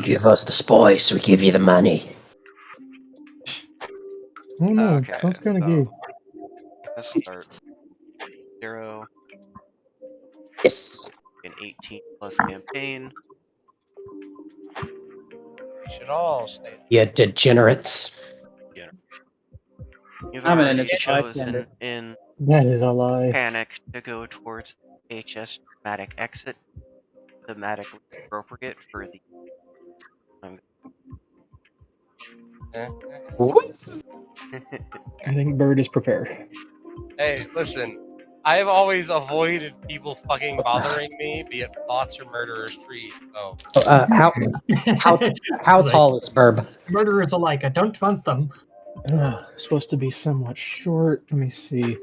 give us the spice, we give you the money. Oh no, Okay, sounds kind of so gay. let's start 0, Yes. an 18 plus campaign. We should all stay. You degenerates. You've I'm an already innocent chosen bystander. in That is a lie. panic to go towards the HS dramatic exit, thematically appropriate for the. I think Bird is prepared. Hey, listen. I've always avoided people fucking bothering me, be it thoughts or murder or street. So How Like, tall is Burb? murderers alike, I don't want them. Supposed to be somewhat short. Let me see.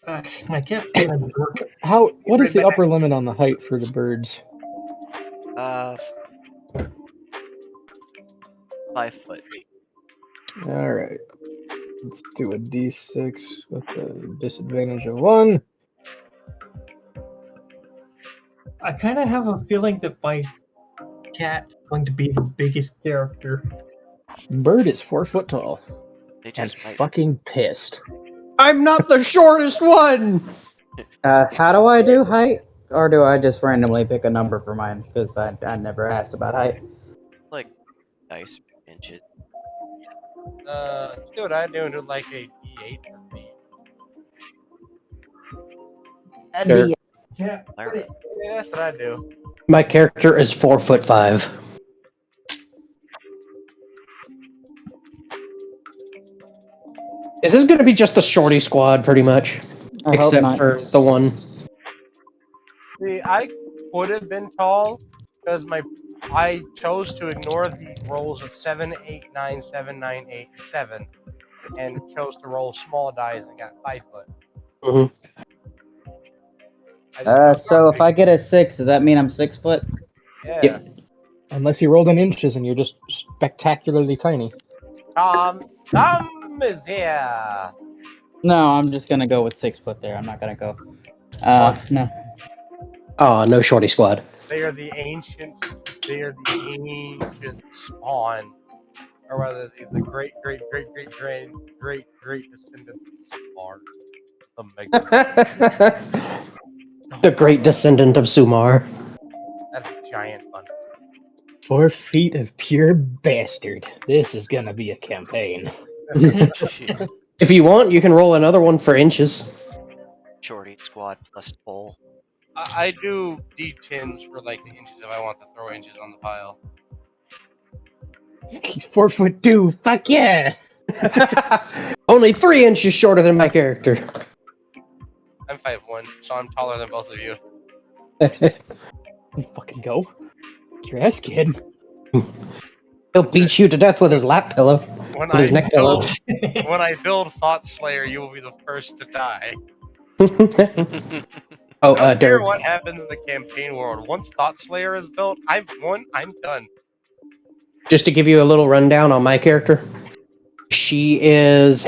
I can't find a dork. What is the upper limit on the height for the birds? 5 foot. All right. Let's do a d6 with a disadvantage of 1. I kind of have a feeling that my cat's going to be the biggest character. Bird is 4 foot tall They and just might. fucking pissed. I'm not the shortest one! How do I do height? Or do I just randomly pick a number for mine? Because I never asked about height. Like dice inches. Do what I do and do like a D8 for me. Sure. Yeah. Lara. Yeah, that's what I do. My character is 4'5". Is this going to be just the shorty squad, pretty much? I hope Except not. for the one. See, I would have been tall because I chose to ignore the rolls of 7, 8, 9, 7, 9, 8, and 7, and chose to roll small dice and got 5 foot. Mhm. So if I get a 6, does that mean I'm 6 foot? Yeah. Yep. Unless you rolled in inches and you're just spectacularly tiny. Tom is here. No, I'm just gonna go with 6 foot there. I'm not gonna go. No. Oh, no shorty squad. They are the ancient spawn, or rather the great descendants of Sumar. The Mega. The great descendant of Sumar. That's a giant one. 4 feet of pure bastard. This is gonna be a campaign. If you want, you can roll another one for inches. Shorty squad plus pole. I do D10s for like the inches if I want to throw inches on the pile. He's 4'2". Fuck yeah! Only 3 inches shorter than my character. I'm 5'1", so I'm taller than both of you. Fucking go. Get your ass, kid. He'll beat you to death with his lap pillow. When With his neck pillow. when I build Thought Slayer, you will be the first to die. Oh, I don't care Dirk. what happens in the campaign world. Once Thought Slayer is built, I've won. I'm done. Just to give you a little rundown on my character, she is,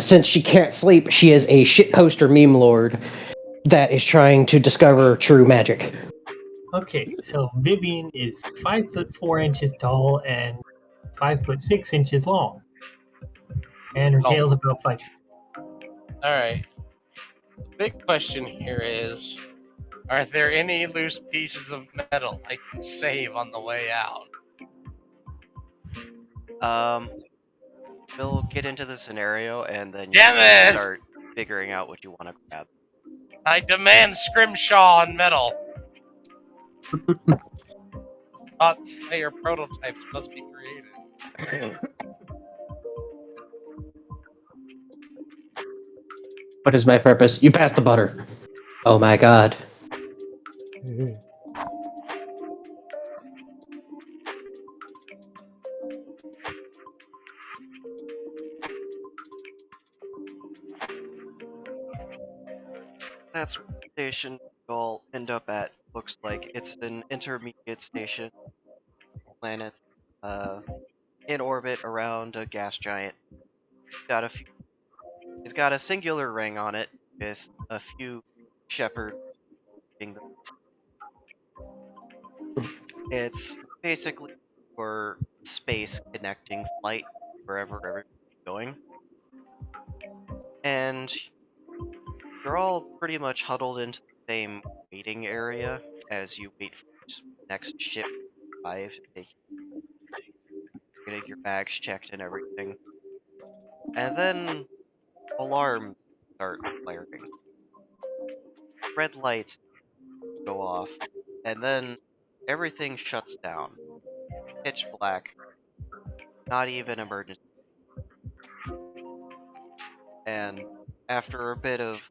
since she can't sleep, she is a shitposter meme lord that is trying to discover true magic. Okay, so Vivian is 5'4" tall and 5'6" long, and her Oh. tail's about 5. All right. Big question here is: are there any loose pieces of metal I can save on the way out? We'll get into the scenario and then you Damn can it! start figuring out what you want to grab. I demand scrimshaw on metal. Thought Slayer prototypes must be created. What is my purpose? You passed the butter. Oh my god. That's where the station you'll end up at. Looks like it's an intermediate station planet in orbit around a gas giant. It's got a singular ring on it with a few shepherds. It's basically your space connecting flight wherever everyone's going. And you're all pretty much huddled into the same waiting area as you wait for the next ship to arrive, getting your bags checked and everything. And then alarms start blaring. Red lights go off, and then everything shuts down. Pitch black, not even emergency. And after a bit of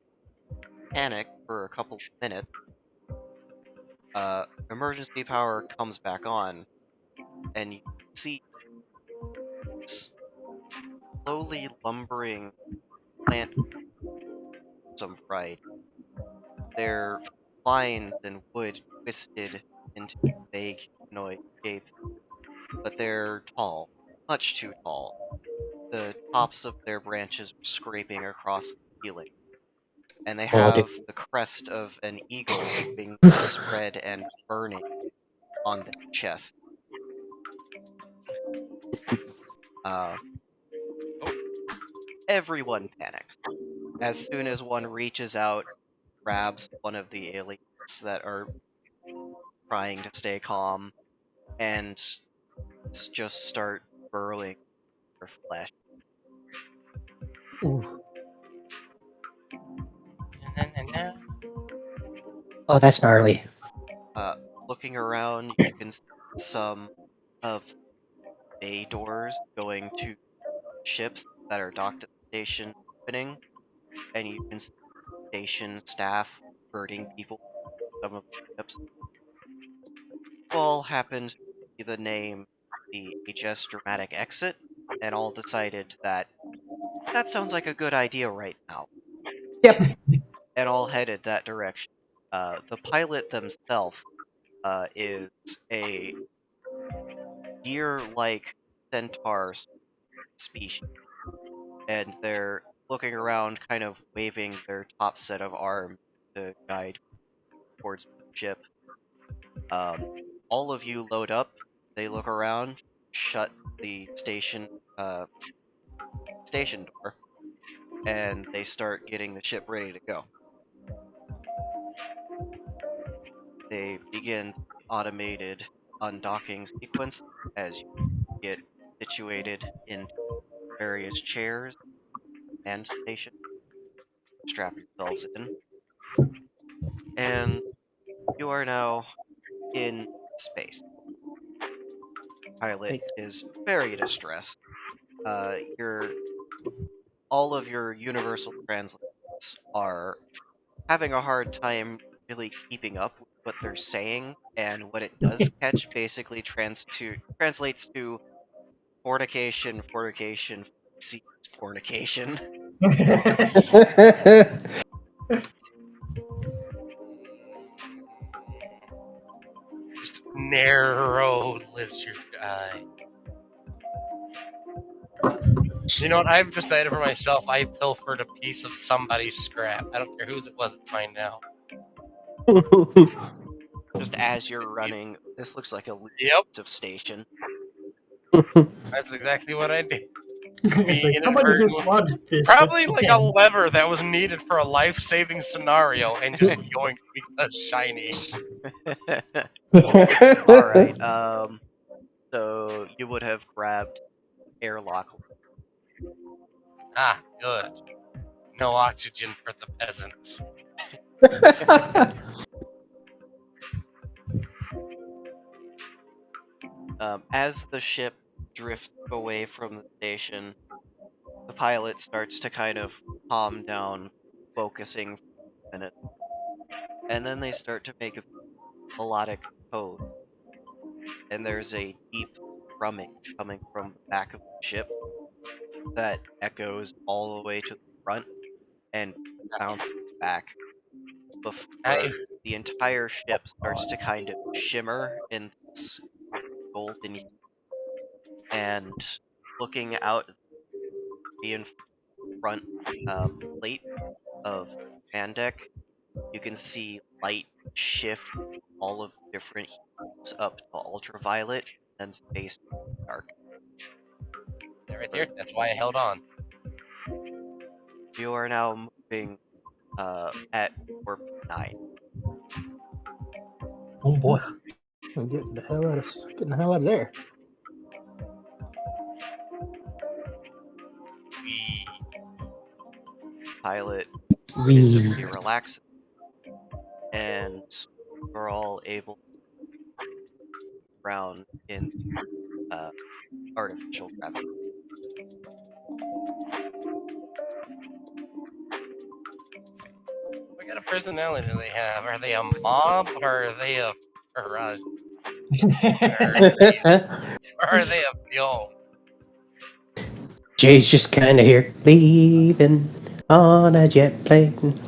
panic for a couple of minutes, emergency power comes back on, and you see slowly lumbering plant some fright. Their vines and wood twisted into vague humanoid shape, but they're tall, much too tall. The tops of their branches are scraping across the ceiling, and they Oh, have the crest of an eagle with wings spread and burning on their chest. Uh, everyone panics. As soon as one reaches out, grabs one of the aliens that are trying to stay calm, and just start burrowing their flesh. Oh, that's gnarly. Looking around, you can see some of bay doors going to ships that are docked at the station opening, and you can see station staff herding people to some of the ships. You all happened to see the name, the HS Dramatic Exit, and all decided that sounds like a good idea right now, Yep. and all headed that direction. The pilot themselves is a deer-like centaur species, and they're looking around, kind of waving their top set of arms to guide towards the ship. All of you load up. They look around, shut the station door, and they start getting the ship ready to go. They begin the automated undocking sequence as you get situated into various chairs and station. Strap yourselves in, and you are now in space. Pilot is very distressed. All of your universal translates are having a hard time really keeping up with what they're saying, and what it does catch basically translates to fornication, fornication, fornication. Just narrowed lizard eye. You know what? I've decided for myself. I pilfered a piece of somebody's scrap. I don't care whose it was. It's mine now. Just as you're running, this looks like a Yep, of station. that's exactly what I did. It's like, somebody dislodged this. Probably but like a lever that was needed for a life-saving scenario, and just going because shiny. All right. So you would have grabbed airlock. Ah, good. No oxygen for the peasants. As the ship drifts away from the station, the pilot starts to kind of calm down, focusing for a minute, and then they start to make a melodic code, and there's a deep drumming coming from the back of the ship that echoes all the way to the front and bounces back before the entire ship starts to kind of shimmer in this golden hue. And looking out the in front plate of the command deck, you can see light shift all of the different hues up to ultraviolet, then space dark. Right there. That's why I held on. You are now moving at warp 9. Oh boy. I'm getting the hell out of there. Pilot Wee. visibly relaxes, and we're all able to ground in artificial gravity. What kind of personality do they have? Are they a mob, or are they a garage? Or are they a biome? Jay's just kind of here, leaving on a jet plane.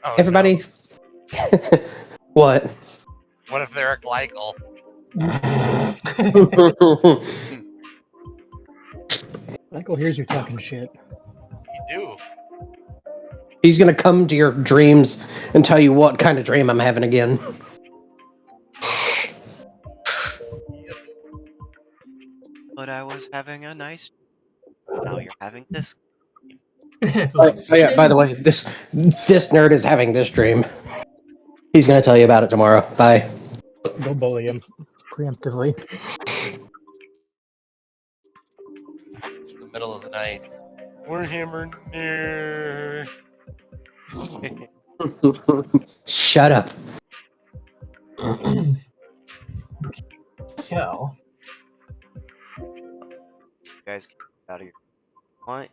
Oh, Everybody, what? no. What if they're a glycal? Michael hears you talking shit. You do. He's gonna come to your dreams and tell you what kind of dream I'm having again. But I was having a nice. Now you're having this. Oh yeah, by the way, this nerd is having this dream. He's gonna tell you about it tomorrow. Bye. Go bully him preemptively. It's the middle of the night. Warhammer nerd. Shut up. So, You guys can get out of your want.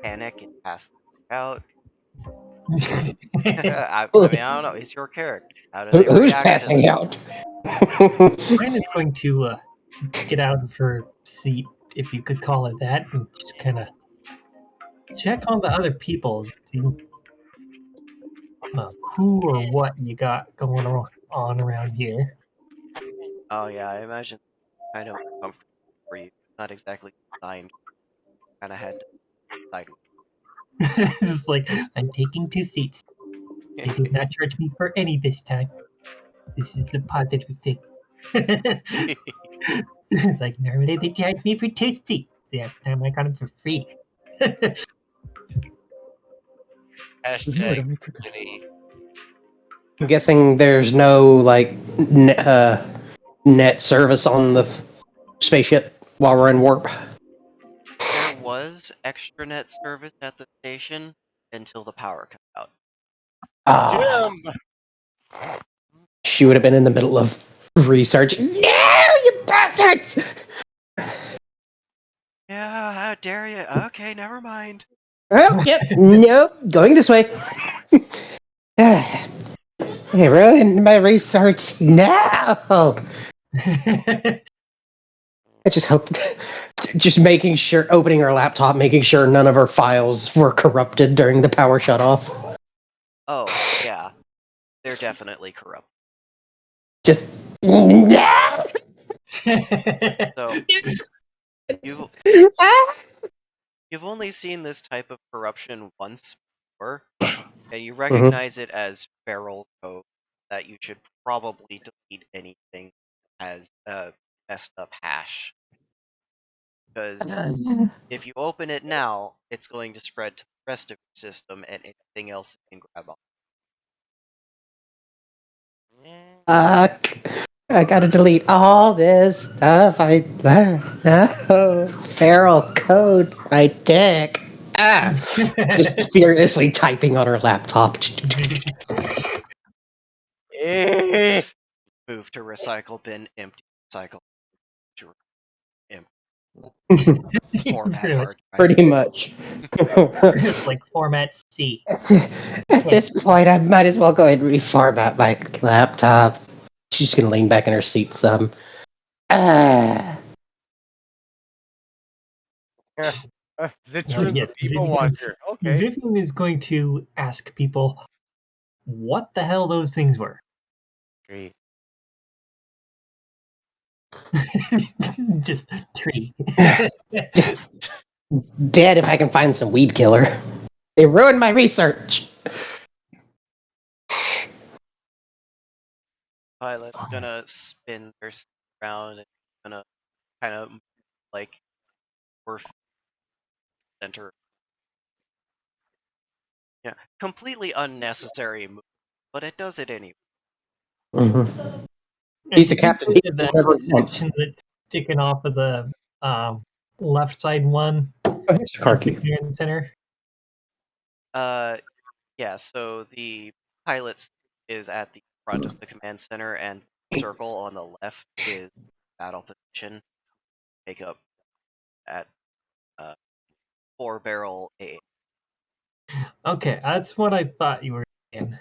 Panic and pass out. I mean, I don't know. It's your character. How do they Who's react to passing that? out? Ryan is going to get out of her seat, if you could call it that, and just kind of check on the other people, see who or what you got going on around here. Oh yeah, I imagine kind of uncomfortable for you. Not exactly designed. Kind of had to decide. It's like, I'm taking 2 seats. They did not charge me for any this time. This is a positive thing. It's like, normally they charge me for 2 seats. That time I got them for free. Hashtag Jenny. I'm guessing there's no like net service on the spaceship while we're in warp. There was extranet service at the station until the power cut out. Ah, Jim! she would have been in the middle of research. No, you bastards! Yeah, how dare you? Okay, never mind. Oh, yep, nope, going this way. They ruined my research. No! I just hope, just making sure, opening her laptop, making sure none of her files were corrupted during the power shutoff. Oh, yeah. They're definitely corrupt. Just, no! So, you've only seen this type of corruption once before, and you recognize it as feral code that you should probably delete anything that has a messed up hash. Because if you open it now, it's going to spread to the rest of your system and anything else it can grab on. Fuck. I gotta delete all this stuff I learned. No. Feral code, my dick. Ah. Just furiously typing on her laptop. Move to recycle bin, empty, recycle, to format Pretty much. hard drive. Pretty much. Like format C. At this point, I might as well go ahead and reformat my laptop. She's gonna lean back in her seat some. The Oh, yes, people Vivian. watcher. Okay. Vivian is going to ask people what the hell those things were. Tree. Just tree. Dead if I can find some weed killer. They ruined my research. Pilot's gonna spin their stick around and gonna kind of like or center. Yeah, completely unnecessary move, but it does it anyway. Mhm. And He's the did you captain. go He to can do that whatever he wants. section that's sticking off of the left side one? Oh, here's the car That's the key. command center. Yeah, so the pilot's is at the front of the command center, and circle on the left is battle position. Take up at 4-barrel AA. Okay, that's what I thought you were saying.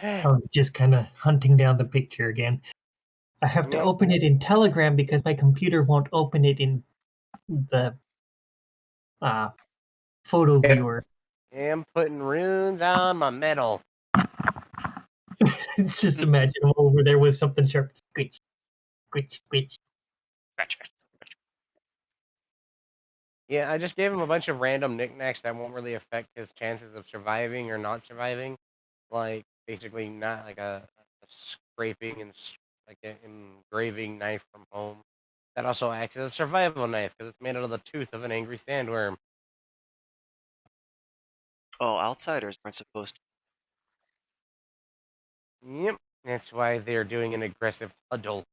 I was just kind of hunting down the picture again. I have to Yep. open it in Telegram because my computer won't open it in the photo Yeah. viewer. I'm putting runes on my metal. It's just imagine over there with something sharp. Squitch, squitch, squitch. Yeah, I just gave him a bunch of random knickknacks that won't really affect his chances of surviving or not surviving. Like, basically not like a scraping and like an engraving knife from home. That also acts as a survival knife because it's made out of the tooth of an angry sandworm. Oh, outsiders aren't supposed to. Yep, that's why they're doing an aggressive huddle.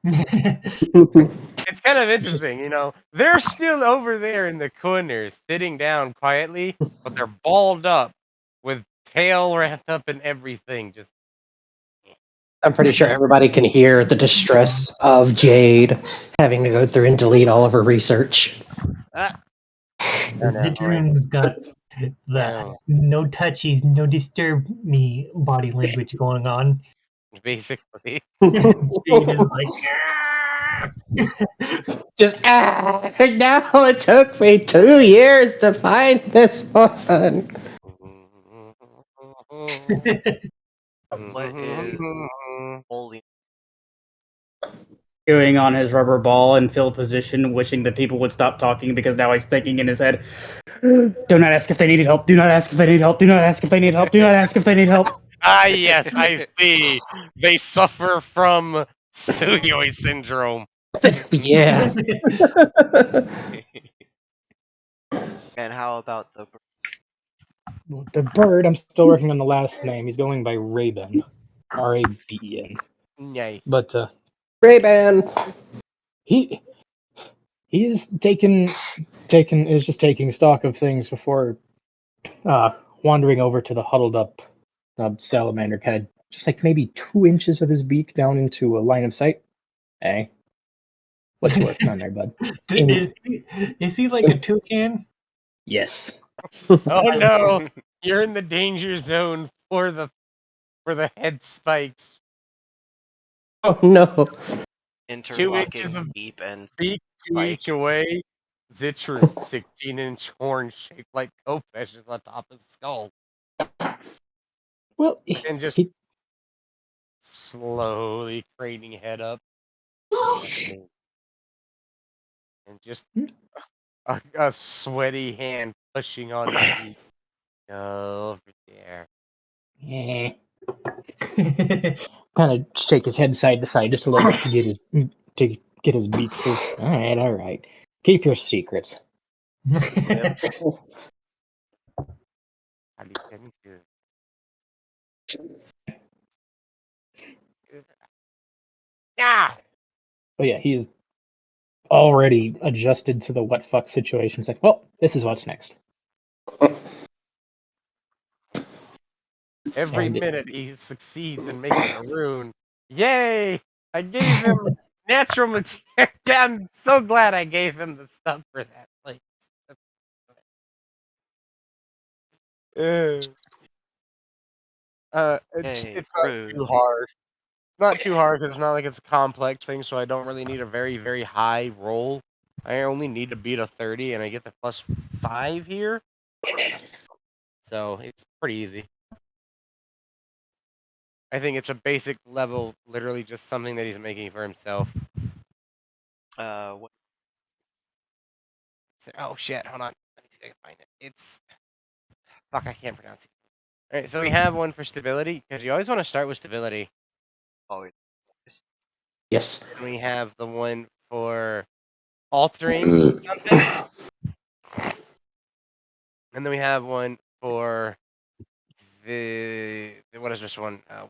It's kind of interesting, you know. They're still over there in the corner, sitting down quietly, but they're balled up with tail wrapped up and everything. Just I'm pretty sure everybody can hear the distress of Jade having to go through and delete all of her research. ah, no, no, Zitron's got the no. no touchies, no disturb me body language going on. Basically, Jade is like, Just now it took me 2 years to find this one. What is holy? Chewing on his rubber ball in field position, wishing that people would stop talking because now he's thinking in his head, do not ask if they needed help. Do not ask if they need help. Do not ask if they need help. Do not ask if they need help. ah, yes, I see. They suffer from Suyoi syndrome. Yeah. And how about the The bird, I'm still working on the last name. He's going by Raben. Raben. Nice. But Ray-Ban. he he's is just taking stock of things before wandering over to the huddled up salamander, kind of just like maybe 2 inches of his beak down into a line of sight. Hey, what you working on there, bud? is he like a toucan? Yes. Oh no, you're in the danger zone for the head spikes. Oh no. 2 interlocking inches of beep and beak, 2 spike? each away. Zitron, 16-inch horn shaped like Kopesh's on top of his skull. Well, And just he slowly craning head up. And just a sweaty hand pushing on the beak. Over there. kind of shake his head side to side just a little bit to get his beak free. All right. Keep your secrets. Yep. How do you tend to? Ah! But yeah, he's already adjusted to the what fuck situation. It's like, well, this is what's next. Every And minute he succeeds in making a rune. Yay! I gave him natural material. I'm so glad I gave him the stuff for that. Like, Hey, it's not rude. too hard. Not too hard because it's not like it's a complex thing, so I don't really need a very, very high roll. I only need to beat a 30, and I get the +5 here. So it's pretty easy. I think it's a basic level, literally just something that he's making for himself. What Oh shit, hold on. Let me see if I can find it. It's fuck, I can't pronounce it. All right, so we have one for stability because you always want to start with stability. Always. Yes. And we have the one for altering something, and then we have one for the what is this one? I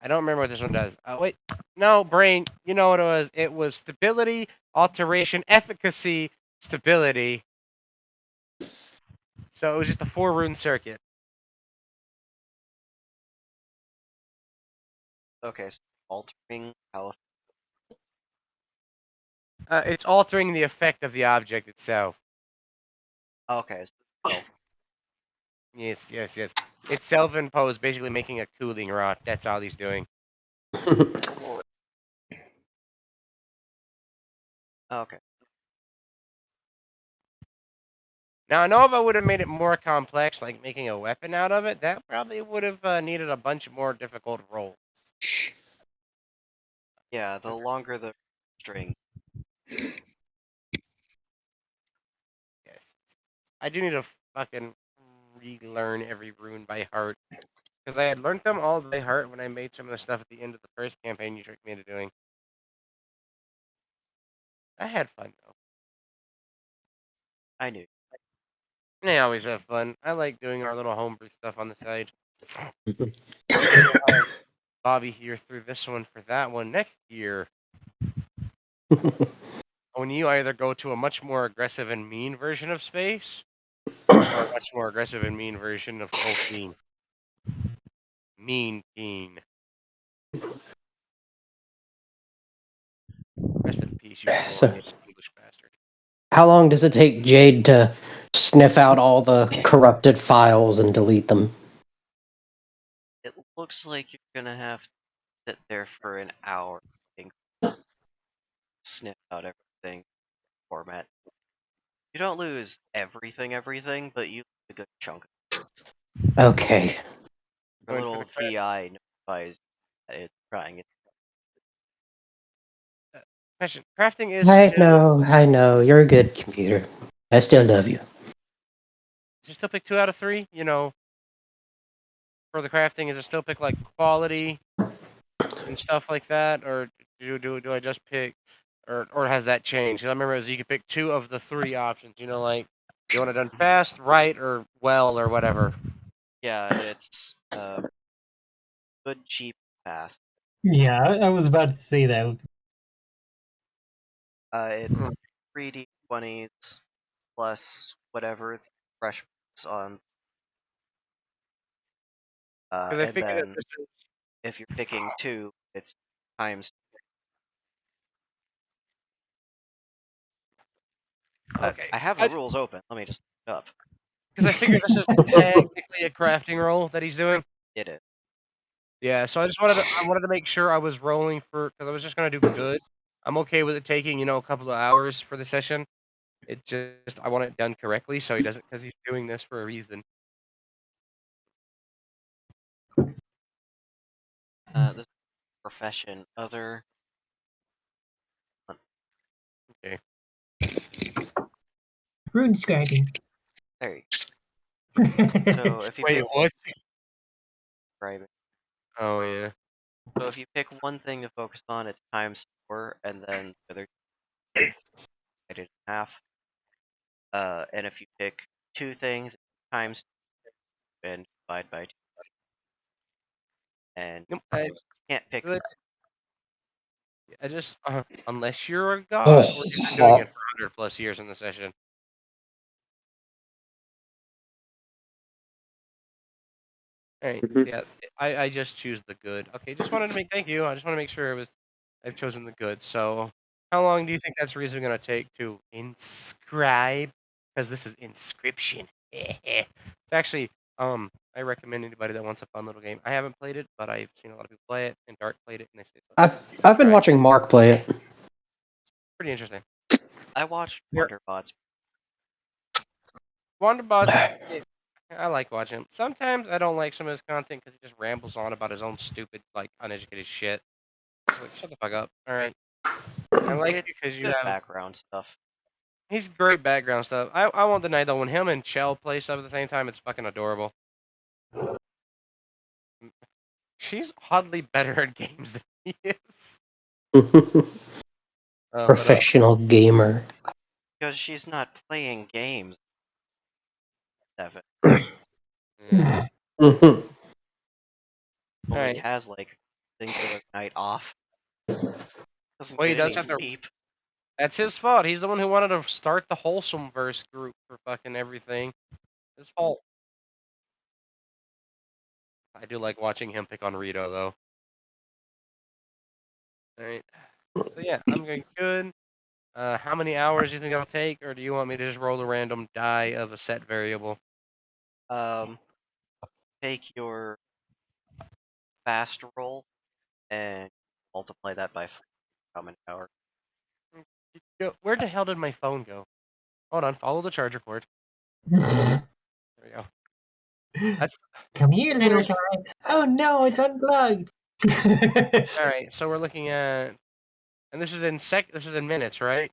don't remember what this one does. Wait, no, brain. You know what it was? It was stability, alteration, efficacy, stability. So it was just a 4-rune circuit. Okay, so altering how. It's altering the effect of the object itself. Okay, so Yes. It's self-imposed, basically making a cooling rod. That's all he's doing. okay. Now, I know if I would have made it more complex, like making a weapon out of it, that probably would have needed a bunch more difficult rolls. Yeah, the longer the string. Yes. I do need to fucking relearn every rune by heart. Because I had learned them all by heart when I made some of the stuff at the end of the first campaign you tricked me into doing. I had fun, though. I knew. I always have fun. I like doing our little homebrew stuff on the side. Maybe we'll have Bobby here through this one for that one next year. When you either go to a much more aggressive and mean version of space, or a much more aggressive and mean version of Tolkien. Mean Keen. Rest in peace, you So- glorious English bastard. How long does it take Jade to sniff out all the corrupted files and delete them? It looks like you're gonna have to sit there for an hour and sniff out everything format. You don't lose everything, but you lose a good chunk. Okay. The Going for little the craft. PI notifies that it's trying it. Question. Crafting is I know. You're a good computer. I still love you. Is it still pick 2 out of 3? You know, for the crafting, is it still pick like quality and stuff like that, or do I just pick, or has that changed? 'Cause I remember you could pick 2 of the 3 options. You know, like you want it done fast, right, or well, or whatever. Yeah, it's good, cheap, fast. Yeah, I was about to say that. It's 3d20s plus whatever the fresh is on. Because I And figured that then this is if you're picking 2, it's times. okay. I have the rules open. Let me just look it up. Because I figured this is technically a crafting roll that he's doing. It is. Yeah, so I wanted to make sure I was rolling for, because I was just gonna do good. I'm okay with it taking a couple of hours for the session. It just I want it done correctly, so he doesn't, because he's doing this for a reason. This profession, other. Okay. Rune scribing. There you go. So if you Wait, pick what? scribing. Oh yeah. So if you pick one thing to focus on, it's times 4, and then the other divide it in half. And if you pick 2 things, times 2 and divide by 2. And Nope, you can't pick. I just unless you're a god or you've been doing Oh, it for 100+ years in the session. All right. So yeah, I just choose the good. Okay, just wanted to make thank you. I just want to make sure I've chosen the good. So how long do you think that's reason gonna take to inscribe? Because this is inscription. It's actually I recommend anybody that wants a fun little game. I haven't played it, but I've seen a lot of people play it, and Dark played it, and they say it's I've been Inscribe. watching Mark play it. Pretty interesting. I watched You're- Wonderbots. Wanderbots, I like watching him. Sometimes I don't like some of his content because he just rambles on about his own stupid, like, uneducated shit. Just like, shut the fuck up. All right. I like you It's because you good have. background stuff. He's great background stuff. I won't deny though, when him and Chell play stuff at the same time, it's fucking adorable. She's oddly better at games than he is. Professional gamer. Because she's not playing games. Seven. Yeah. Mhm. Only Alright. has like singular night off. Doesn't Well, he get does any have to. sleep. That's his fault. He's the one who wanted to start the Wholesome Verse group for fucking everything. His fault. I do like watching him pick on Rito though. Alright. So yeah, I'm going good. How many hours do you think it'll take, or do you want me to just roll a random die of a set variable? Take your fast roll and multiply that by how many hours. Where the hell did my phone go? Hold on, follow the charger cord. There we go. That's Come here, little Here's- guy. Oh no, it's unplugged. all right. So we're looking at, and this is in This is in minutes, right?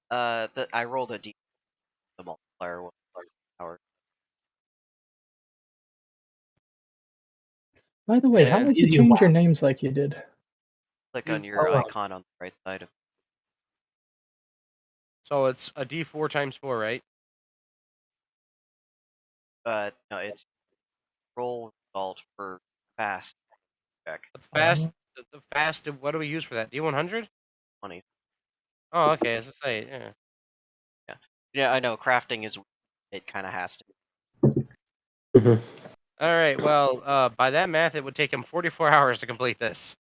I rolled a D. The multiplier was hours. By the way, how And would you Easy change walk. your names like you did? Click on your Oh, wow. icon on the right side of. so it's a D4 times 4, right? No, it's roll result for fast check. But the fast. What do we use for that? D100? 20. Oh, okay. As I say, yeah. Yeah, I know. Crafting is. It kind of has to. Mhm. All right. Well, by that math, it would take him 44 hours to complete this.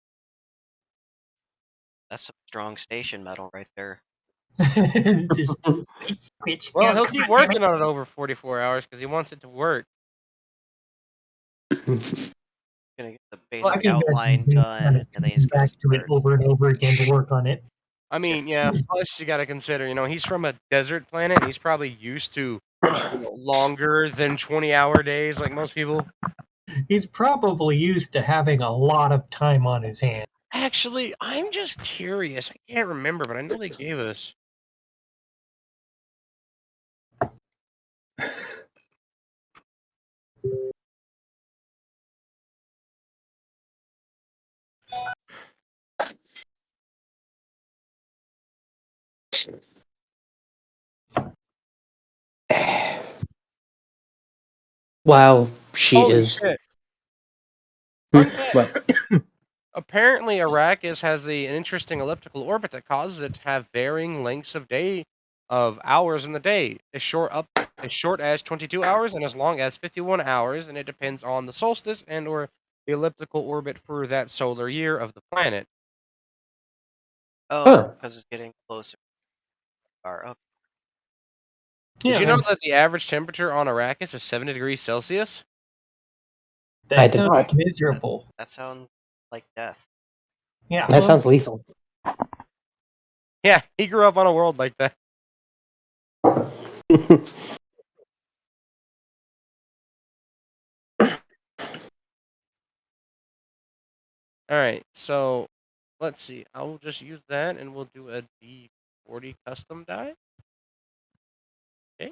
That's some strong station metal right there. Just switch. Well, No, he'll come keep on, damn working it. on it over 44 hours because he wants it to work. Gonna get the Well, I basic can outline imagine done, and then he's gonna back to it start. over and over again to work on it. I mean, yeah. Plus, you got to consider, he's from a desert planet, and he's probably used to longer than 20-hour days, like most people. He's probably used to having a lot of time on his hands. Actually, I'm just curious. I can't remember, but I know they gave us. While she Holy is. shit! Hmm, Fun fact. what? Apparently, Arrakis has an interesting elliptical orbit that causes it to have varying lengths of hours in the day, as short as 22 hours and as long as 51 hours, and it depends on the solstice and/or the elliptical orbit for that solar year of the planet. Oh, Huh. because it's getting closer. Up. Did you Yeah, know that the average temperature on Arrakis is 70 degrees Celsius? I that did sounds not. miserable. That sounds like death. Yeah, That sounds lethal. Yeah, he grew up on a world like that. All right, so let's see. I will just use that, and we'll do a D40 custom die. Okay.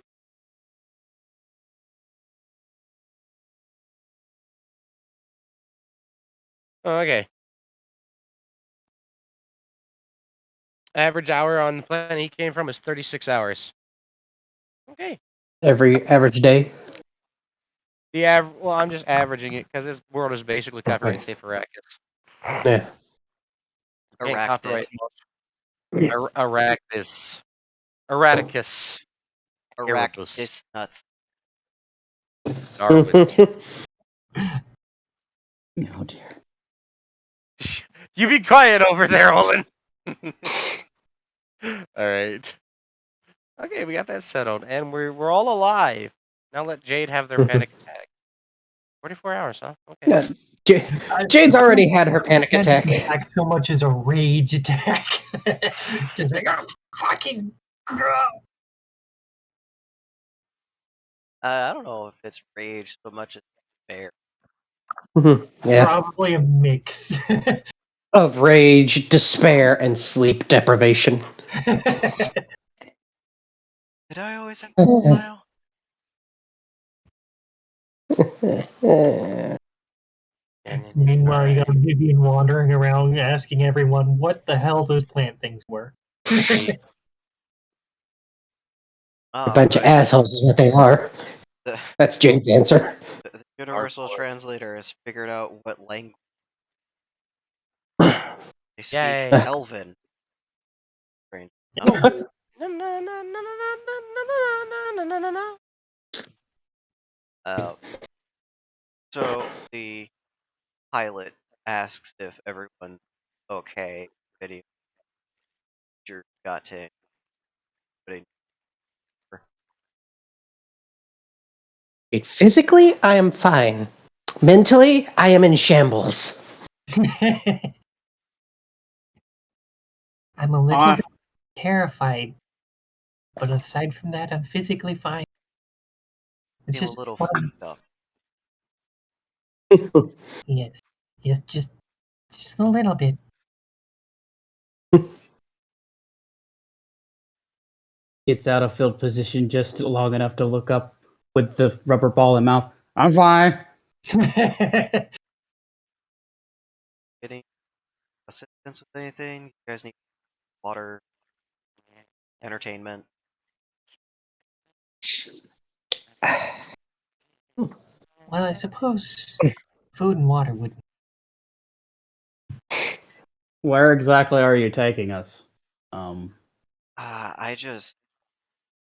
Oh, okay. Average hour on the planet he came from is 36 hours. Okay. Every average day. Well, I'm just averaging it because this world is basically copyright Okay. safe for Arrakis. Yeah. Can't Arachnid. copyright Arrakis. Erraticus. Arrakis nuts. Darwin. Oh dear. You be quiet over there, Olin. All right. Okay, we got that settled, and we're all alive. Now let Jade have their panic attack. 44 hours, huh? Okay. Yeah. Jade's already had her panic attack. So much as a rage attack. Just like, oh, fucking. I don't know if it's rage so much as despair. Yeah. Probably a mix. Of rage, despair, and sleep deprivation. Did I always have a smile? Meanwhile, you got Vivian wandering around asking everyone what the hell those plant things were. A bunch of Right. assholes is what they are. The, That's Jade's answer. the universal translator has figured out what language they speak. Yay. Elven. Strange enough. So the pilot asks if everyone's okay. Video got to putting. Physically, I am fine. Mentally, I am in shambles. I'm a little bit terrified, but aside from that, I'm physically fine. It's Feel a just little fun. fucked up. Yes, yes, just a little bit. Gets out of field position just long enough to look up with the rubber ball in mouth. I'm fine. Any assistance with anything? You guys need water, entertainment. Well, I suppose food and water would. Where exactly are you taking us? I just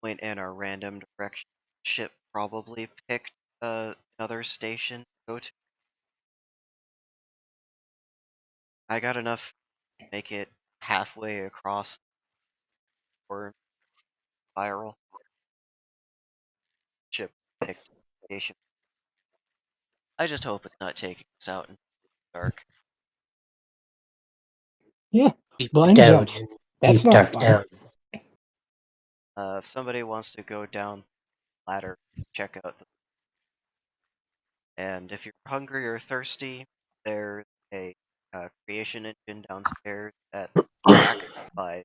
went in a random direction. Ship probably picked another station to go to. I got enough to make it halfway across or spiral. Ship picked station. I just hope it's not taking us out in the dark. Yeah, Deep blind down, jumps. That's deep not dark fun. down. If somebody wants to go down the ladder, check out the. And if you're hungry or thirsty, there's a creation engine downstairs at the back by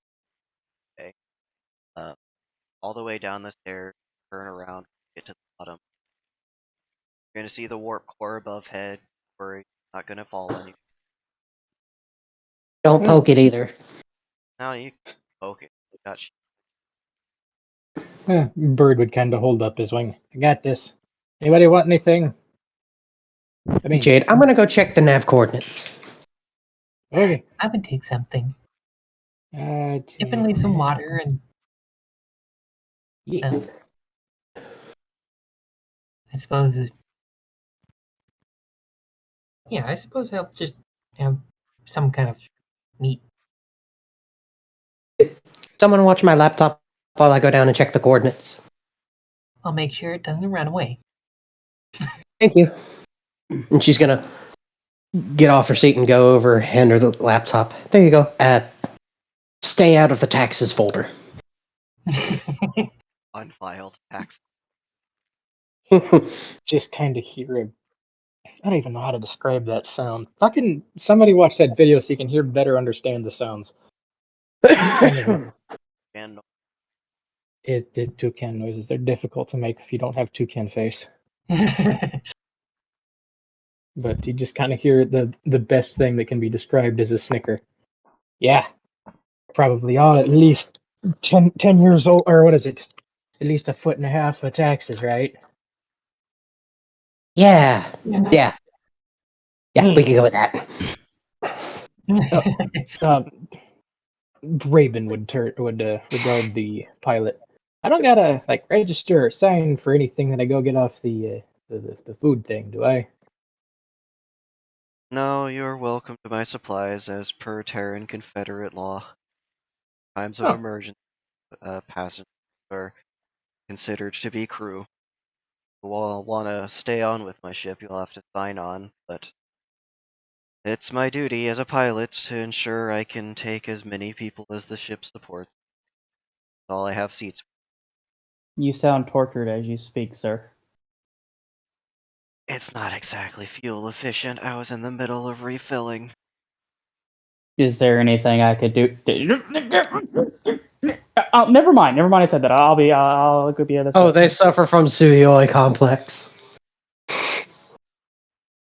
uh, all the way down the stairs, turn around, get to the bottom. You're gonna see the warp core above head, where it's not gonna fall on you. Don't poke it either. Now you can poke it. Got you. Bird would kind of hold up his wing. I got this. Anybody want anything? I mean, Jade, I'm gonna go check the nav coordinates. okay. I would take something. Definitely Definitely some water and Yeah. I suppose. Yeah, I suppose I'll just have some kind of meat. Someone watch my laptop while I go down and check the coordinates. I'll make sure it doesn't run away. Thank you. And she's gonna get off her seat and go over, hand her the laptop. There you go. Stay out of the taxes folder. Unfiled tax. Just kind of hear him. I don't even know how to describe that sound. Fucking somebody watch that video so you can hear better understand the sounds. Kind of And it toucan noises. They're difficult to make if you don't have toucan face. But you just kind of hear the best thing that can be described as a snicker. Yeah, probably all at least 10 years old, or what is it? At least a foot and a half of taxes, right? Yeah, we can go with that. Raven would regard the pilot. I don't gotta like register or sign for anything that I go get off the food thing, do I? no, you're welcome to my supplies as per Terran Confederate law. Times of Oh. emergency, passengers are considered to be crew. If you want to stay on with my ship, you'll have to sign on, but it's my duty as a pilot to ensure I can take as many people as the ship supports. That's all I have seats for. You sound tortured as you speak, sir. It's not exactly fuel efficient. I was in the middle of refilling. Is there anything I could do? Never mind. I said that. I'll go be other. Oh, they suffer from Suyoi complex.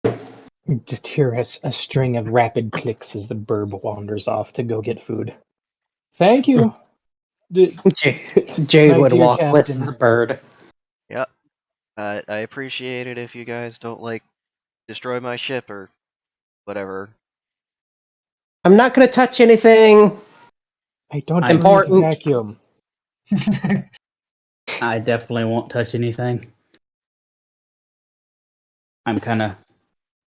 You just hear a string of rapid clicks as the burb wanders off to go get food. Thank you. Jade My would dear walk captain. with the bird. Yep. I appreciate it if you guys don't like destroy my ship or whatever. I'm not going to touch anything. I don't Important. believe vacuum. I definitely won't touch anything. I'm kind of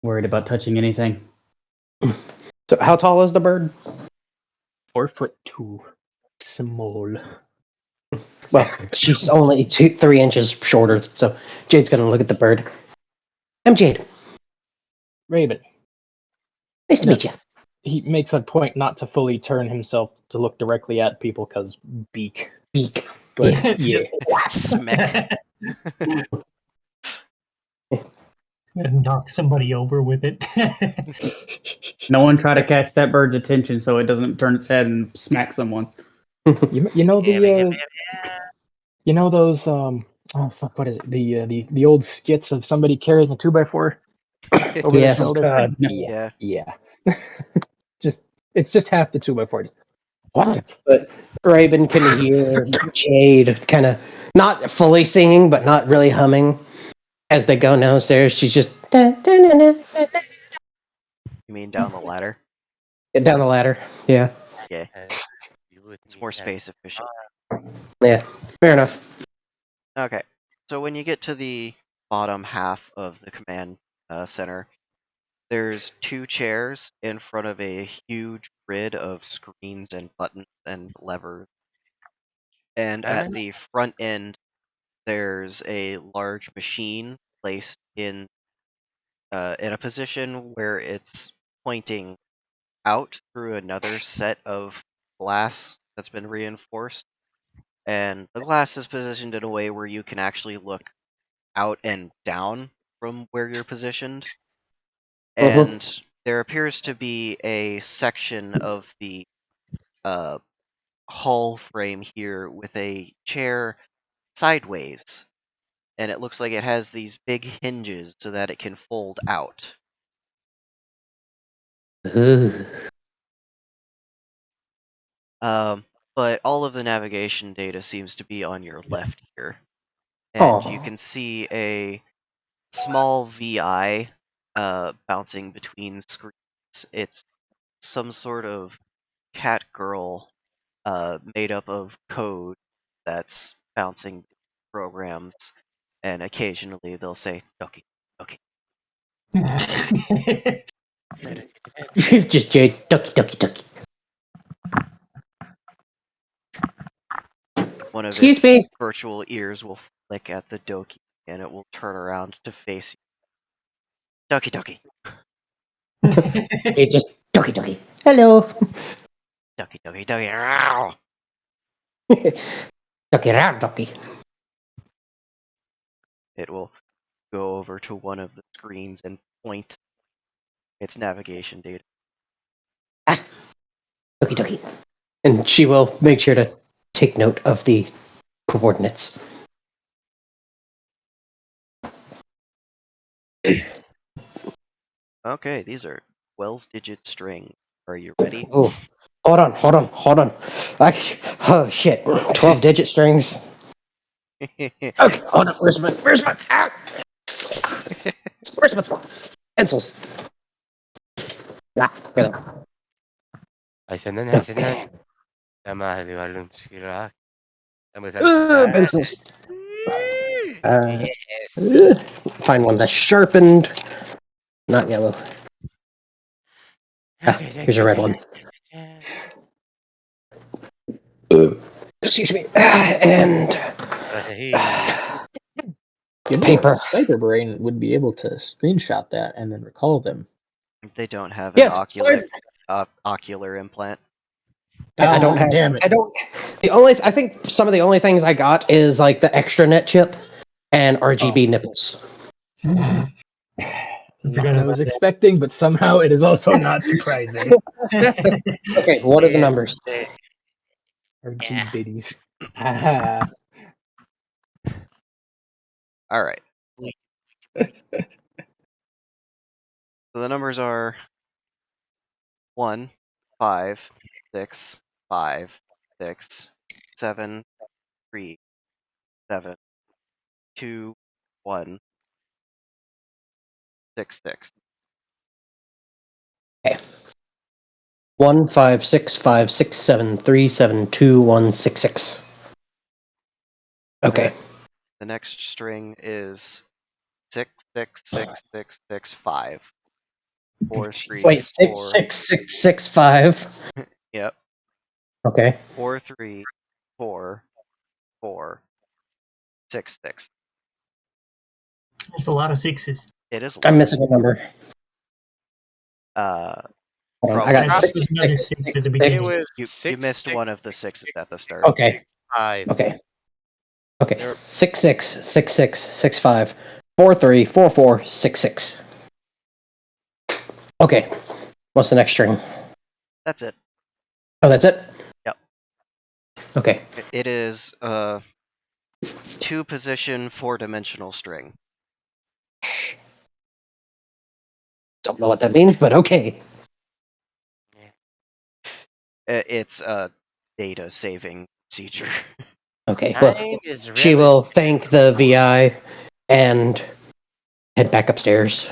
worried about touching anything. So how tall is the bird? 4'2". Small. Well, she's only 3 inches shorter, so Jade's going to look at the bird. I'm Jade. Raven. Nice to meet you. He makes a point not to fully turn himself to look directly at people because beak. Beak. But yeah. Smack. And knock somebody over with it. No one try to catch that bird's attention so it doesn't turn its head and smack someone. You know the you know those oh fuck, what is it, the old skits of somebody carrying a 2x4 over their Yes. shoulder? God, no. Yeah. It's just half the 2x4. What? But Raven can hear Jade kind of not fully singing, but not really humming as they go downstairs. She's just You mean down the ladder? down the ladder. Yeah, Yeah. It's more space efficient. yeah. Fair enough. Okay. So when you get to the bottom half of the command center, there's 2 chairs in front of a huge grid of screens and buttons and levers. And at the front end, there's a large machine placed in a position where it's pointing out through another set of glass that's been reinforced. And the glass is positioned in a way where you can actually look out and down from where you're positioned. And there appears to be a section of the hull frame here with a chair sideways. And it looks like it has these big hinges so that it can fold out. But all of the navigation data seems to be on your left here. And you can see a small VI bouncing between screens. It's some sort of cat girl made up of code that's bouncing programs, and occasionally they'll say, "Okay, okay." Just Jade, ducky. One of Excuse its me. virtual ears will flick at the doki, and it will turn around to face you. Ducky. Jade just ducky. Hello. Ducky. Ow! Ducky. It will go over to one of the screens and point its navigation data. Ducky. And she will make sure to take note of the coordinates. Okay, these are 12-digit strings. Are you ready? Oh, hold on. Oh shit, 12-digit strings. Okay, hold on. Where's my where's my pencils? Here they are. حسنا كما هل شراك Pencils. Find one that's sharpened, not yellow. Here's a red one. Excuse me. And paper. Cyberbrain would be able to screenshot that and then recall them. They don't have an Yes, ocular implant. I don't have. Damn it. I don't. I think some of the only things I got is like the extra net chip and RGB nipples. Not what I was expecting, but somehow it is also not surprising. Okay, what are the numbers? RG biddies. Ah, All right. So the numbers are 1, 5, 6, 5, 6, 7, 3, 7, 2, 1, 6, 6. Okay. 15657372166. Okay. The next string is 6, 6, 6, 6, 6, 5. 4, 3, Wait, 4. 66665. Yep. Okay. 4, 3, 4, 4, 6, 6. There's a lot of sixes. It is. I'm missing a number. Hold Hold on. I got Perhaps six, there's another six, six six, at the six. beginning. It was You six, missed six, one of the sixes at the start. Okay. 5. Okay. Okay. There- 666665 434466. Okay. What's the next string? That's it. Oh, that's it? Yep. Okay. It is 2-position 4-dimensional string. Don't know what that means, but okay. It's a data saving procedure. Okay. Well, Time is she will thank the VI and head back upstairs.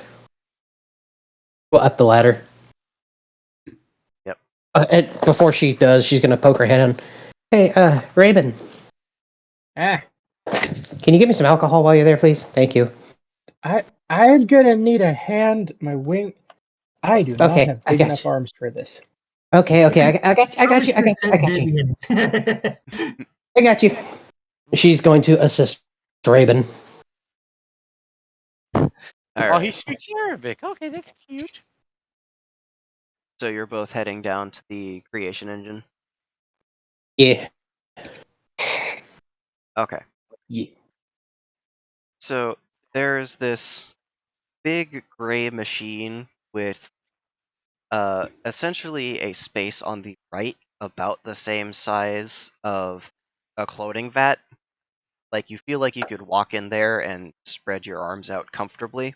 Well, up the ladder. Yep. And before she does, she's gonna poke her head in. Hey, Raven, ah, can you give me some alcohol while you're there, please? Thank you. I'm gonna need a hand. My wing. I do not Okay, have I big got enough you. arms for this. Okay, I got you. I got you. She's going to assist Raven. All Oh, right. he speaks Arabic. Okay, that's cute. So you're both heading down to the creation engine. Yeah. Okay. Yeah. So there's this big gray machine with essentially a space on the right about the same size of a clothing vat. Like you feel like you could walk in there and spread your arms out comfortably.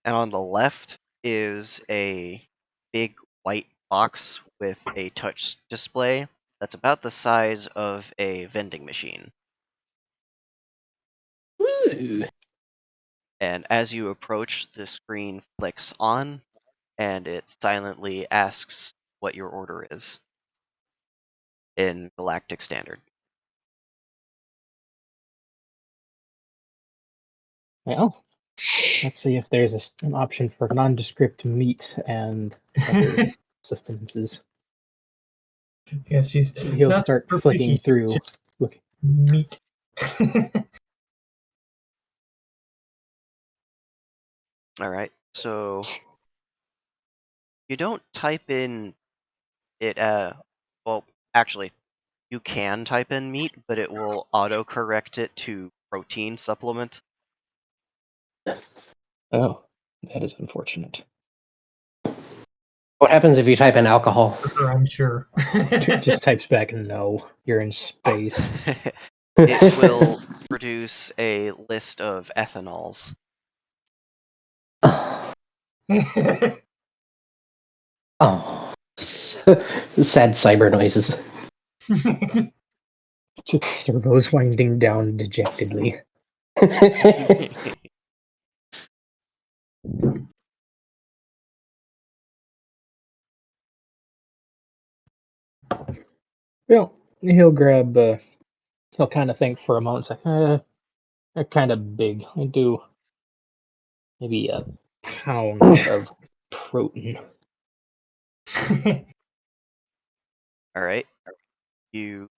And on the left is a big white box with a touch display that's about the size of a vending machine. Ooh. And as you approach, the screen flicks on and it silently asks what your order is in Galactic Standard. Well, let's see if there's an option for nondescript meat and other sustenances. Yeah, she's He'll not start super flicking picky. through. Just Look, meat. All right, so you don't type in it. Well, actually, you can type in meat, but it will autocorrect it to protein supplement. oh, that is unfortunate. What happens if you type in alcohol? I'm sure. Just types back no. You're in space. It will produce a list of ethanols. Oh, sad cyber noises. Just servos winding down dejectedly. Well, he'll grab. He'll kind of think for a moment. It's like, they're kind of big. I do maybe a pound of protein. All right, you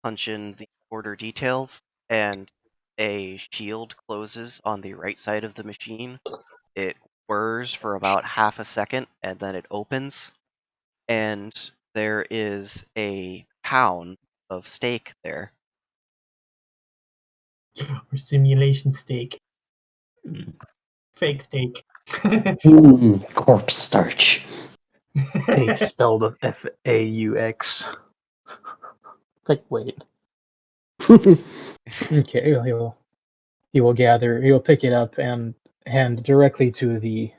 punch in the order details, and a shield closes on the right side of the machine. It whirs for about half a second, and then it opens, and there is a pound of steak there. Or simulation steak. Fake steak. Corpse starch. Faux spelled F-A-U-X. Like, wait. Okay, he will pick it up and hand directly to the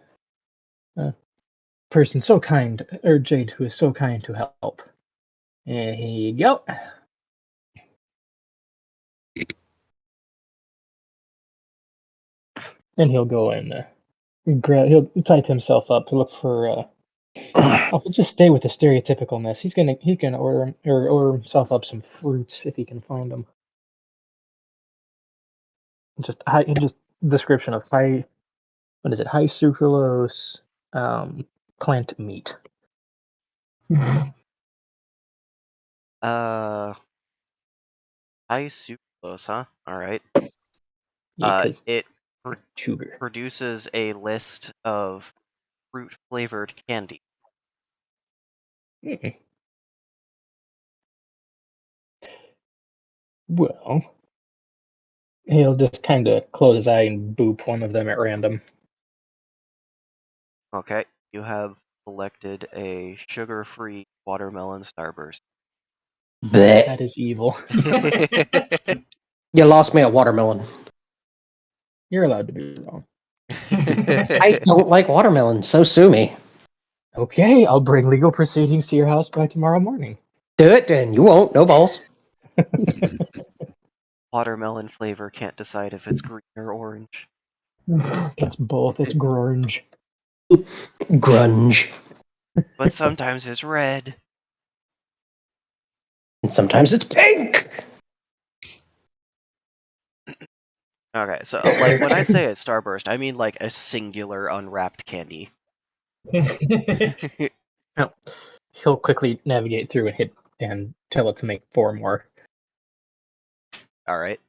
person so kind, or Jade, who is so kind to help. And here you go. And he'll go and he'll type himself up to look for. I'll just stay with the stereotypicalness. He's gonna order himself up some fruits if he can find them. Just description of high sucralose plant meat. High sucralose, huh? Alright. Yeah, 'cause It sugar. produces a list of fruit-flavored candy. Well, he'll just kind of close his eye and boop one of them at random. Okay, you have selected a sugar-free watermelon starburst. Blech. That is evil. You lost me at watermelon. You're allowed to be wrong. I don't like watermelon, so sue me. Okay, I'll bring legal proceedings to your house by tomorrow morning. Do it, and you won't. No balls. Watermelon flavor can't decide if it's green or orange. It's both. It's grunge. Grunge. But sometimes it's red. And sometimes it's pink. Okay, so like when I say a starburst, I mean like a singular unwrapped candy. No, he'll quickly navigate through and hit and tell it to make 4 more. Alright.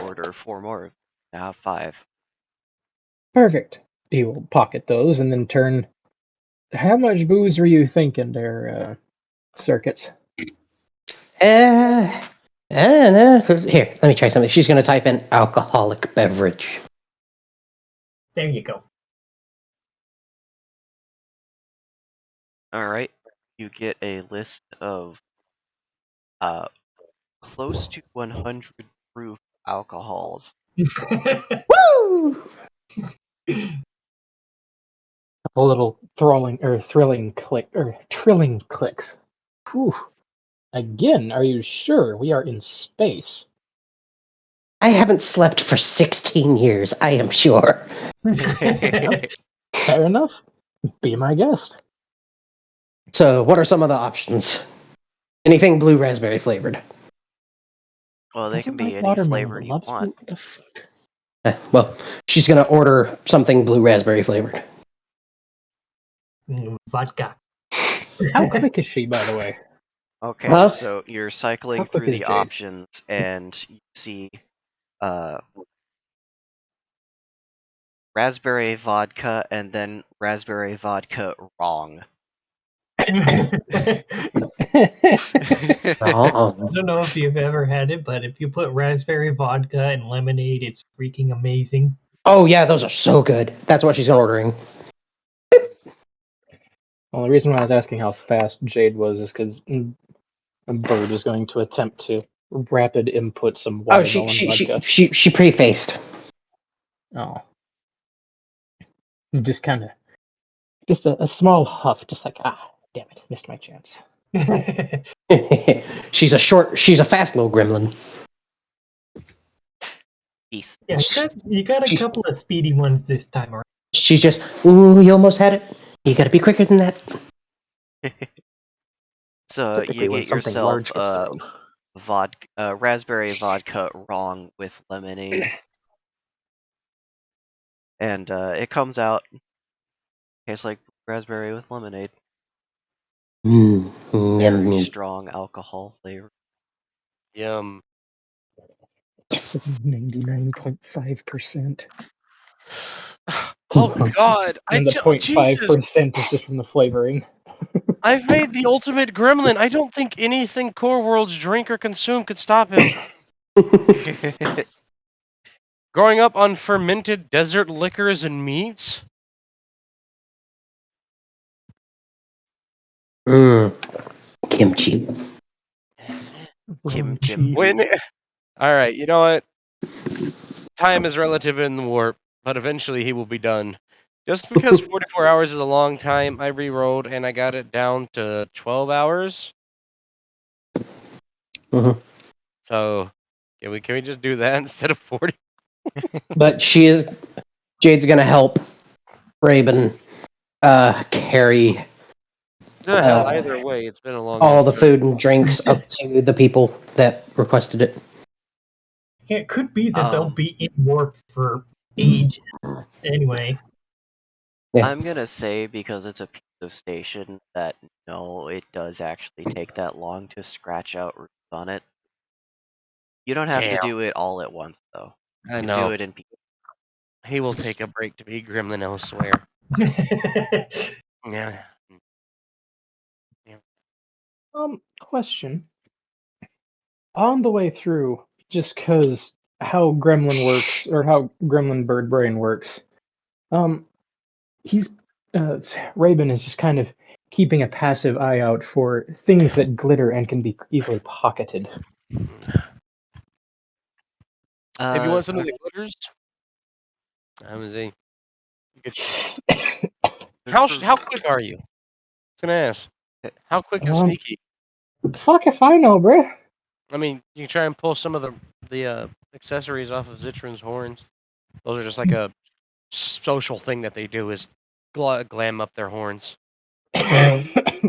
Order 4 more. Now have 5. Perfect. He will pocket those and then turn. How much booze were you thinking there, Circuits? Here, let me try something. She's going to type in alcoholic beverage. There you go. Alright. You get a list of close to 100 proof alcohols. Woo! A little thrilling trilling clicks. Whew. Again, are you sure we are in space? I haven't slept for 16 years, I am sure. Fair enough. Be my guest. So, what are some of the options? Anything blue raspberry flavored. Well, they can Doesn't be like any watermelon, flavor but you loves want. blue- the fuck? Well, she's going to order something blue raspberry flavored. Vodka. How quick is she, by the way? Okay, Huh? so you're cycling How quick through is the Jade? options and you see raspberry vodka and then raspberry vodka wrong. I Wrong. don't know if you've ever had it, but if you put raspberry vodka and lemonade, it's freaking amazing. Oh, yeah, those are so good. That's what she's ordering. Well, the reason why I was asking how fast Jade was is because a bird was going to attempt to rapid input some Oh, watermelon vodka. she prefaced. Oh. Just kind of, just a small huff, just like, damn it, missed my chance. She's a fast little gremlin. Beast. Yeah, you got a couple of speedy ones this time around. She's just, ooh, you almost had it. You gotta be quicker than that. So Typically you when get something yourself large gets thrown. raspberry vodka wrong with lemonade. And it comes out, tastes like raspberry with lemonade. Very strong alcohol flavor. Yum. 99.5%. Oh God! And the Jesus! 0.5% is just from the flavoring. I've made the ultimate gremlin. I don't think anything Core Worlds drink or consume could stop him. Growing up on fermented desert liquors and meats, kimchi. Kim. When, all right, you know what? Time is relative in the warp, but eventually he will be done. Just because 44 hours is a long time, I re-rolled and I got it down to 12 hours. Mhm. So, can we just do that instead of 40? But Jade's gonna help Raven carry Hell, either way, it's been a long all ass the time. food and drinks up to the people that requested it. Yeah, it could be that they'll Um, be in warp for ages. Anyway, Yeah. I'm gonna say because it's a piece of station that no, it does actually take that long to scratch out routes on it. You don't have to Damn. do it all at once though. I You know. do it in pieces. He will take a break to be gremlin elsewhere. Yeah. Question. On the way through, just because how Gremlin works, or how Gremlin Bird Brain works, he's Raven is just kind of keeping a passive eye out for things that glitter and can be easily pocketed. If you want some of the Okay. glitters, I was a. The How crew- how quick are you? I was gonna ask. How quick is Um, sneaky? Fuck if I know, bruh. I mean, you can try and pull some of the accessories off of Zitron's horns. Those are just like a social thing that they do is glam up their horns.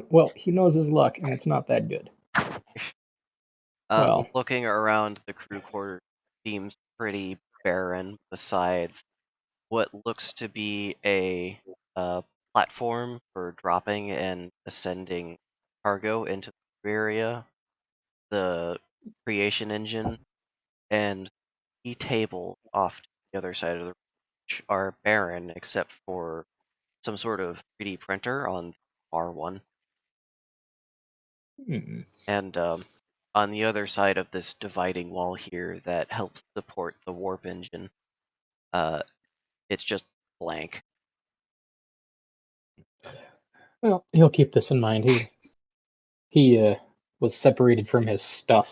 Well, he knows his luck, and it's not that good. Well, Looking around the crew quarters seems pretty barren besides what looks to be a platform for dropping and ascending cargo into the area, the creation engine, and the table off to the other side of the ridge are barren except for some sort of 3D printer on R1. And on the other side of this dividing wall here that helps support the warp engine, it's just blank. well, he'll keep this in mind. He was separated from his stuff,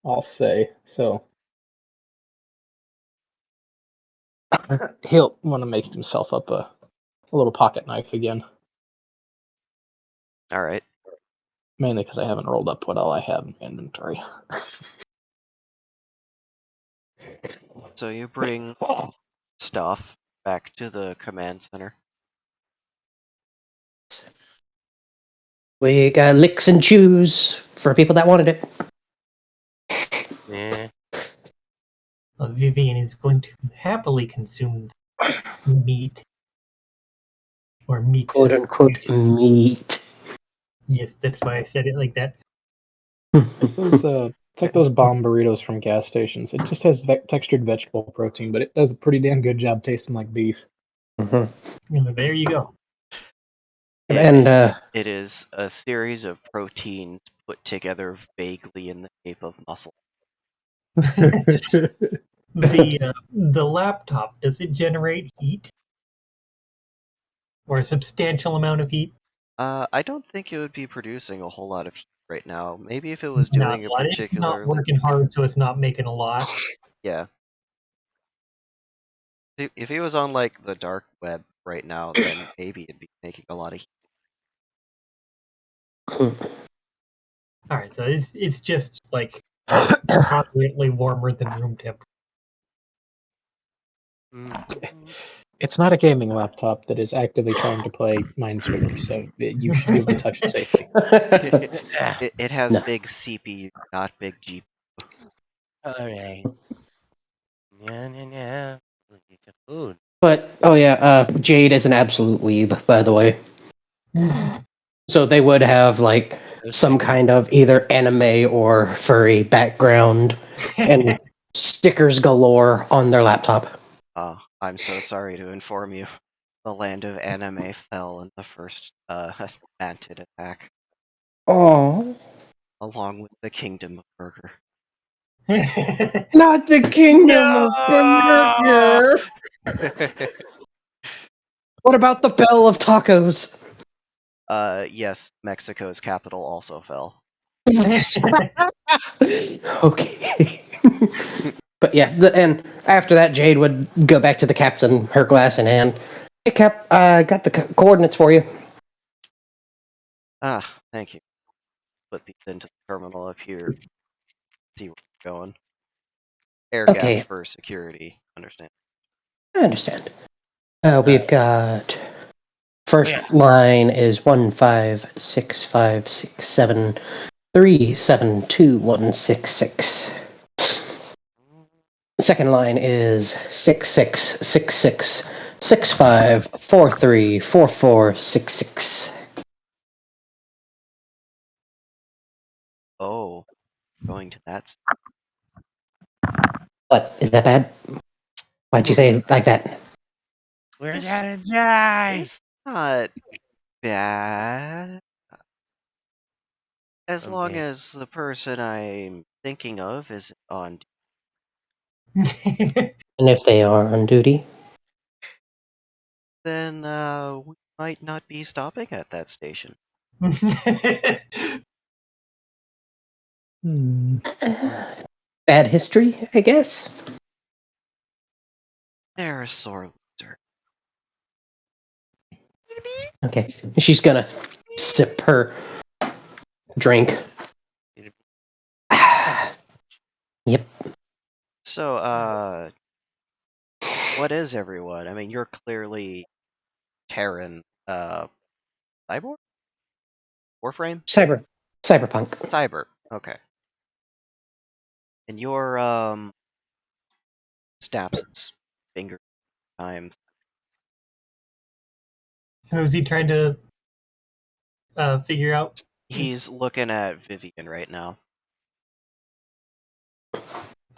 I'll say. So he'll want to make himself up a little pocket knife again. All right. Mainly because I haven't rolled up what all I have in inventory. So you bring stuff back to the command center. We got licks and chews for people that wanted it. Yeah. Vivian is going to happily consume meat. Or meat Quote unquote substitute. meat. Yes, that's why I said it like that. It's like those bomb burritos from gas stations. It just has textured vegetable protein, but it does a pretty damn good job tasting like beef. Mhm. There you go. And It is a series of proteins put together vaguely in the shape of muscle. The laptop, does it generate heat? Or a substantial amount of heat? I don't think it would be producing a whole lot of heat right now. Maybe if it was Not doing a a lot. It's not particularly working hard, so it's not making a lot. yeah. If he was on like the dark web right now, then maybe it'd be making a lot of heat. Alright, so it's just like moderately warmer than room temp. It's not a gaming laptop that is actively trying to play Minesweeper, so you should be able to touch it safely. It has No. big CPU, not big GPU. All right. Yeah. Eat the food. But Jade is an absolute weeb, by the way. So they would have like some kind of either anime or furry background and stickers galore on their laptop. Oh, I'm so sorry to inform you. The land of anime fell in the first Mantid attack, Oh, along with the Kingdom of Burger. not the kingdom of burger. What about the bell of tacos? Yes, Mexico's capital also fell. Okay. But yeah, and after that, Jade would go back to the captain, her glass in hand. Hey, Cap, I got the coordinates for you. Ah, thank you. Put these into the terminal up here. See where we're going. Air gapped Okay, for security. Understand? I understand. We've got first Yeah. line is 15657372166. Second line is 666665434466. Oh, going to that. What, is that bad? Why'd you say it like that? We're It's, gonna die. it's not bad. As long Okay. as the person I'm thinking of is on, And if they are on duty? then we might not be stopping at that station. Hmm. Bad history, I guess? They're a sore loser. Okay. She's gonna sip her drink. Yep. So, what is everyone? I mean, you're clearly Terran, cyborg? Warframe? Cyberpunk. Cyber. Okay. And you're, snaps his finger times. Who's he trying to figure out? He's looking at Vivian right now.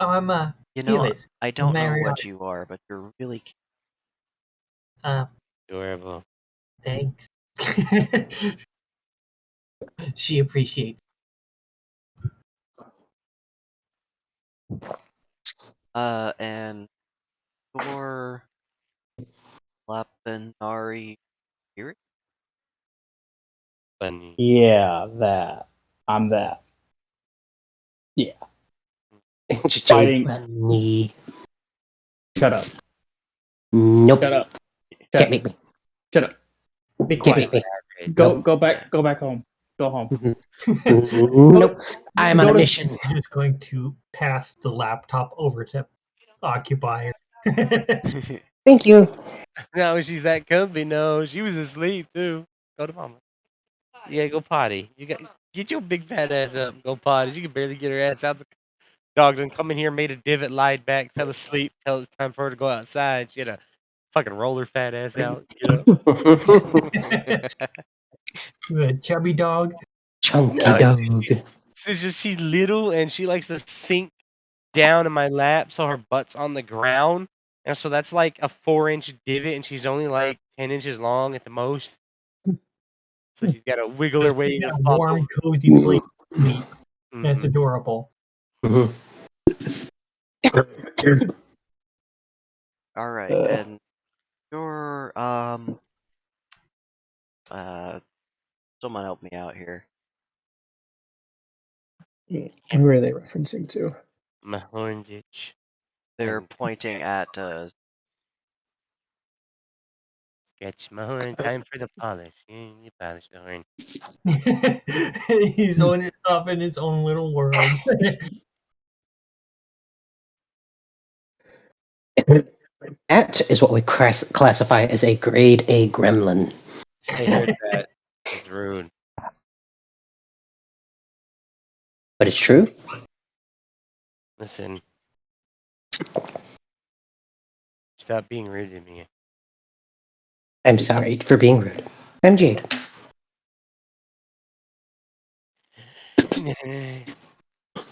Oh, I'm You know, Felix. I don't know Marriott. what you are, but you're really cute. Adorable. Thanks. She appreciates. And you're Lapanari Spirit? Funny. Yeah, that. I'm that. Jade Fighting. Bunny. Shut up. Nope. Shut up. Can't make me. Shut up. Be Can't quiet. make me. Go Nope. go back home. Go home. Nope. I'm on a Notice mission. I'm just going to pass the laptop over to Occupier. Thank you. No, she's that comfy. No, she was asleep too. Go to mama. Yeah, go potty. You get your big fat ass up and go potty. She can barely get her ass out. The dog done come in here, made a divot, lied back, fell asleep. Tell it's time for her to go outside. She had a fucking roll her fat ass out. Get up. The chubby dog. Chunky No, dog. it's just she's little and she likes to sink down in my lap, so her butt's on the ground, and so that's like a 4-inch divot, and she's only like 10 inches long at the most. So she's got to wiggle her way to A flop warm, over. cozy place to sleep. That's Mhm. adorable. Mhm. All right, and you're someone help me out here. Who are they referencing to? My horns itch. They're And pointing at sketch my horn. Time for the polish. You polish the horn. He's on up in his own little world. That is what we classify as a grade A gremlin. I heard that. That's rude. But it's true. Listen. Stop being rude to me. I'm sorry for being rude. I'm Jade.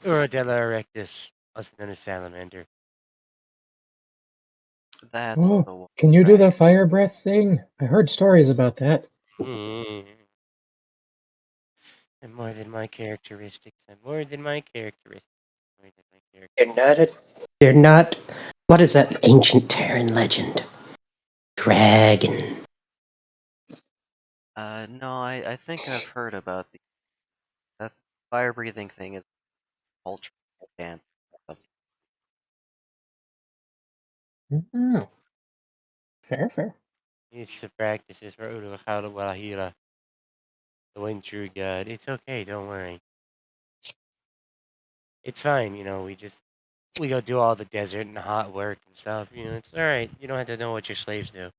Urodella erectus, also known as salamander. that's Oh, the one. can you do right? the fire breath thing? I heard stories about that. And more than my characteristics. And more than my characteristics. More than my characteristics. They're not. What is that ancient Terran legend? Dragon. No, I think I've heard about that fire breathing thing is ultra advanced. Oh. Fair. It's the practices for Urukhala Walahira, the one true God. It's okay, don't worry. It's fine, we go do all the desert and hot work and stuff. It's all right. You don't have to know what your slaves do, as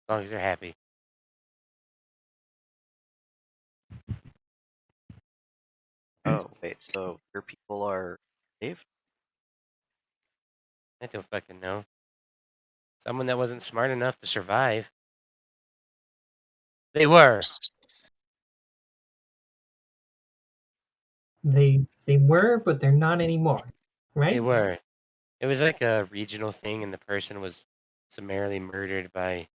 long as they're happy. Oh, wait, so your people are saved? I don't fucking know. Someone that wasn't smart enough to survive. They were. They were, but they're not anymore, right? They were. It was like a regional thing, and the person was summarily murdered by a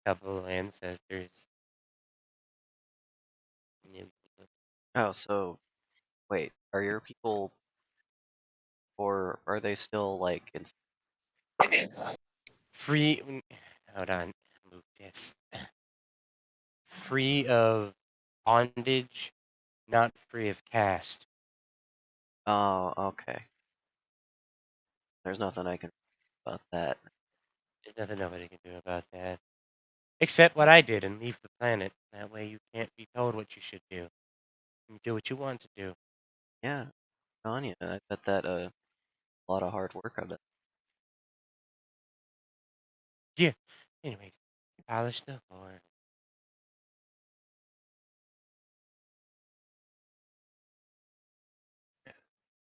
couple of ancestors. Oh, so wait, are your people, or are they still like in? Free. Hold on. Move this. Free of bondage, not free of caste. Oh, okay. There's nothing I can do about that. There's nothing nobody can do about that. Except what I did and leave the planet. That way you can't be told what you should do. You do what you want to do. Yeah, on you. I bet that a lot of hard work of it. Yeah. Anyways, polish the floor.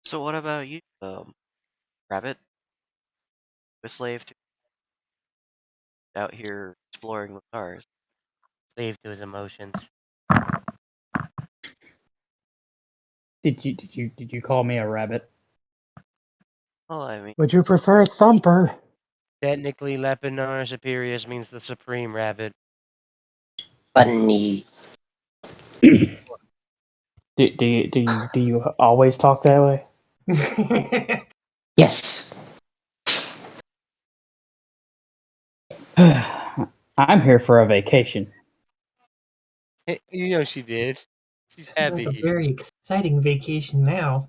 So what about you, Rabbit? A slave to out here exploring the stars. Slave to his emotions. Did you call me a rabbit? Well, I mean, Would you prefer Thumper? Technically, Lepinar Superius means the supreme rabbit. Bunny. Do you always talk that way? Yes. I'm here for a vacation. She did. She's Sounds happy like a here. very exciting vacation now.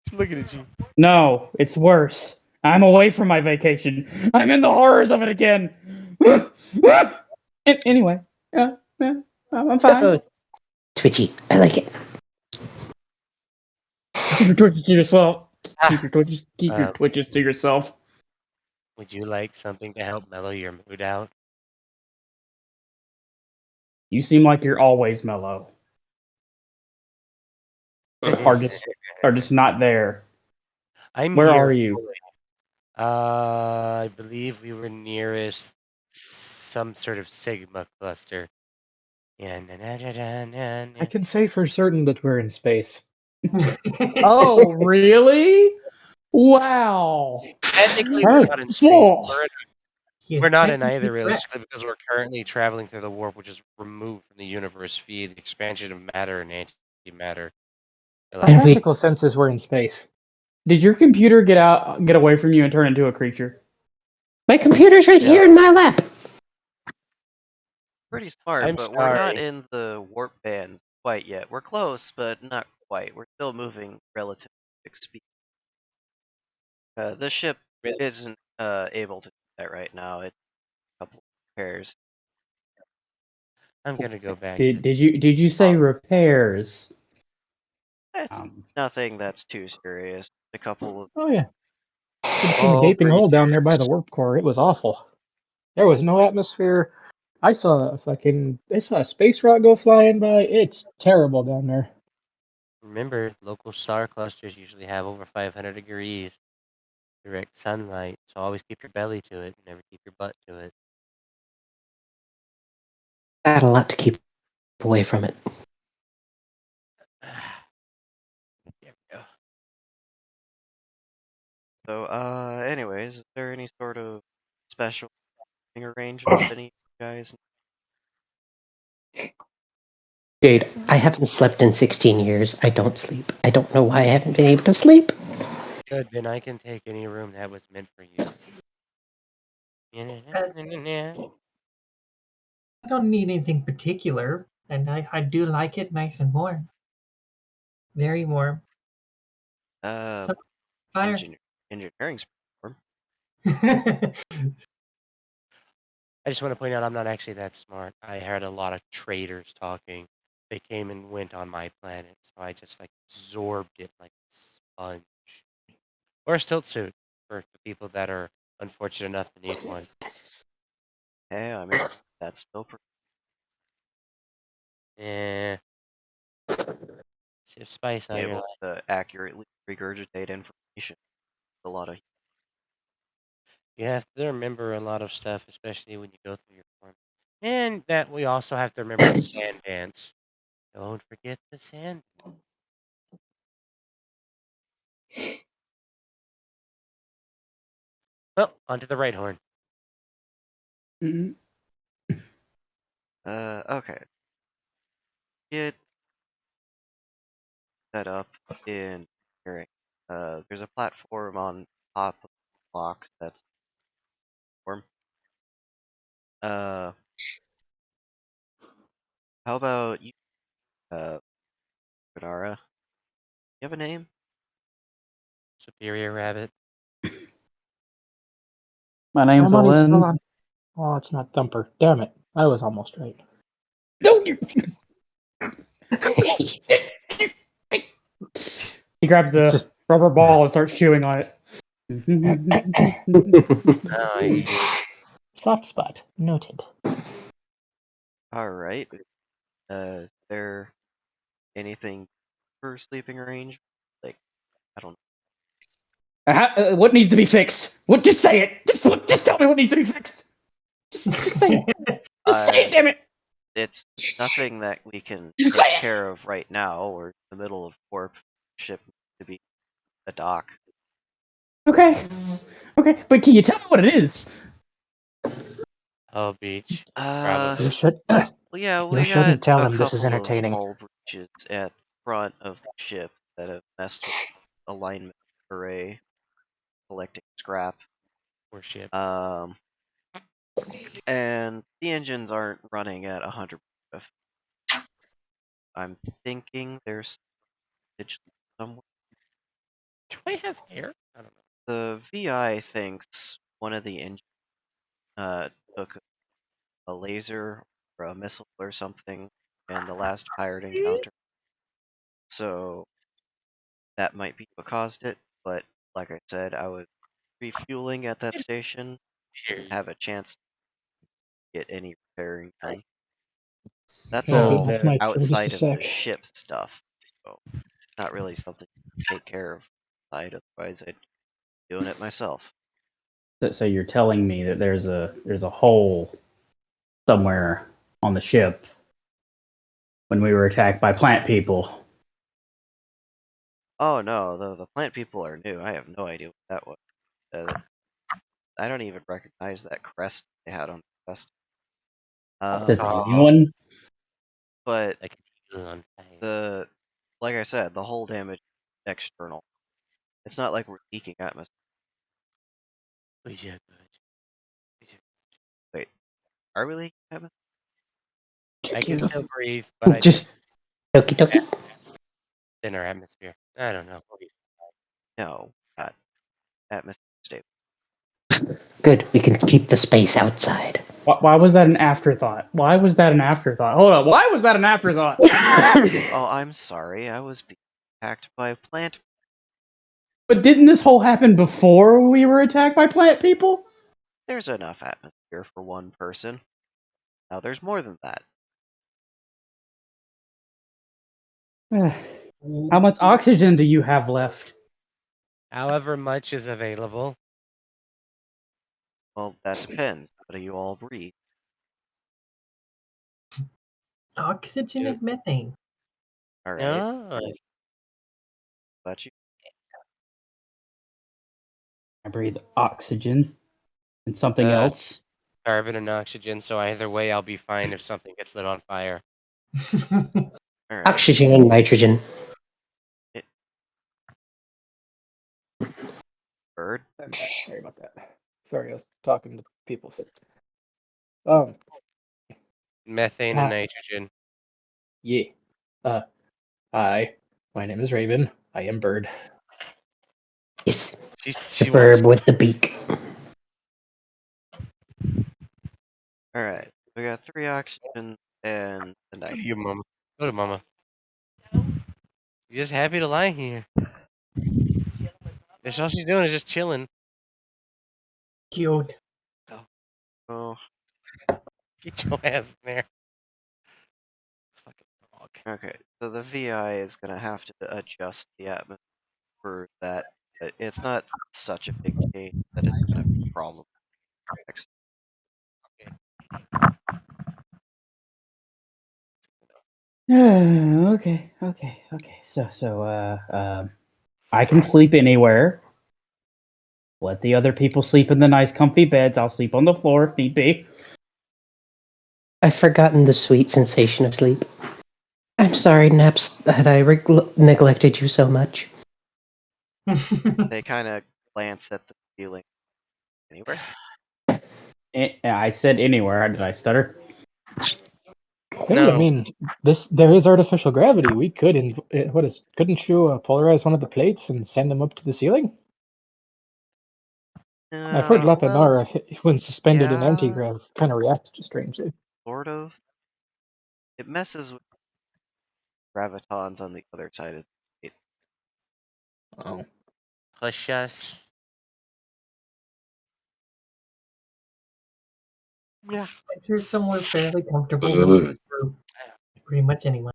She's looking at you. No, it's worse. I'm away from my vacation. I'm in the horrors of it again. Anyway, yeah, I'm fine. Oh, twitchy. I like it. Keep your twitches to yourself. Keep Ah, your twitches to yourself. would you like something to help mellow your mood out? You seem like you're always mellow, or just not there. I'm Where here. are you? I believe we were nearest some sort of Sigma cluster. Yeah, I can say for certain that we're in space. Oh, really? Wow. Technically, we're Hey, not in space. Whoa. We're not in technically either, correct. realistically, because we're currently traveling through the warp, which is removed from the universe via the expansion of matter and antimatter. Our And we- technical senses we're in space. Did your computer get away from you and turn into a creature? My computer's right here in my lap. pretty smart, I'm but we're not sorry. in the warp bands quite yet. We're close, but not quite. We're still moving relatively quick speed. The ship Really? isn't able to do that right now. It's a couple of repairs. I'm gonna go back. Did you say repairs? It's nothing that's too serious. A couple of Oh yeah. Should have seen the gaping hole down there by the warp core. It was awful. There was no atmosphere. I saw a space rock go flying by. It's terrible down there. Remember, local star clusters usually have over 500 degrees direct sunlight, so always keep your belly to it. Never keep your butt to it. Got a lot to keep away from it. There we go. So, anyways, is there any sort of special arrangement any of you guys? Jade, I haven't slept in 16 years. I don't sleep. I don't know why I haven't been able to sleep. Good, then I can take any room that was meant for you. I don't need anything particular, and I do like it nice and warm. Very warm. Uh, So, fire. engineering's warm. I just want to point out I'm not actually that smart. I heard a lot of traders talking. They came and went on my planet, so I just like absorbed it like a sponge. Or a stilt suit for the people that are unfortunate enough to need one. Hey, I mean, that's still pretty. Eh. Sip spice on your Able life. to accurately regurgitate information. A lot of You have to remember a lot of stuff, especially when you go through your form. And that we also have to remember the sand dance. Don't forget the sand. Well, onto the right horn. Mhm. okay. Get set up in hearing. There's a platform on top of the box that's form. How about you, Benara? You have a name? Superior rabbit. My name's My money's still Alin. on. Oh, it's not Thumper. Damn it. I was almost right. No, he grabs the Just- rubber ball and starts chewing on it. Oh, I see. Soft spot. Noted. Alright. Is there anything for sleeping arrangement? Like, I don't know. What needs to be fixed? What? Just say it. Just tell me what needs to be fixed. Just say it. Just say it, damn it. It's nothing that we can Just take say it. care of right now. We're in the middle of warp. Ship to be a dock. Okay. Okay, but can you tell me what it is? Oh, beach. Uh, Probably. You should. well, yeah, You we got shouldn't tell a him this is couple of entertaining. hull breaches at the front of the ship that have messed with alignment array, collecting scrap. Or ship. And the engines aren't running at 100%. I'm thinking there's somewhere. Do I have hair? I don't know. The VI thinks one of the engines took a laser or a missile or something in the last pirate encounter. So that might be what caused it, but like I said, I was refueling at that station, Sure. have a chance to get any repairing done. That's Yeah, all that's Mike for just a outside of the sec. ship stuff. So not really something to take care of side, otherwise I'd be doing it myself. So you're telling me that there's a hole somewhere on the ship when we were attacked by plant people. Oh no, the plant people are new. I have no idea what that was. I don't even recognize that crest they had on the crest. This Oh. anyone? But Like on fire. like I said, the hull damage is external. It's not like we're leaking atmosphere. Wait, are we leaking atmosphere? I can still breathe, but I Just okie dokie. thinner atmosphere. I don't know. No, not atmosphere stable. Good. We can keep the space outside. Why was that an afterthought? Why was that an afterthought? Hold on. Why was that an afterthought? Oh, I'm sorry. I was being attacked by plant. But didn't this whole happen before we were attacked by plant people? There's enough atmosphere for one person. Now there's more than that. How much oxygen do you have left? However much is available. Well, that depends. What do you all breathe? Oxygen and methane. All right. No. But you. I breathe oxygen and something else. Carbon and oxygen, so either way I'll be fine if something gets lit on fire. All right. Oxygen and nitrogen. Bird. I'm back. Sorry about that. Sorry, I was talking to people. Methane and nitrogen. Yeah. Hi. My name is Raven. I am Bird. Yes, She the wants bird with the beak. Alright, we got 3 oxygen and a go to night. you, mama. Go to mama. You're just happy to lie here. That's all she's doing is just chilling. Cute. Oh, Get your ass in there. Fucking dog. okay. So the VI is gonna have to adjust the atmosphere for that. But it's not such a big change that it's gonna be a problem. Next. Okay. So, I can sleep anywhere. Let the other people sleep in the nice, comfy beds. I'll sleep on the floor if need be. I've forgotten the sweet sensation of sleep. I'm sorry, Naps, that I neglected you so much. They kind of glance at the ceiling. Anywhere? I said anywhere. Did I stutter? Hey, No. I mean, there is artificial gravity. We could, couldn't you polarize one of the plates and send them up to the ceiling? I've heard Well, Lapanara, when suspended in yeah, anti-grav, kind of reacted strangely. sort of. It messes with gravitons on the other side of the plate. Oh. Hush us. Yeah. If you're somewhere fairly comfortable for pretty much anyone.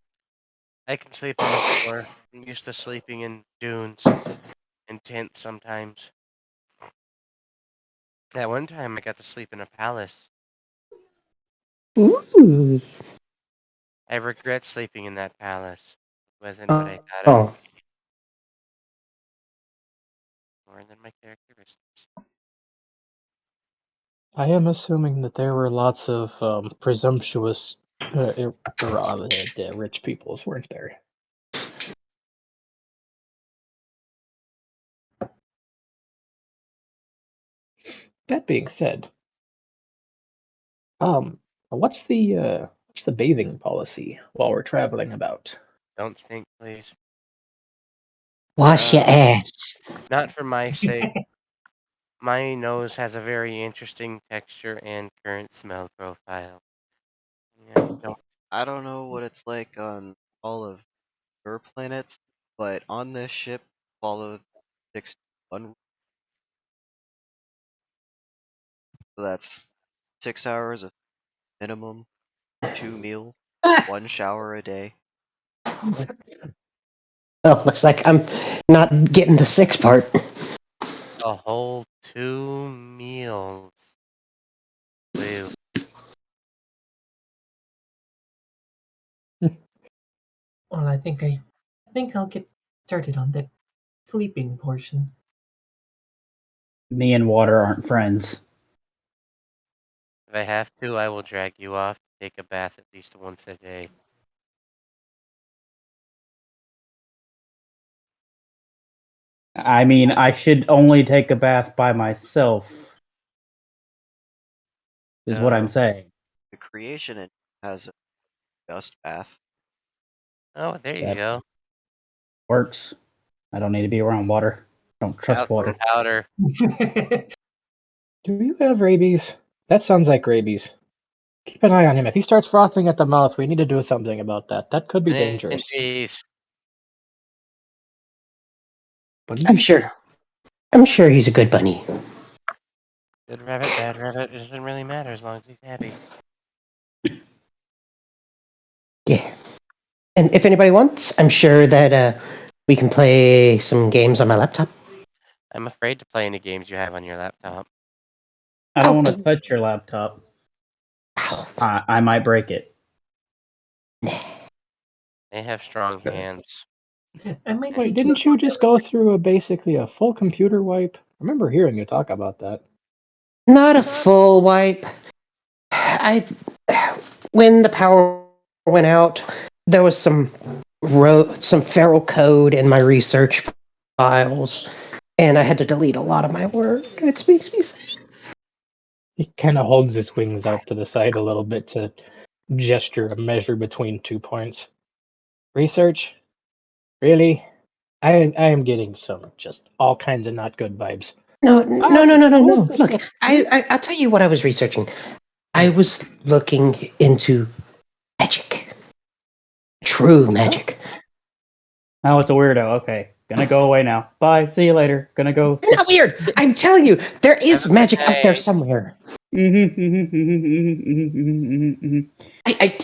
I can sleep on the floor. I'm used to sleeping in dunes and tents sometimes. At one time, I got to sleep in a palace. Ooh. I regret sleeping in that palace. It wasn't what I thought it would Oh, be. More than my characteristics. I am assuming that there were lots of presumptuous rich peoples, weren't there? That being said, what's the bathing policy while we're traveling about? Don't stink, please. wash your Uh, ass. Not for my sake. My nose has a very interesting texture and current smell profile. Yeah, don't. I don't know what it's like on all of your planets, but on this ship, follow 6-1. So that's 6 hours of minimum, 2 meals, Ah! 1 shower a day. Well, looks like I'm not getting the 6 part. A whole 2 meals. Woo. Well, I think I'll get started on the sleeping portion. Me and water aren't friends. If I have to, I will drag you off to take a bath at least once a day. I mean, I should only take a bath by myself, is what I'm No, saying. the creation has a dust bath. Oh, there you That go. works. I don't need to be around water. Don't trust Talcum water. powder. Do you have rabies? That sounds like rabies. Keep an eye on him. If he starts frothing at the mouth, we need to do something about that. That could be dangerous. Meninges. But I'm sure. I'm sure he's a good bunny. Good rabbit, bad rabbit. It doesn't really matter as long as he's happy. Yeah. And if anybody wants, I'm sure that we can play some games on my laptop. I'm afraid to play any games you have on your laptop. I don't Oh, want to touch your laptop. Ow. I might break it. They have strong hands. I might wait, take you. didn't you just go through basically a full computer wipe? I remember hearing you talk about that. Not a full wipe. I when the power went out, there was some feral code in my research files, and I had to delete a lot of my work. It makes me sad. He kind of holds his wings out to the side a little bit to gesture a measure between 2 points. Research? Really? I am getting some just all kinds of not good vibes. No. Look, Stuff. I'll tell you what I was researching. I was looking into magic. True magic. Oh, it's a weirdo. Okay. Gonna go away now. Bye. See you later. Gonna go. Not weird. I'm telling you, there is magic out there somewhere. I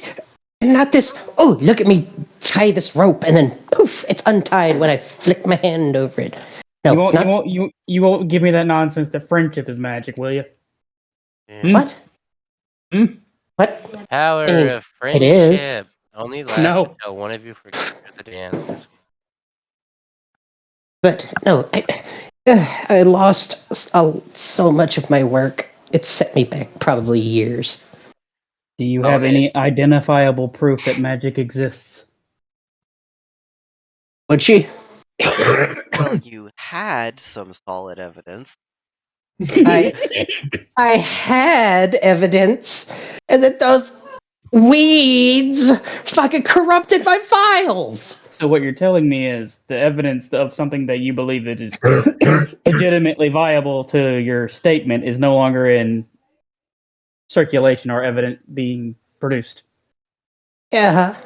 not this. Oh, look at me tie this rope, and then poof, it's untied when I flick my hand over it. No, you won't give me that nonsense that friendship is magic, will you? Yeah. What? Hmm? What? The power I mean, of it is. friendship only lasts No. until one of you forgets the dances. But no, I lost so much of my work. It set me back probably years. Do you Oh, have man. any identifiable proof that magic exists? Would she? Well, you had some solid evidence. I had evidence, and that those weeds fucking corrupted my files. So what you're telling me is the evidence of something that you believe that is legitimately viable to your statement is no longer in circulation or evident being produced. Yeah.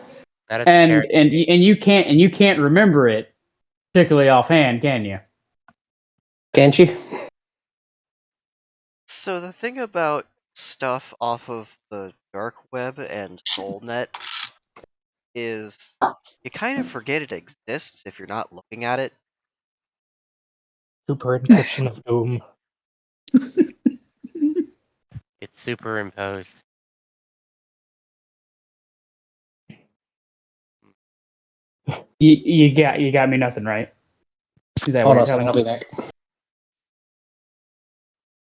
Not at the And very- and you can't remember it particularly offhand, can you? Can't you? So the thing about stuff off of the dark web and Soulnet is you kind of forget it exists if you're not looking at it. Super encryption of doom. It's superimposed. You got me nothing, right? Is that Hold what on you're a second, telling I'll me? be back.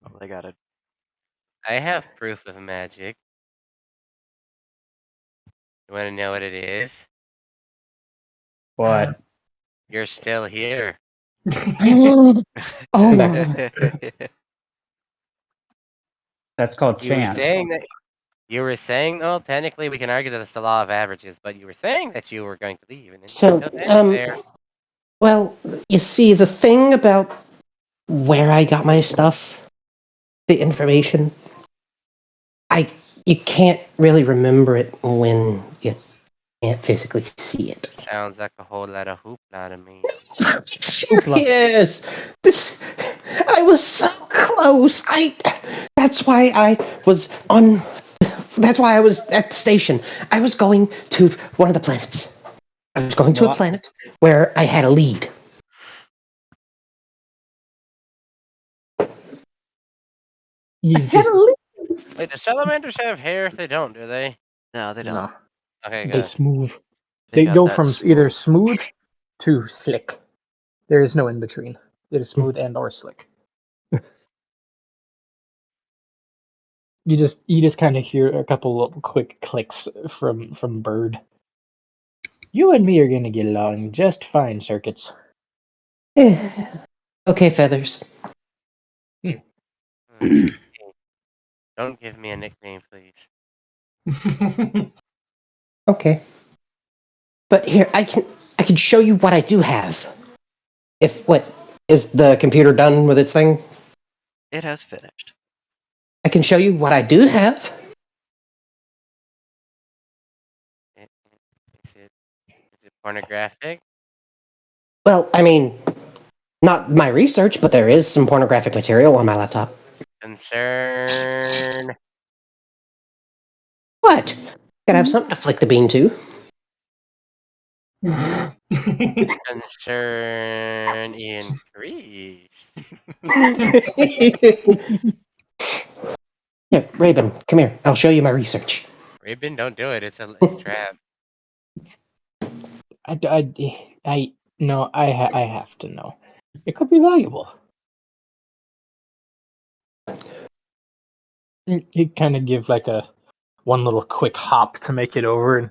Oh, they got it. I have proof of magic. You want to know what it is? What? You're still here. Oh my. That's called You were chance. saying that. You were saying, well, technically we can argue that it's the law of averages, but you were saying that you were going to leave, and So, there. well, you see, the thing about where I got my stuff, the information, you can't really remember it when you can't physically see it. Sounds like a whole lot of hoopla to me. Serious. I was so close. That's why I was at the station. I was going to one of the planets. I was going to a What? planet where I had a lead. You I had just a lead. Wait, do salamanders have hair? They don't, do they? No, they don't. no. Okay, They good. smooth. They They got go that from smooth. either smooth to slick. There is no in between. It is smooth and or slick. You just kind of hear a couple of quick clicks from Bird. You and me are gonna get along just fine, Circuits. Okay, Feathers. Don't give me a nickname, please. Okay. But here, I can show you what I do have. Is the computer done with its thing? It has finished. I can show you what I do have. Is it pornographic? Well, I mean, not my research, but there is some pornographic material on my laptop. Concern. What? Gotta have something to flick the bean to. Concern increased. Here, Raven, come here. I'll show you my research. Ribbon, don't do it. It's a trap. No, I have to know. It could be valuable. You kind of give like a one little quick hop to make it over and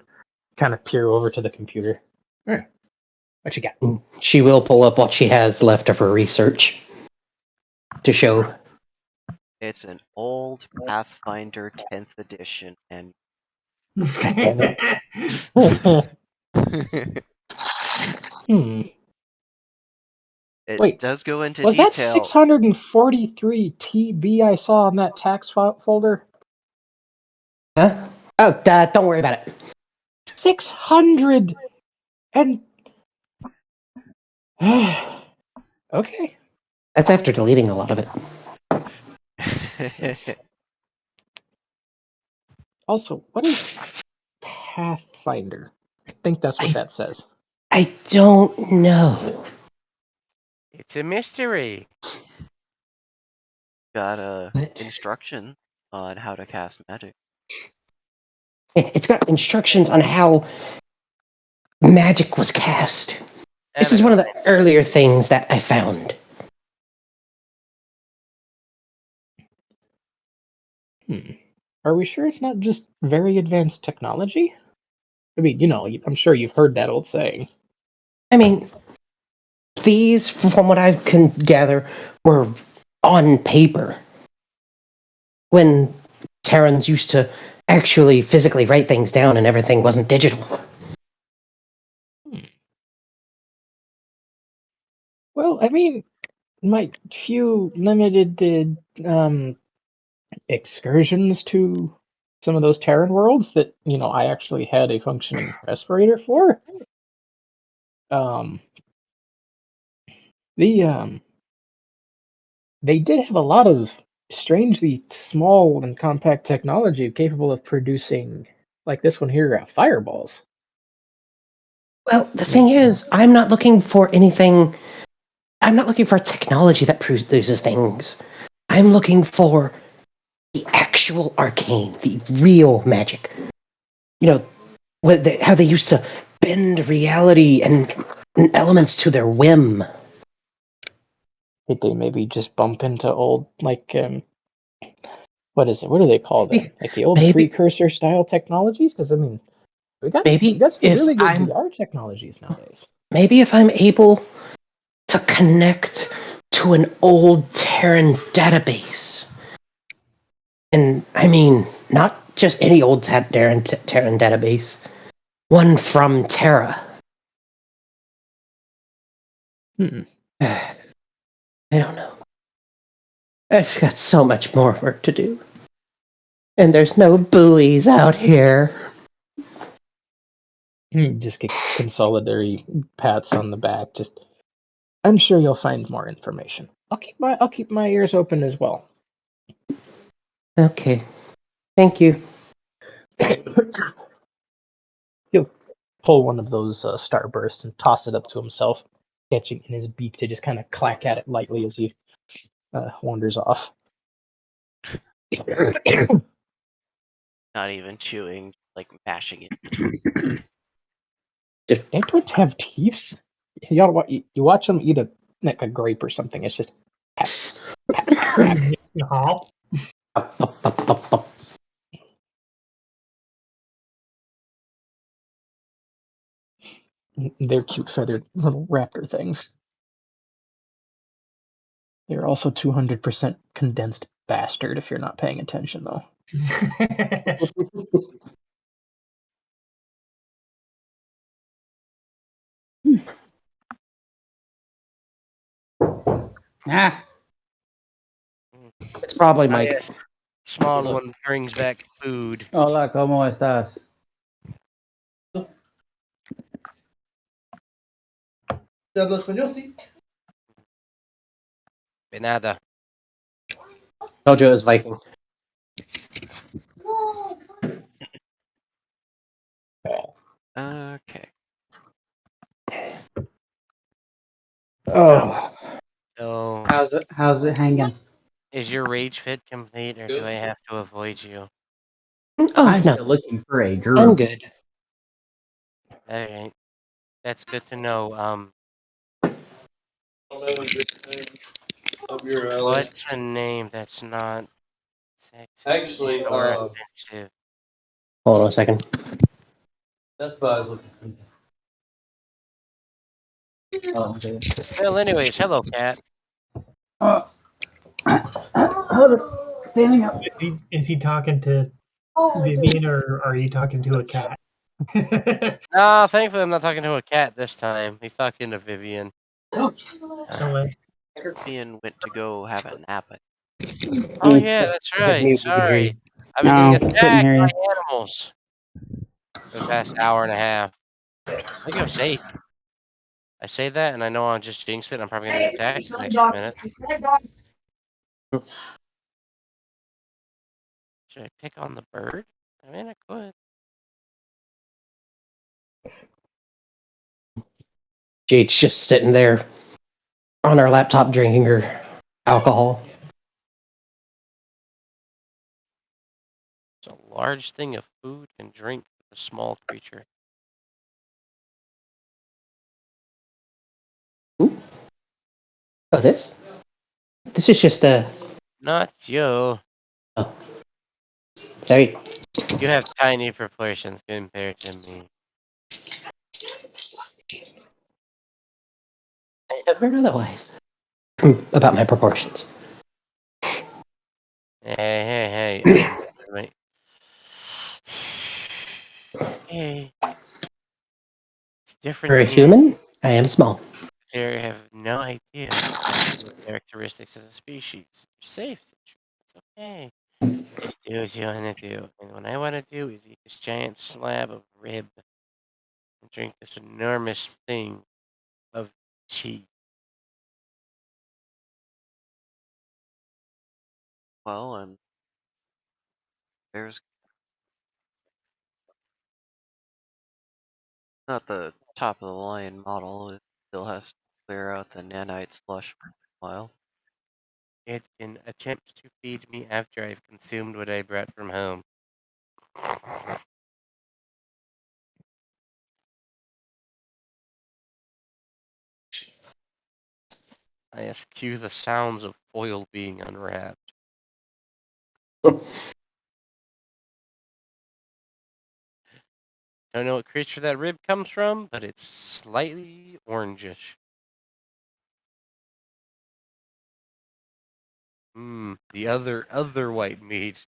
kind of peer over to the computer. What you got? She will pull up what she has left of her research to show. It's an old Pathfinder 10th edition, and Hmm. It Wait, does go into Was that detail. 643 TB I saw on that tax folder? Huh? Oh, don't worry about it. 600 and okay. That's after deleting a lot of it. Yes. Also, what is Pathfinder? I think that's what that says. I don't know. It's a mystery. Got What? instruction on how to cast magic. It's got instructions on how magic was cast. This is one of the earlier things that I found. Are we sure it's not just very advanced technology? I mean, I'm sure you've heard that old saying. I mean, these, from what I can gather, were on paper. When Terrans used to actually physically write things down and everything wasn't digital. Well, I mean, my few limited excursions to some of those Terran worlds that, I actually had a functioning respirator for. They did have a lot of strangely small and compact technology capable of producing, like this one here, fireballs. Well, the thing is, I'm not looking for anything. I'm not looking for technology that produces things. I'm looking for the actual arcane, the real magic. How they used to bend reality and elements to their whim. Did they maybe just bump into old, what is it? What do they call them? Like the old Maybe- precursor style technologies? Because, I mean, we got some if really good I'm VR technologies nowadays. maybe if I'm able to connect to an old Terran database. And I mean, not just any old Terran database. One from Terra. I don't know. I've got so much more work to do. And there's no buoys out here. Just get consolidatory pats on the back. I'm sure you'll find more information. I'll keep my ears open as well. Okay. Thank you. He'll pull one of those starbursts and toss it up to himself, catching in his beak to just kind of clack at it lightly as he wanders off. Not even chewing, like mashing it. Antoids have teeth. You watch them eat a grape or something. It's just Hall. They're cute feathered little raptor things. They're also 200% condensed bastard if you're not paying attention, though. Ah, It's probably Mike. Yes. Small one brings back food. hola, ¿cómo estás? ¿Te hablo español? Sí. De nada. Jojo is Viking. Okay. Oh. So, How's it hanging? is your rage fit complete, or do I have to avoid you? Oh, I'm no. still looking for a girl. I'm good. Alright. That's good to know. What's a name that's not sexist Actually, or offensive? Hold on a second. that's what I was looking for. Oh, okay. Well, anyways, hello, cat. Hold on. Standing up. Is he talking to Vivian or are you talking to a cat? No, thankfully I'm not talking to a cat this time. He's talking to Vivian. So, Ian went to go have a nap. Oh yeah, that's Is it right. mute? We can hear Sorry, you. I've been No, getting couldn't attacked hear by you. animals for the past hour and a half. I think I'm safe. I say that, and I know I'll just jinx it. I'm probably gonna get attacked in the next few minutes. Should I pick on the bird? I mean, I could. Jade's just sitting there on her laptop drinking her alcohol. It's a large thing of food and drink for a small creature. Ooh. Oh, this? This is just a. Not you. Oh. Sorry. You have tiny proportions compared to me. I have heard otherwise about my proportions. Hey, wait. It's okay. It's different For a here. human, I am small. They have no idea about your characteristics as a species. You're safe. It's okay. Just do what you want to do. And what I want to do is eat this giant slab of rib and drink this enormous thing of tea. Well, there's not the top of the line model. It still has to clear out the nanite slush for a while. It can attempt to feed me after I've consumed what I brought from home. I eschew the sounds of foil being unwrapped. Don't know what creature that rib comes from, but it's slightly orangish. The other white meat.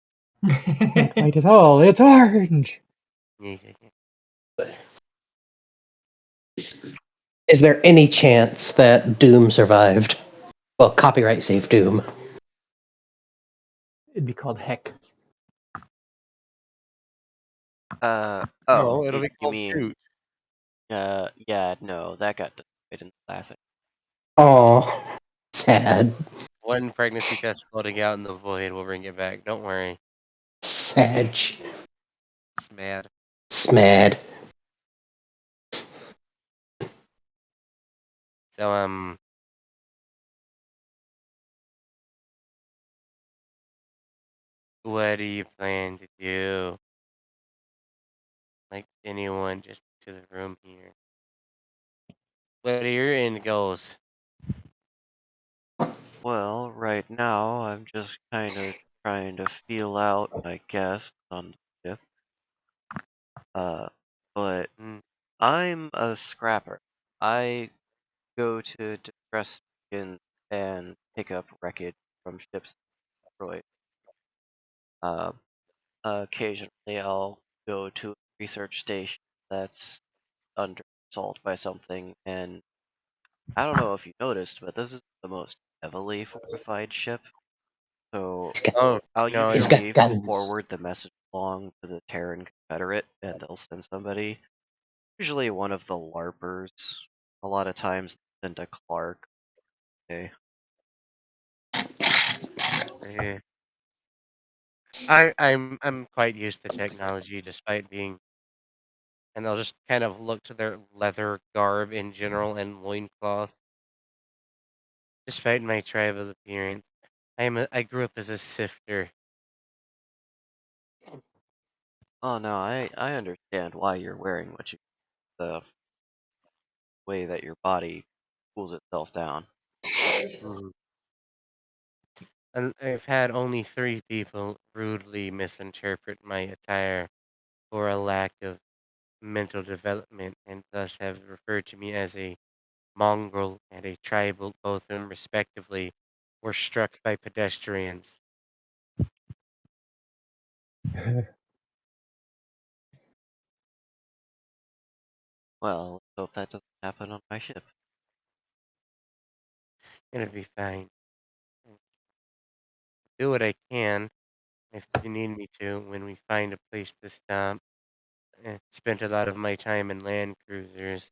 Can't fight at all. It's orange. Is there any chance that Doom survived? Well, copyright safe Doom. It'd be called Heck. No, Oh, it'll be you called mean, Coot. yeah, no, that got destroyed in the classic. Oh, sad. One pregnancy test floating out in the void will bring it back. Don't worry. Sad. It's mad. Smad. So, what do you plan to do? Like anyone just to the room here. What are your end goals? Well, right now I'm just kind of trying to feel out my guests on the ship. But Mm, I'm a scrapper. I go to distress beacons and pick up wreckage from ships destroyed. Uh, Occasionally I'll go to a research station that's under assault by something, and I don't know if you noticed, but this is the most heavily fortified ship. So He's got, Oh, I'll no, he's it'll got usually guns. forward the message along to the Terran Confederate, and they'll send somebody. Usually one of the LARPers. A lot of times they send a Clark. Okay. yeah. I'm quite used to technology despite being, and they'll just kind of look to their leather garb in general and loincloth. Despite my tribal appearance, I grew up as a sifter. Oh no, I understand why you're wearing what you the way that your body cools itself down. Mhm. And I've had only 3 people rudely misinterpret my attire for a lack of mental development and thus have referred to me as a mongrel and a tribal, both of them respectively were struck by pedestrians. Well, let's hope that doesn't happen on my ship. Gonna be fine. Do what I can if you need me to when we find a place to stop. Spent a lot of my time in land cruisers,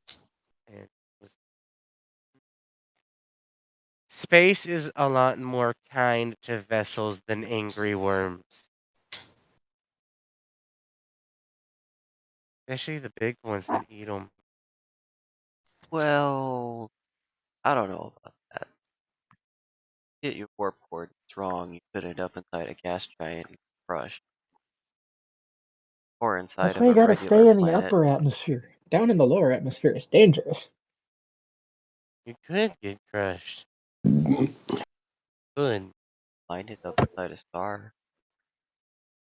and was space is a lot more kind to vessels than angry worms. Especially the big ones that eat them. Well, I don't know about that. Get your warp coordinates wrong, you could end up inside a gas giant and crushed. Or inside That's of why you a gotta regular stay in the planet. upper atmosphere. Down in the lower atmosphere is dangerous. You could get crushed. Could. Might end up inside a star.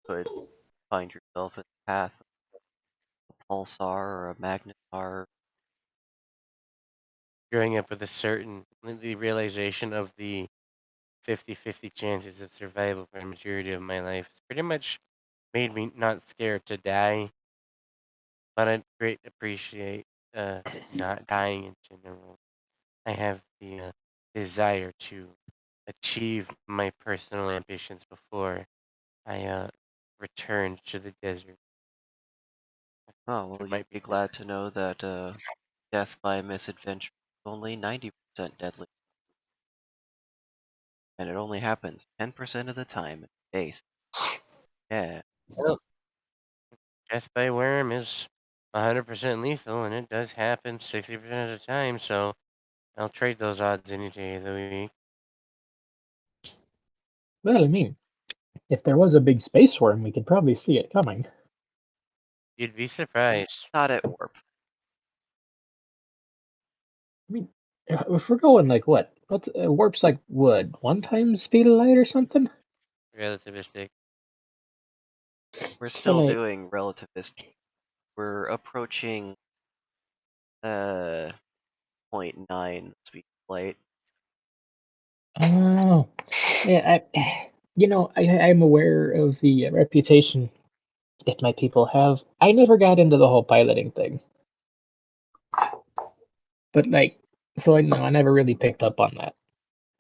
Could find yourself in the path of a pulsar or a magnetar. Growing up with the realization of the 50-50 chances of survival for the majority of my life, it's pretty much made me not scared to die, but I greatly appreciate not dying in general. I have the desire to achieve my personal ambitions before I return to the desert. Oh, well, It you'd might be be glad to know that death by misadventure is only 90% deadly. And it only happens 10% of the time in space. Yeah. well, death by worm is 100% lethal, and it does happen 60% of the time. So I'll trade those odds any day of the week. Well, I mean, if there was a big space worm, we could probably see it coming. You'd be surprised. Not at warp. I mean, if we're going like what? What's warp's like wood? 1 time speed of light or something? Relativistic. We're So still like, doing relativistic. We're approaching uh 0.9 speed of light. oh, yeah. I'm aware of the reputation that my people have. I never got into the whole piloting thing, but like, so I know I never really picked up on that.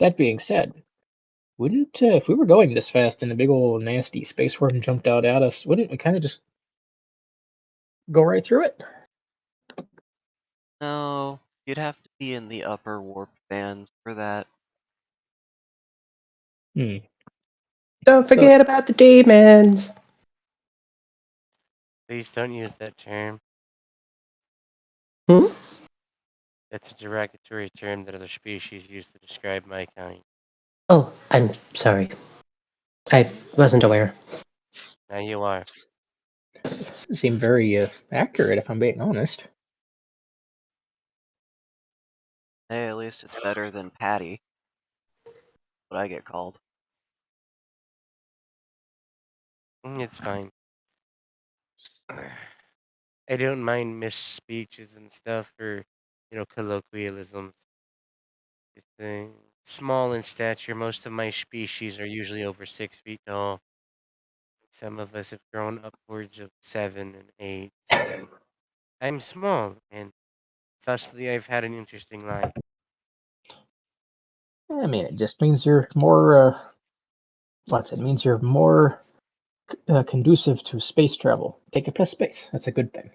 That being said, wouldn't if we were going this fast and a big old nasty space worm jumped out at us, wouldn't we kind of just go right through it? No, you'd have to be in the upper warp bands for that. Hmm. Don't So, forget about the demons. Please don't use that term. Hmm? That's a derogatory term that other species use to describe my kind. Oh, I'm sorry. I wasn't aware. Now you are. seem very accurate, if I'm being honest. Hey, at least it's better than Patty. What I get called. It's fine. I don't mind misspeeches and stuff or, colloquialisms. It's small in stature. Most of my species are usually over 6 feet tall. Some of us have grown upwards of 7 and 8. I'm small, and thusly I've had an interesting life. I mean, it just means you're more. It means you're more conducive to space travel. Take up less space. That's a good thing.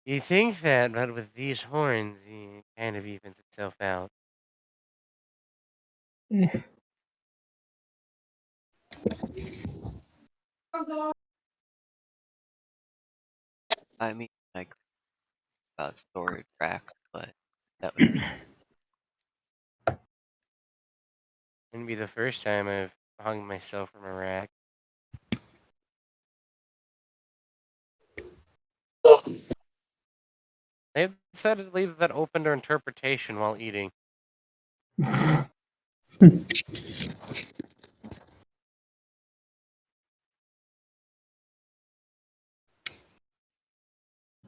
You think that, but with these horns, it kind of evens itself out. Eh, I mean, I could about storage racks, but that was Wouldn't be the first time I've hung myself from a rack. They've decided to leave that open to interpretation while eating.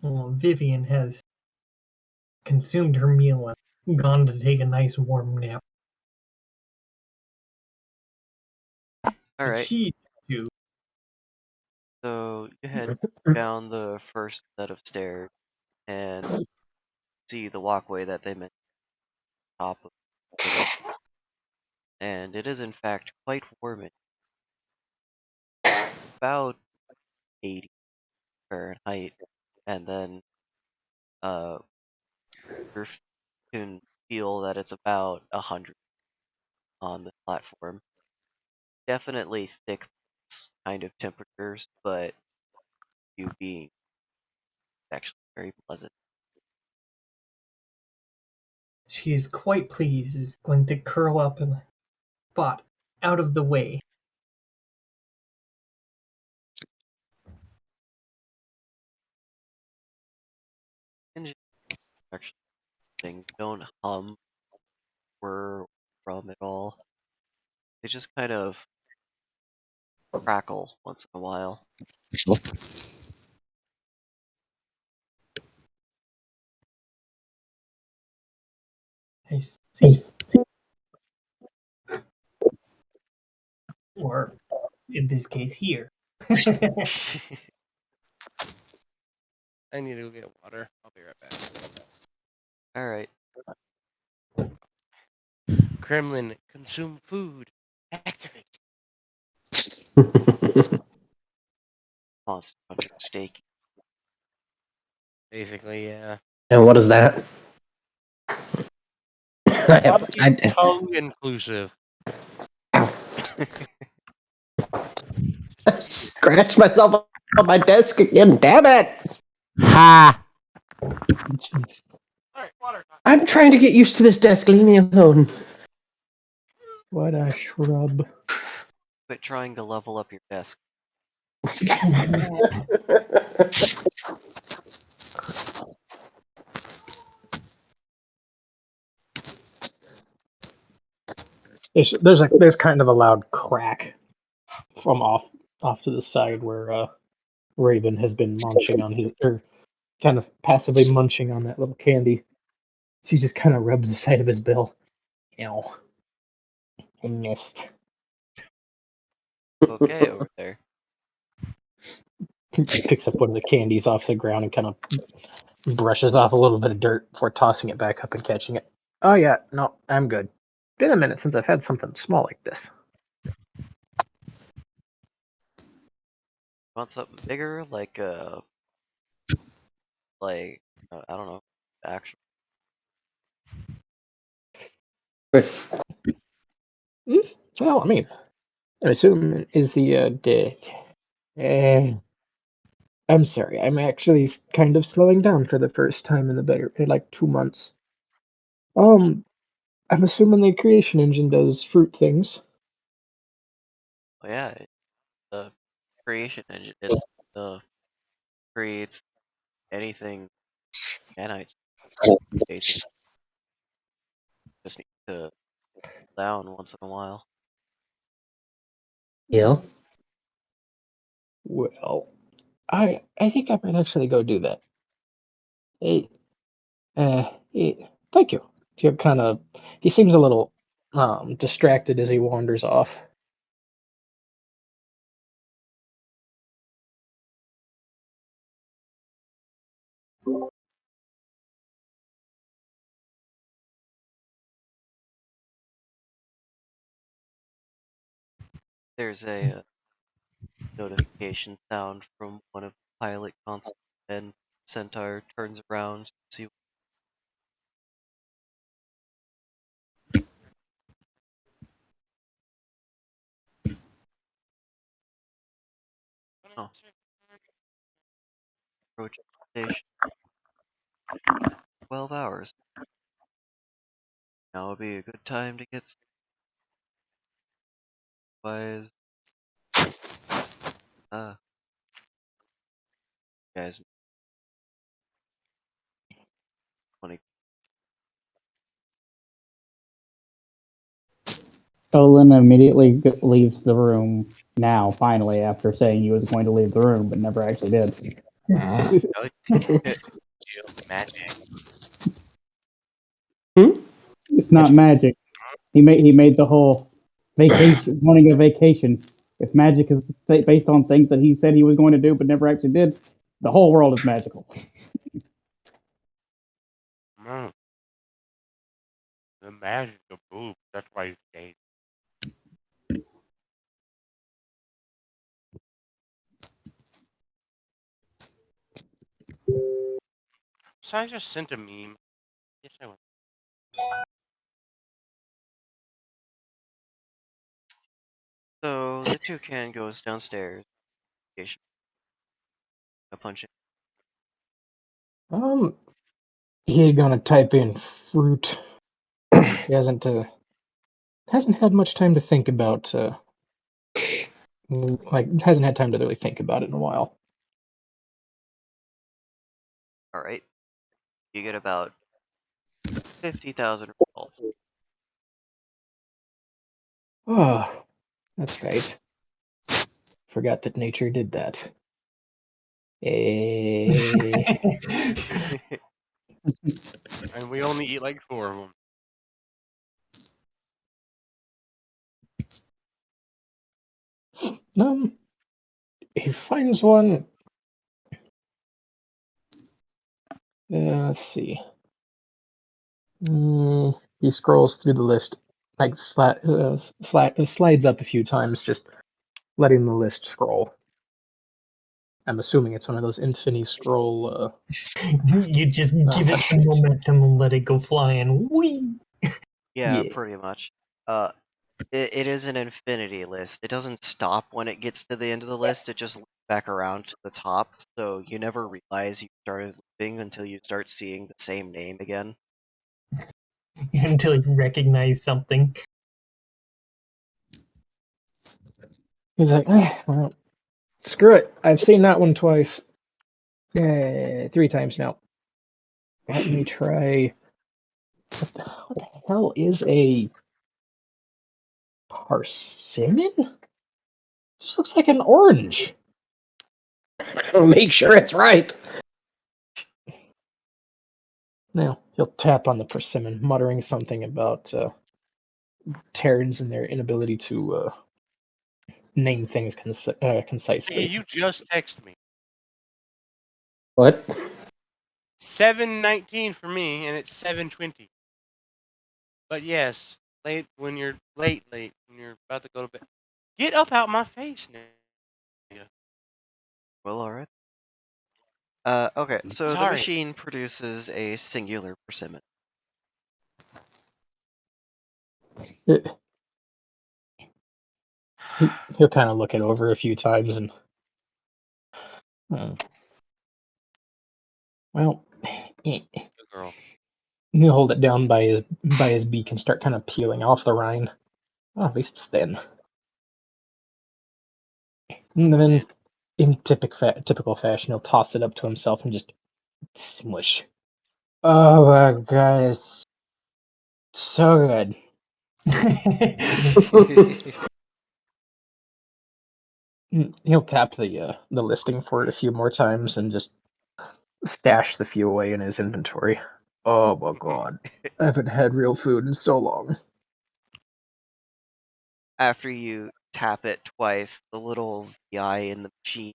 Well, Vivian has consumed her meal and gone to take a nice warm nap. And alright. she too. So you head down the first set of stairs and see the walkway that they mentioned. top of it, and it is in fact quite warm. It's about 80 Fahrenheit, and then uh, you can feel that it's about 100 on the platform. Definitely thick kind of temperatures, but you being actually very pleasant. She is quite pleased. Is going to curl up in a spot out of the way. And actually, things don't hum or drum at all. They just kind of crackle once in a while. I see. Or in this case, here. I need to go get water. I'll be right back. All right. Kremlin, consume food. Activate. Monster Hunter steak. Basically, yeah. And what is that? Tongue inclusive. I scratched myself on my desk again. Damn it! Ha! Jeez. Alright, water time. I'm trying to get used to this desk. Leave me alone. What a shrub. Quit trying to level up your desk. There's kind of a loud crack from off to the side where Raven has been munching on his, or kind of passively munching on that little candy. She just kind of rubs the side of his bill. Ow. I missed. Okay, over there. Picks up one of the candies off the ground and kind of brushes off a little bit of dirt before tossing it back up and catching it. Oh yeah, no, I'm good. Been a minute since I've had something small like this. Want something bigger, like I don't know, actual. Well, I mean, I assume is I'm sorry, I'm actually kind of slowing down for the first time in like 2 months. I'm assuming the creation engine does fruit things. Oh yeah, the creation engine is creates anything nanites. Basically, just need to down once in a while. Yeah. Well, I think I might actually go do that. Hey, thank you. He seems a little distracted as he wanders off. There's a notification sound from one of the pilot consoles, and Centaur turns around to see. Oh, approach station. 12 hours. Now would be a good time to get wise. Guys, 20. Olin immediately leaves the room now, finally, after saying he was going to leave the room, but never actually did. Magic. It's not magic. He made the whole vacation, wanting a vacation. If magic is based on things that he said he was going to do but never actually did, the whole world is magical. Mm. The magic of boobs. That's why he's gay. So I just sent a meme. Yes, I will. So the toucan goes downstairs. A punch it. He's gonna type in fruit. He hasn't had much time to think about hasn't had time to really think about it in a while. All right. You get about 50,000 results. Oh, that's right. Forgot that nature did that. And we only eat like 4 of them. He finds one. Let's see. He scrolls through the list, like slides up a few times, just letting the list scroll. I'm assuming it's one of those infinity scroll. You just give it some momentum and let it go flying. Whee! Yeah, Yeah. pretty much. It is an infinity list. It doesn't stop when it gets to the end of the list. It just loops back around to the top, so you never realize you started looping until you start seeing the same name again. Until you recognize something. He's like, well, screw it. I've seen that one twice. 3 times now. Let me try. What the hell is a persimmon? Just looks like an orange. I'll make sure it's right. Now he'll tap on the persimmon, muttering something about Terrans and their inability to name things Hey, concisely. you just texted me. What? 7:19 for me, and it's 7:20. But yes, late when you're when you're about to go to bed. Get up out my face now. Well, alright. Okay, so the Sorry. machine produces a singular persimmon. He'll kind of look it over a few times and, well, Good girl. he'll hold it down by his beak and start kind of peeling off the rind. Oh, at least it's thin. And then, in typical fashion, he'll toss it up to himself and just smush. Oh my god, it's so good. He'll tap the listing for it a few more times and just stash the few away in his inventory. Oh my god, I haven't had real food in so long. After you tap it twice, the little VI in the machine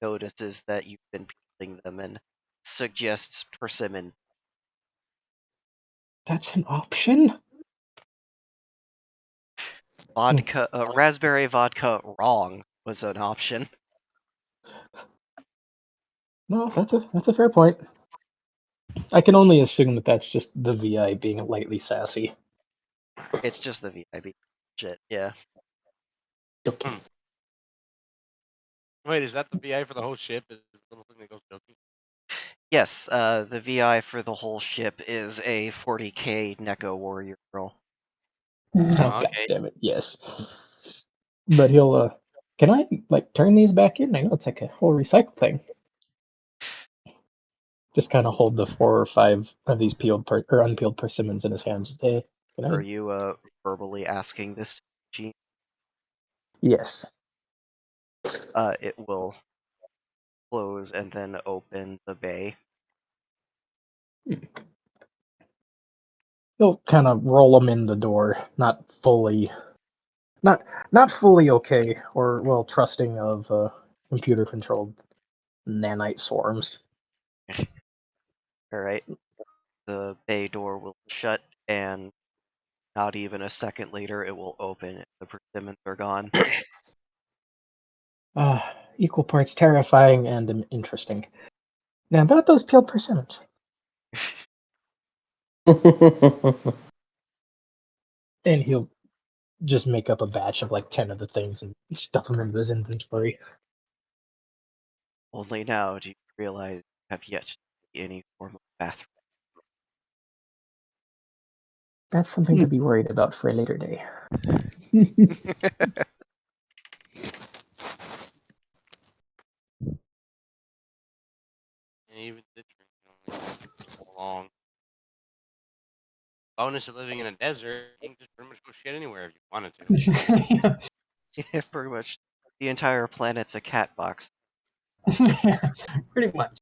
notices that you've been peeling them and suggests persimmon. That's an option? Vodka, raspberry vodka wrong was an option. No, that's a fair point. I can only assume that that's just the VI being lightly sassy. It's just the VI shit, yeah. Okay. Wait, is that the VI for the whole ship? Is the little thing that goes joking? Yes, the VI for the whole ship is a 40k Neko warrior girl. Oh, Okay. god damn it, yes. But he'll, can I, turn these back in? I know it's like a whole recycle thing. Just kind of hold the 4 or 5 of these peeled or unpeeled persimmons in his hands. Can Are I? you verbally asking this machine? Yes. It will close and then open the bay. He'll kind of roll them in the door, not fully okay, or well, trusting of computer controlled nanite swarms. Alright. The bay door will shut and not even a second later it will open if the persimmons are gone. Equal parts terrifying and interesting. Now about those peeled persimmons. And he'll just make up a batch of like 10 of the things and stuff them into his inventory. Only now do you realize you have yet to see any form of bathroom. That's something to be worried about for a later day. And even the drink can only go so long. Bonus of living in a desert, you can just pretty much go shit anywhere if you wanted to. Yeah, pretty much the entire planet's a cat box. Pretty much.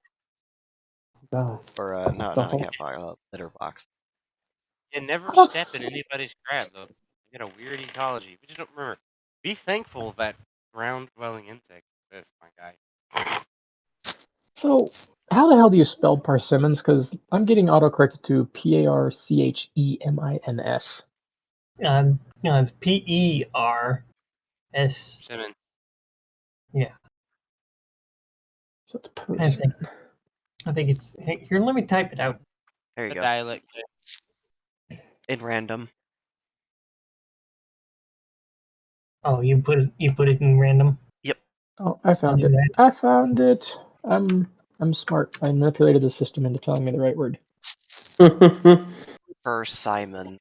Or not a cat box, a litter box. You never step in anybody's crap, though. You get a weird ecology. We just don't remember. Be thankful that ground-dwelling insects exist, my guy. So, how the hell do you spell parsimons? Because I'm getting autocorrected to Parchemins. It's Pers. Simmons. Yeah, So it's I persimmon. think. I think it's here. Let me type it out. There you The go. dialect. In random. Oh, you put it in random. Yep. Oh, I found do it. that. I found it. I'm smart. I manipulated the system into telling me the right word. Per Simon.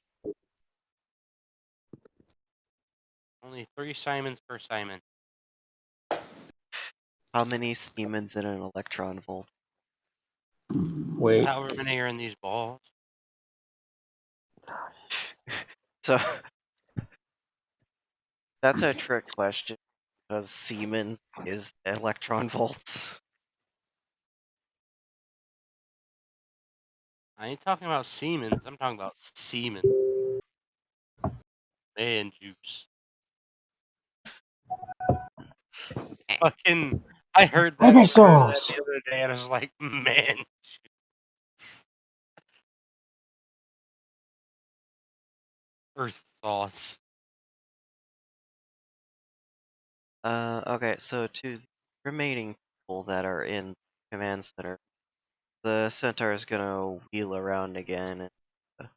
Only 3 Simons per Simon. How many Siemens in an electron volt? Wait. However many are in these balls. So that's a trick question because Siemens is electron volts. I ain't talking about Siemens. I'm talking about semen. Man juice. Fucking. I heard that Baby the sauce. other day and I was like, man juice. Earth sauce. Okay, so to the remaining people that are in command center, the centaur is gonna wheel around again and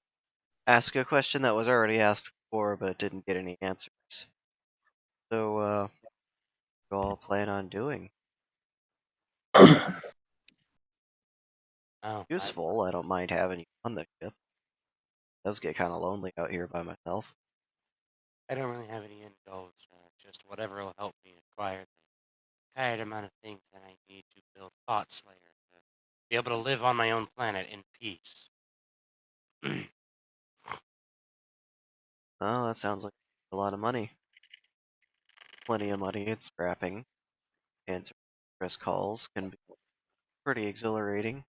ask a question that was already asked before but didn't get any answers. So, what do you all plan on doing? Oh, Useful, I don't mind having you on the ship. It does get kind of lonely out here by myself. I don't really have any end goals. Just whatever will help me acquire the required amount of things that I need to build Thought Slayer to be able to live on my own planet in peace. Oh, that sounds like a lot of money. Plenty of money in scrapping. Answering press calls can be pretty exhilarating.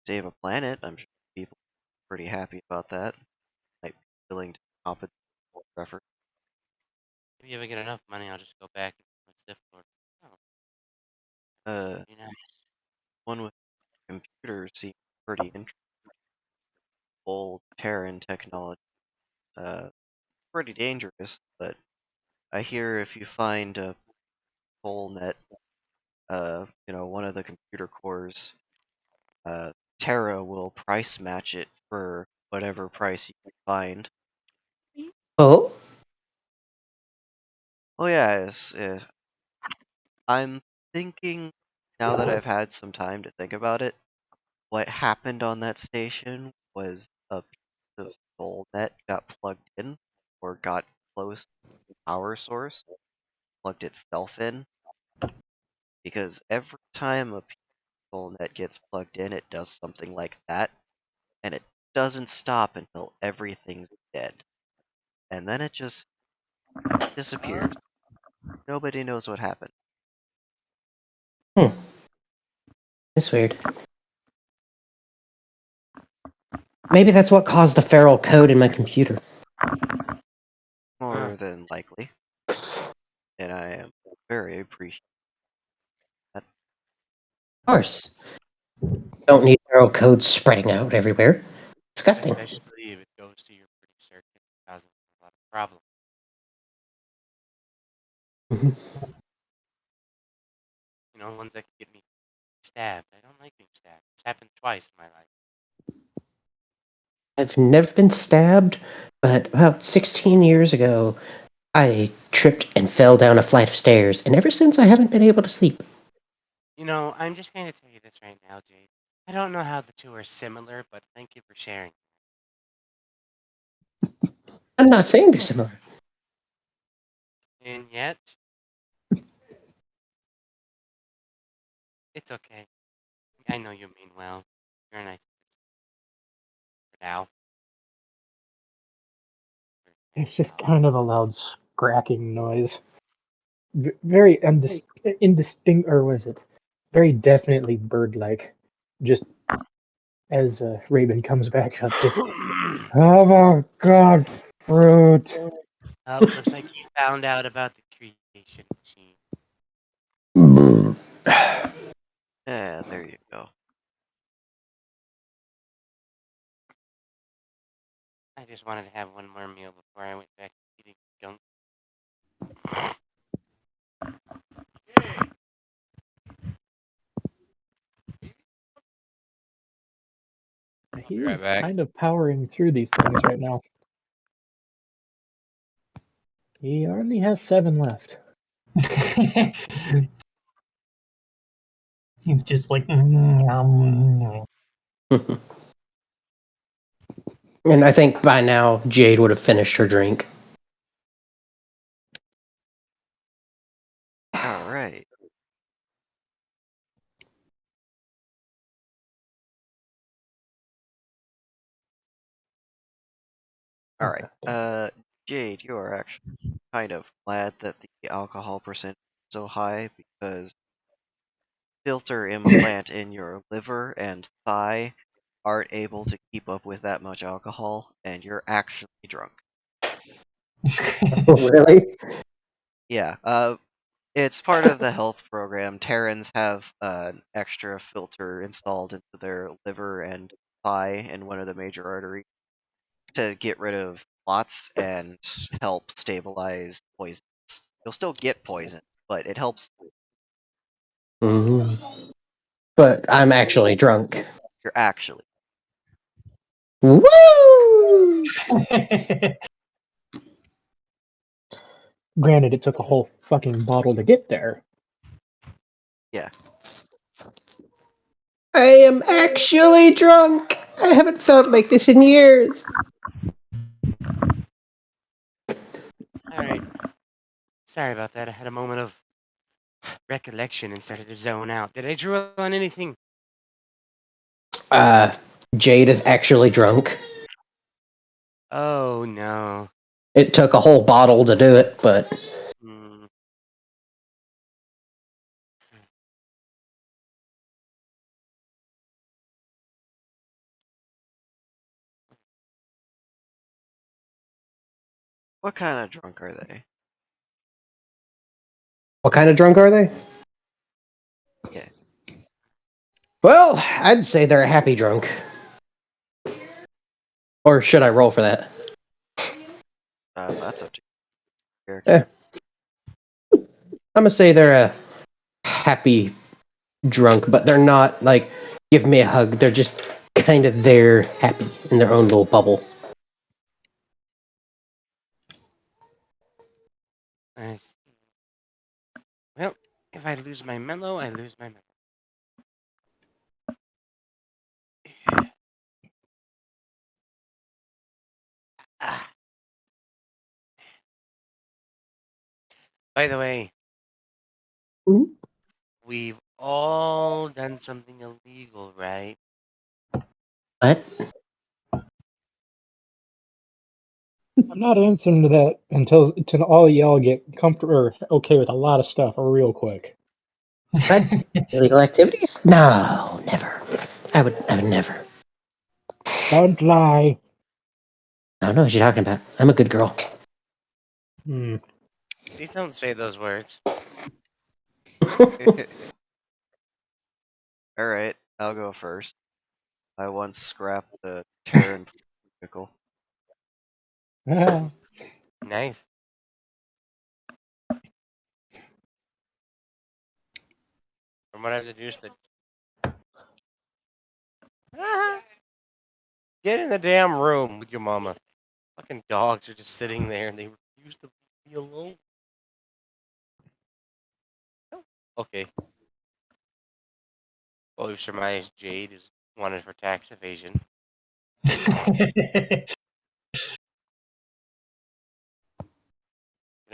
Save a planet, I'm sure people are pretty happy about that. Might be willing to compensate for effort. Maybe if I get enough money, I'll just go back and become a Sith Lord. Oh, you know. One with computers seems pretty interesting. Old Terran technology. Pretty dangerous, but I hear if you find a full net, one of the computer cores, Terra will price match it for whatever price you can find. Oh? Oh yeah, I'm thinking, now that I've had some time to think about it, what happened on that station was a piece of soul net got plugged in, or got close to the power source, plugged itself in, because every time a piece of soul net gets plugged in, it does something like that, and it doesn't stop until everything's dead. And then it just disappears. Nobody knows what happened. That's weird. Maybe that's what caused the feral code in my computer. More than likely. And I am very appreciative. Of course. Don't need feral codes spreading out everywhere. Disgusting. Especially if it's problem. Mhm. You know, ones that can get me stabbed. I don't like being stabbed. It's happened twice in my life. I've never been stabbed, but about 16 years ago, I tripped and fell down a flight of stairs, and ever since I haven't been able to sleep. You know, I'm just going to tell you this right now, Jade. I don't know how the two are similar, but thank you for sharing. I'm not saying they're similar. And yet, it's okay. I know you mean well. You're a nice for now. It's just kind of a loud scracking noise. Very indistinct, or what is it? Very definitely bird-like. Just as Raven comes back up, just, oh my god, fruit. Looks like you found out about the creation machine. Yeah, there you go. I just wanted to have one more meal before I went back to eating gunk. He Be right is back. kind of powering through these things right now. He only has 7 left. He's just like, And I think by now Jade would have finished her drink. All right. All right. Jade, you are actually kind of glad that the alcohol percent is so high because filter implant in your liver and thigh aren't able to keep up with that much alcohol, and you're actually drunk. Really? Yeah. It's part of the health program. Terrans have an extra filter installed into their liver and thigh in one of the major arteries to get rid of clots and help stabilize poisons. You'll still get poison, but it helps. Mhm. But I'm actually drunk. You're actually. Woo! Granted, it took a whole fucking bottle to get there. Yeah. I am actually drunk. I haven't felt like this in years. Alright. Sorry about that. I had a moment of recollection and started to zone out. Did I draw on anything? Uh, Jade is actually drunk. Oh no. It took a whole bottle to do it, but Hmm. What kind of drunk are they? what kind of drunk are they? Yeah. Well, I'd say they're a happy drunk. Or should I roll for that? That's up to your Eh, character. I'm gonna say they're a happy drunk, but they're not like give me a hug. They're just kind of there, happy in their own little bubble. I see. Well, if I lose my mellow, I lose my mellow. Ah. By the way, Mhm. we've all done something illegal, right? What? I'm not answering to that until all y'all get comfortable or okay with a lot of stuff real quick. What? Illegal activities? No, never. I would never. Don't lie. I don't know what you're talking about. I'm a good girl. Hmm. Please don't say those words. All right, I'll go first. I once scrapped a Terran vehicle. Ah, Nice. From what I've deduced, that get in the damn room with your mama. Fucking dogs are just sitting there and they refuse to leave me alone. Okay. Well, we've surmised Jade is wanted for tax evasion.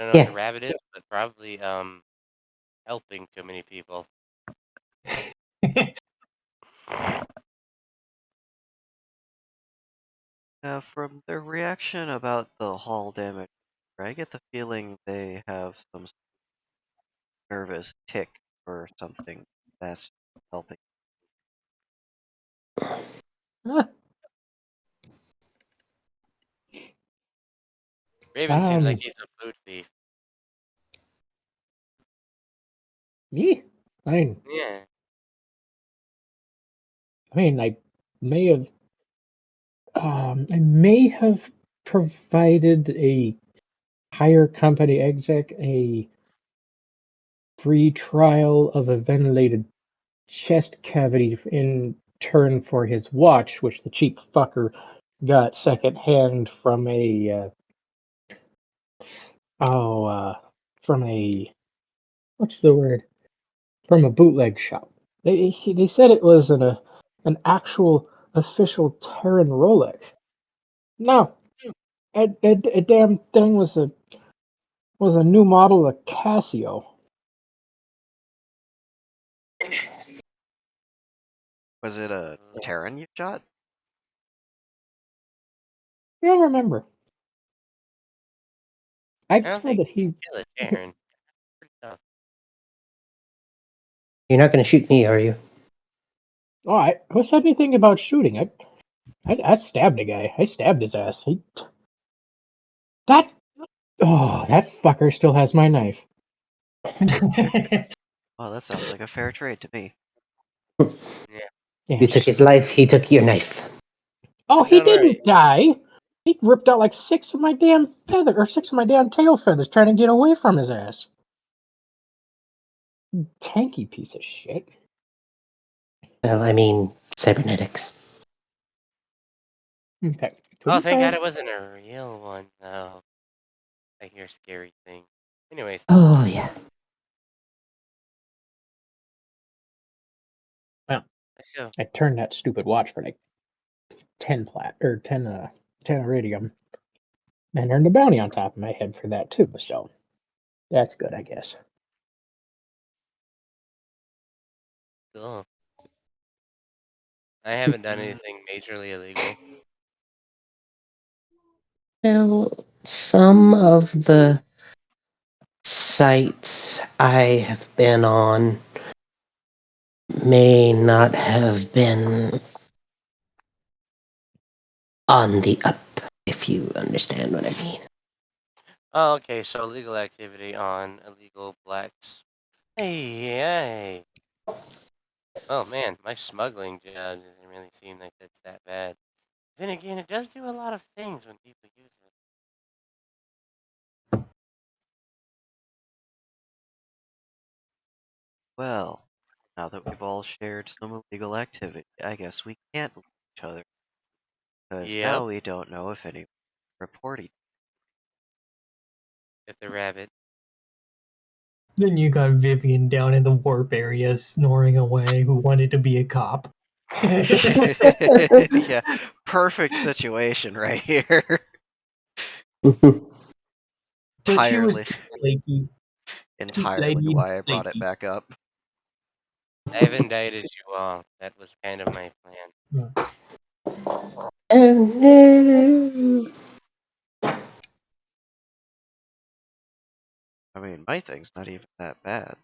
I don't know what the rabbit is, but probably helping too many people. From their reaction about the hull damage, I get the feeling they have some nervous tick or something that's helping. Raven seems like he's a food thief. Me? I Yeah. mean, I may have provided a higher company exec a free trial of a ventilated chest cavity in turn for his watch, which the cheap fucker got secondhand from from a what's the word? From a bootleg shop. They said it was an actual official Terran Rolex. No, a damn thing was a new model of Casio. Was it a Terran you shot? I don't remember. I I just don't know think that you he. can kill a Terran. Pretty tough. You're not going to shoot me, are you? Oh, who said anything about shooting? I stabbed a guy. I stabbed his ass. That fucker still has my knife. Oh, that sounds like a fair trade to me. Yeah. Yeah. You took his life, he took your knife. Oh, I'm he doing alright. didn't die. He ripped out like 6 of my damn tail feathers trying to get away from his ass. Tanky piece of shit. Well, I mean, cybernetics. Okay. Oh, thank God it wasn't a real one, though. I hear scary things. Anyways. Oh, yeah. Well, So, I turned that stupid watch for like 10 iridium, and earned a bounty on top of my head for that too. So that's good, I guess. cool. I haven't done anything majorly illegal. Well, some of the sites I have been on may not have been on the up, if you understand what I mean. Oh, okay, so illegal activity on illegal blacks. Hey. Oh man, my smuggling job doesn't really seem like that's that bad. Then again, it does do a lot of things when people use it. Well, now that we've all shared some illegal activity, I guess we can't leave each other. Because Yep, now we don't know if anyone reported. get the rabbit. Then you got Vivian down in the warp area snoring away, who wanted to be a cop. Yeah, perfect situation right here. But she was entirely, too flaky. entirely why I brought it back up. I've indicted you all. That was kind of my plan. Oh no! I mean, my thing's not even that bad.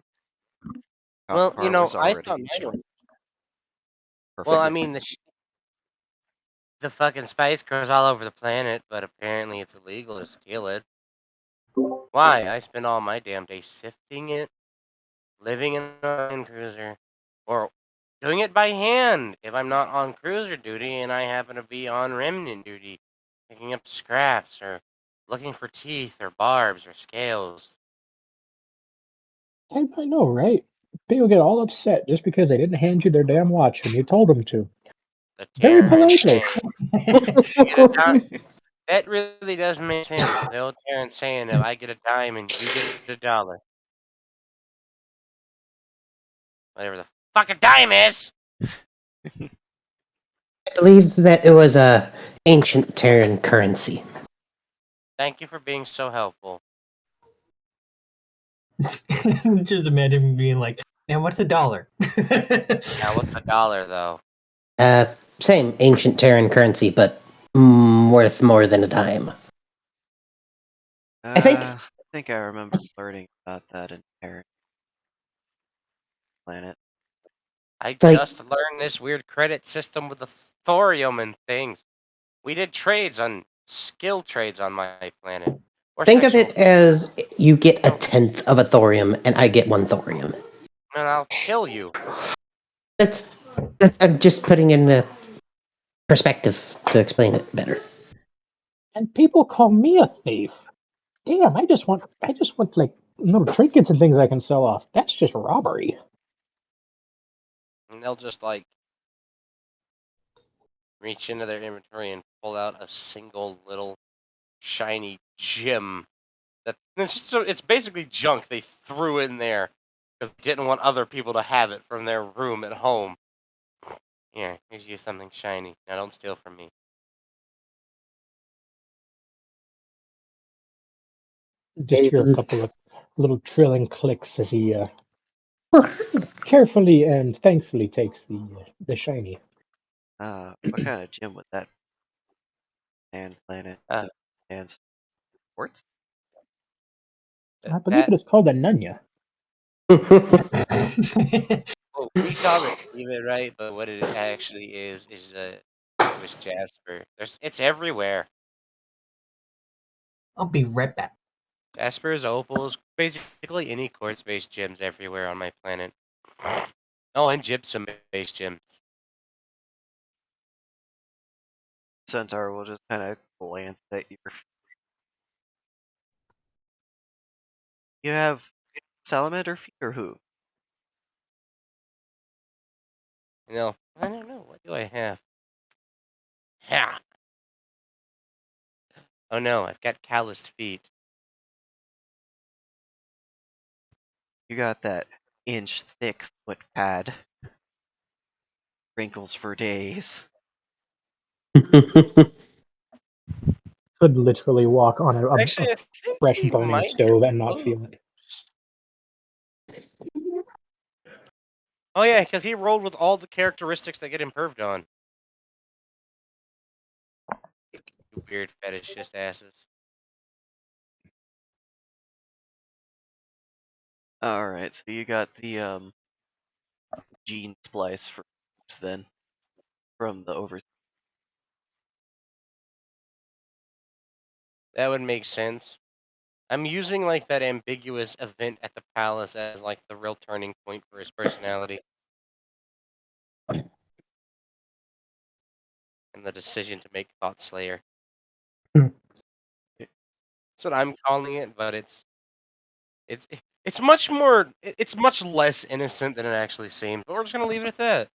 Well, Car was I already thought mine was. perfect. Well, I mean, the fucking spice grows all over the planet, but apparently it's illegal to steal it. Why? I spend all my damn day sifting it, living in a Land Cruiser, or doing it by hand if I'm not on cruiser duty and I happen to be on remnant duty, picking up scraps or looking for teeth or barbs or scales. I know, right? People get all upset just because they didn't hand you their damn watch when you told them to. The Very Terran politely. saying, "You get a dime." That really does make sense. The old Terran saying, "If I get a dime and you get a dollar, whatever the fuck a dime is." I believe that it was a ancient Terran currency. Thank you for being so helpful. Just imagine him being like, "Man, what's a dollar?" Now, what's a dollar though? Same ancient Terran currency, but worth more than a dime. I think I think I remember learning about that in Terran Planet. I like just learned this weird credit system with the thorium and things. We did trades on skill trades on my planet. Or think of sexual. it as you get a Oh, 10th of a thorium, and I get 1 thorium. and I'll kill you. I'm just putting in the perspective to explain it better. And people call me a thief. Damn, I just want like little trinkets and things I can sell off. That's just robbery. And they'll just like reach into their inventory and pull out a single little shiny gem. It's basically junk they threw in there because they didn't want other people to have it from their room at home. Here, here's you something shiny. Now don't steal from me. Just hear a couple of little trilling clicks as he carefully and thankfully takes the shiny. What kind of gym would that and planet Uh, and sports? I believe that it is called a nunya. well, we call it demon, right? But what it actually is it was Jasper. It's everywhere. I'll be right back. Jaspers, opals, basically any quartz-based gems everywhere on my planet. Oh, and gypsum-based gems. Centaur will just kind of glance at your. You have salamander feet or who? You know, I don't know. What do I have? Yeah. Oh no, I've got calloused feet. You got that inch thick foot pad. Wrinkles for days. Could literally walk on a Actually, I think fresh he burning might stove have and not both. feel it. Oh yeah, because he rolled with all the characteristics that get improved on. You weird fetishist asses. Alright, so you got the gene splice for then from the overseas. That would make sense. I'm using like that ambiguous event at the palace as like the real turning point for his personality. And the decision to make Thought Slayer. Hmm. That's what I'm calling it, but it's it's much more it's much less innocent than it actually seems. But we're just gonna leave it at that.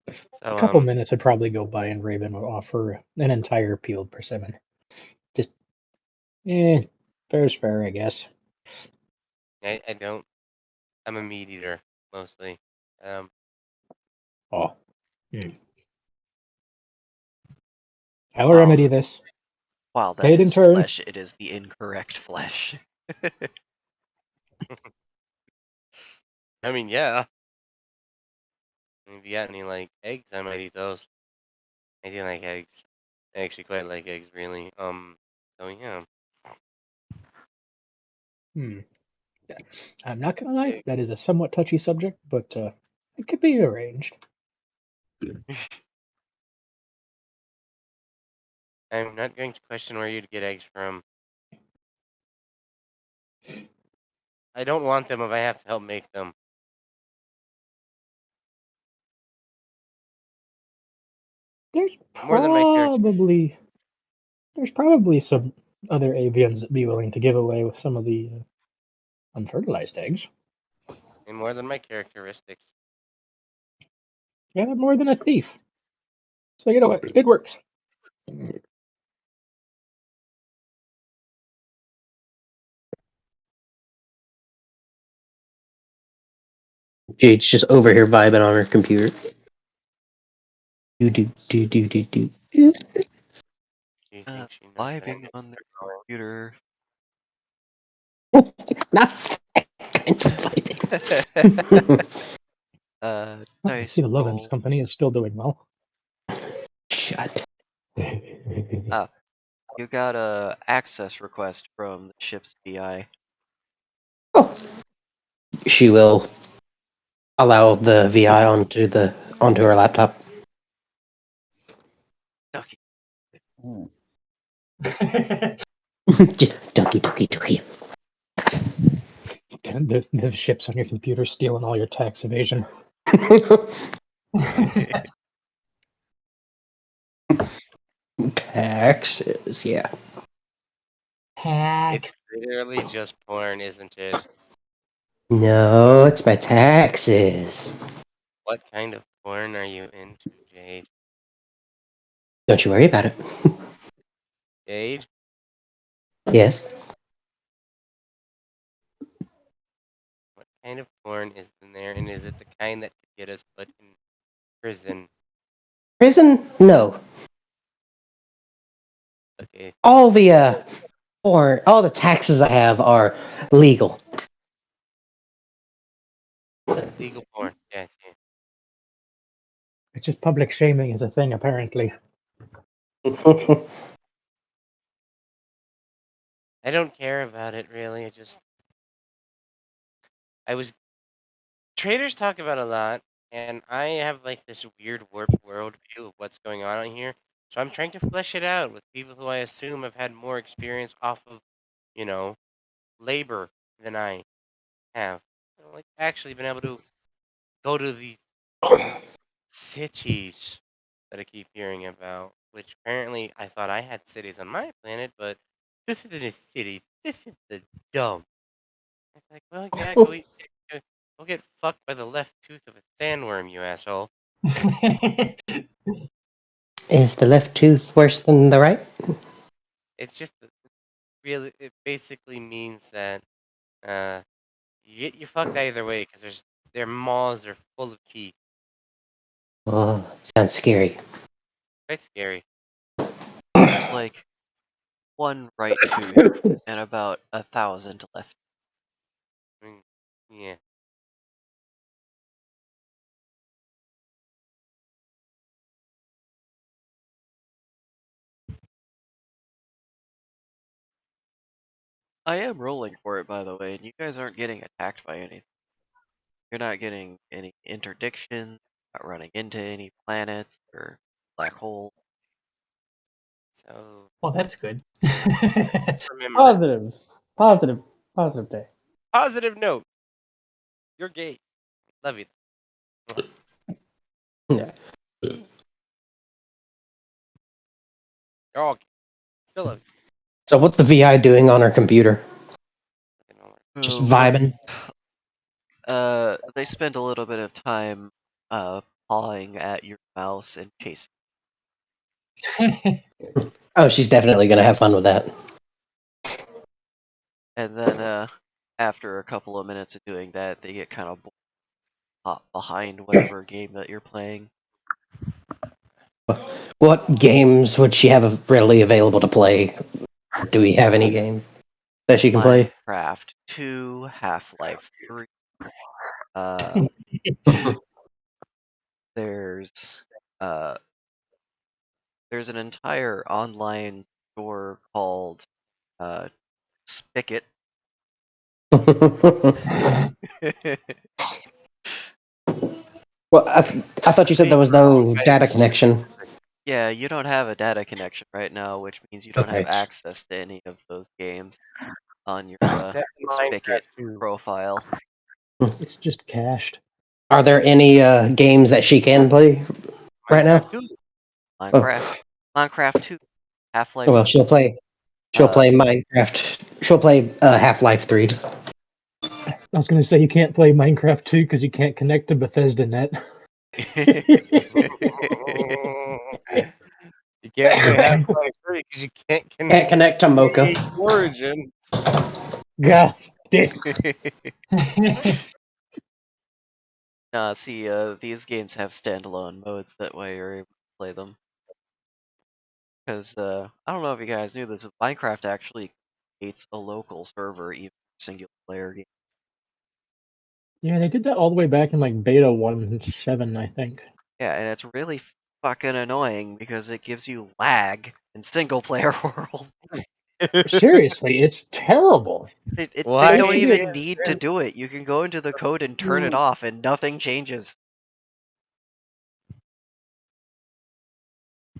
A So couple minutes would probably go by and Raven would offer an entire peeled persimmon. Just, fair's fair, I guess. I don't. I'm a meat eater mostly. Oh. I'll Wow. remedy this. While that Paid in is turn. flesh, it is the incorrect flesh. I mean, yeah. If you got any like eggs, I might eat those. I do like eggs. I actually quite like eggs, really. So yeah. Hmm. Yeah. I'm not gonna lie, that is a somewhat touchy subject, but it could be arranged. I'm not going to question where you'd get eggs from. I don't want them if I have to help make them. There's More than my character. probably some other avians that'd be willing to give away with some of the unfertilized eggs. And more than my characteristics. Yeah, more than a thief. So you know what? It works. Jade's just over here vibing on her computer. Do. Do you think she knows that Vibing on the computer. Not kind of vibing. I Dice see the Lovin's roll. company is still doing well. Shut. You got a access request from the ship's BI. Oh. She will allow the VI onto her laptop. Ducky. Ducky. The ships on your computer stealing all your tax evasion. Taxes, yeah. Hack. It's literally just porn, isn't it? No, it's my taxes. What kind of porn are you into, Jade? Don't you worry about it. Jade? Yes. What kind of porn is in there, and is it the kind that could get us put in prison? Prison? No. Okay, All the all the taxes I have are legal. legal porn. Yes, yeah. It's just public shaming is a thing, apparently. I don't care about it really. Traders talk about a lot, and I have like this weird warped world view of what's going on here. So I'm trying to flesh it out with people who I assume have had more experience off of, labor than I have. Like actually been able to go to these cities that I keep hearing about, which apparently I thought I had cities on my planet, but this isn't a city. This is the dump. It's like, well, yeah, go get fucked by the left tooth of a sandworm, you asshole. Is the left tooth worse than the right? It's just really, it basically means that you fucked either way because their maws are full of teeth. Oh, sounds scary. Quite scary. There's like one right tooth and about 1,000 left. I mean, yeah. I am rolling for it, by the way, and you guys aren't getting attacked by anything. You're not getting any interdictions, not running into any planets or black holes. So Well, that's good. remember, Positive day. positive note. You're gay. Love you. Yeah. You're all gay. Still love you. So what's the VI doing on her computer? Just So, vibing. they spend a little bit of time pawing at your mouse and chasing. Oh, she's definitely gonna have fun with that. And then after a couple of minutes of doing that, they get kind of behind whatever game that you're playing. What games would she have readily available to play? Do we have any games that she can play? Minecraft 2, Half-Life 3. There's an entire online store called Spigot. Well, I thought you said there was no data connection. Yeah, you don't have a data connection right now, which means you don't have Okay. access to any of those games on your Except Spigot Minecraft 2. profile. It's just cached. Are there any games that she can play right now? Minecraft 2. Minecraft 2, Half-Life. Well, she'll play Minecraft. She'll play Half-Life 3. I was gonna say you can't play Minecraft 2 because you can't connect to Bethesda Net. You can't play Half-Life 3 because you can't Can't connect to Mocha. Origin. God damn. Nah, see, these games have standalone modes, that way you're able to play them. Because, I don't know if you guys knew this, but Minecraft actually creates a local server, even for single player game. Yeah, they did that all the way back in like beta 1.7, I think. Yeah, and it's really fucking annoying because it gives you lag in single player world. Seriously, it's terrible. They Why don't should be even need to do it. You can go into the code and turn it off, and nothing changes.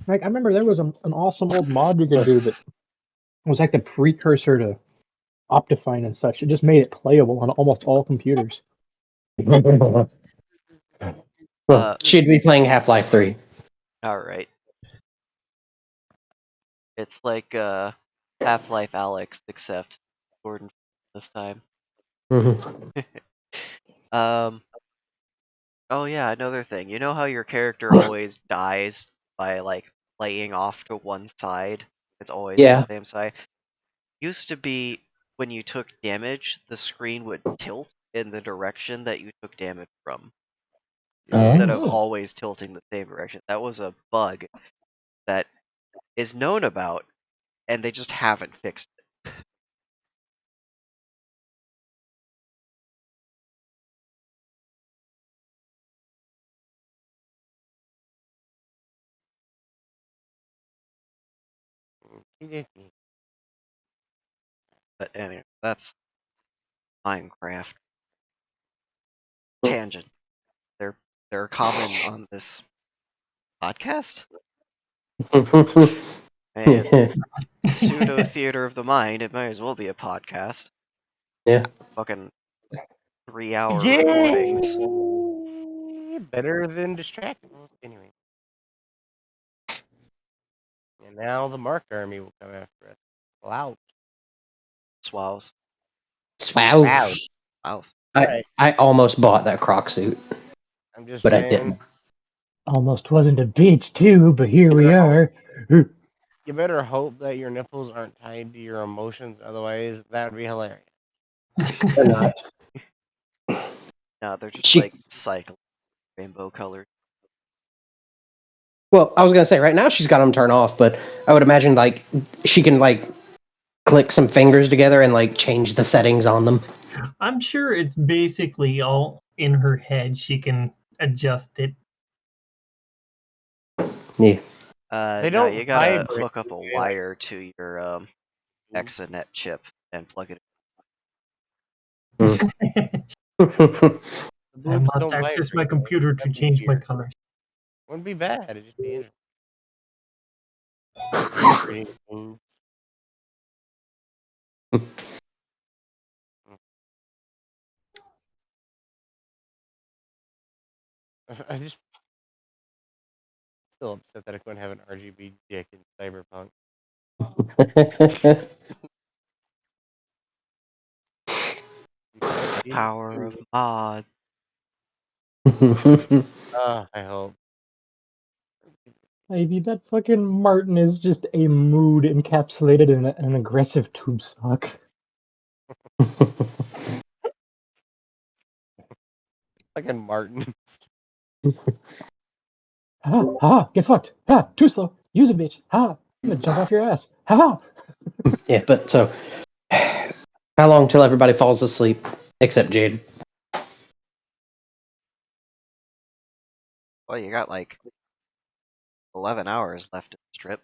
Like I remember there was an awesome old mod you could do that was like the precursor to Optifine and such. It just made it playable on almost all computers. Well, she'd be playing Half-Life 3. Alright. It's like Half-Life Alyx, except Gordon this time. Oh yeah, another thing. You know how your character always dies by like laying off to one side? It's always Yeah. the same side. Used to be when you took damage, the screen would tilt in the direction that you took damage from, instead of always tilting the same direction. That was a bug that is known about, and they just haven't fixed it. But anyway, that's Minecraft. Tangent. They're common on this podcast. And pseudo theater of the mind, it might as well be a podcast. Yeah. Fucking 3-hour recordings. Better than Distractable. Anyway. And now the Marked Army will come after us. Loud. Swows. Wow. Wows. I almost bought that croc suit, I'm just but I saying. didn't. Almost wasn't a bitch too, but here we are. You better hope that your nipples aren't tied to your emotions, otherwise that would be hilarious. They're not. No, they're just like cycle rainbow colored. Well, I was gonna say right now she's got them turned off, but I would imagine like she can like click some fingers together and like change the settings on them. I'm sure it's basically all in her head. She can adjust it. Yeah. They No, don't you gotta vibrate, hook up a wire to your Exanet chip and plug it in. I must access my computer to change my colors. Wouldn't be bad. It'd just be interesting. I just still upset that I couldn't have an RGB dick in Cyberpunk. Power of mod. I hope. Maybe that fucking Martin is just a mood encapsulated in an aggressive tube sock. Fucking Martin. Get fucked. Too slow. Use a bitch. I'm gonna jump off your ass. Yeah, but so how long till everybody falls asleep except Jade? Well, you got like 11 hours left in the strip.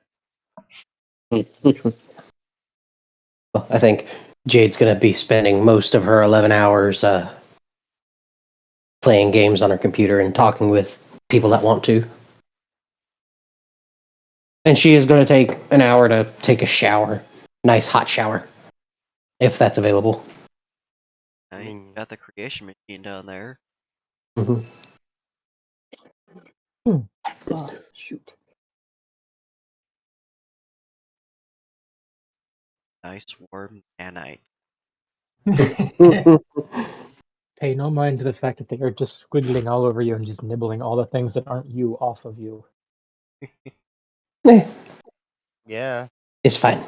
Well, I think Jade's gonna be spending most of her 11 hours playing games on her computer and talking with people that want to. And she is going to take an hour to take a shower. Nice hot shower. If that's available. I mean, you got the creation machine down there. Mm-hmm. Oh, shoot. nice warm nanite. Pay no mind to the fact that they are just squiggling all over you and just nibbling all the things that aren't you off of you. Eh, Yeah. it's fine.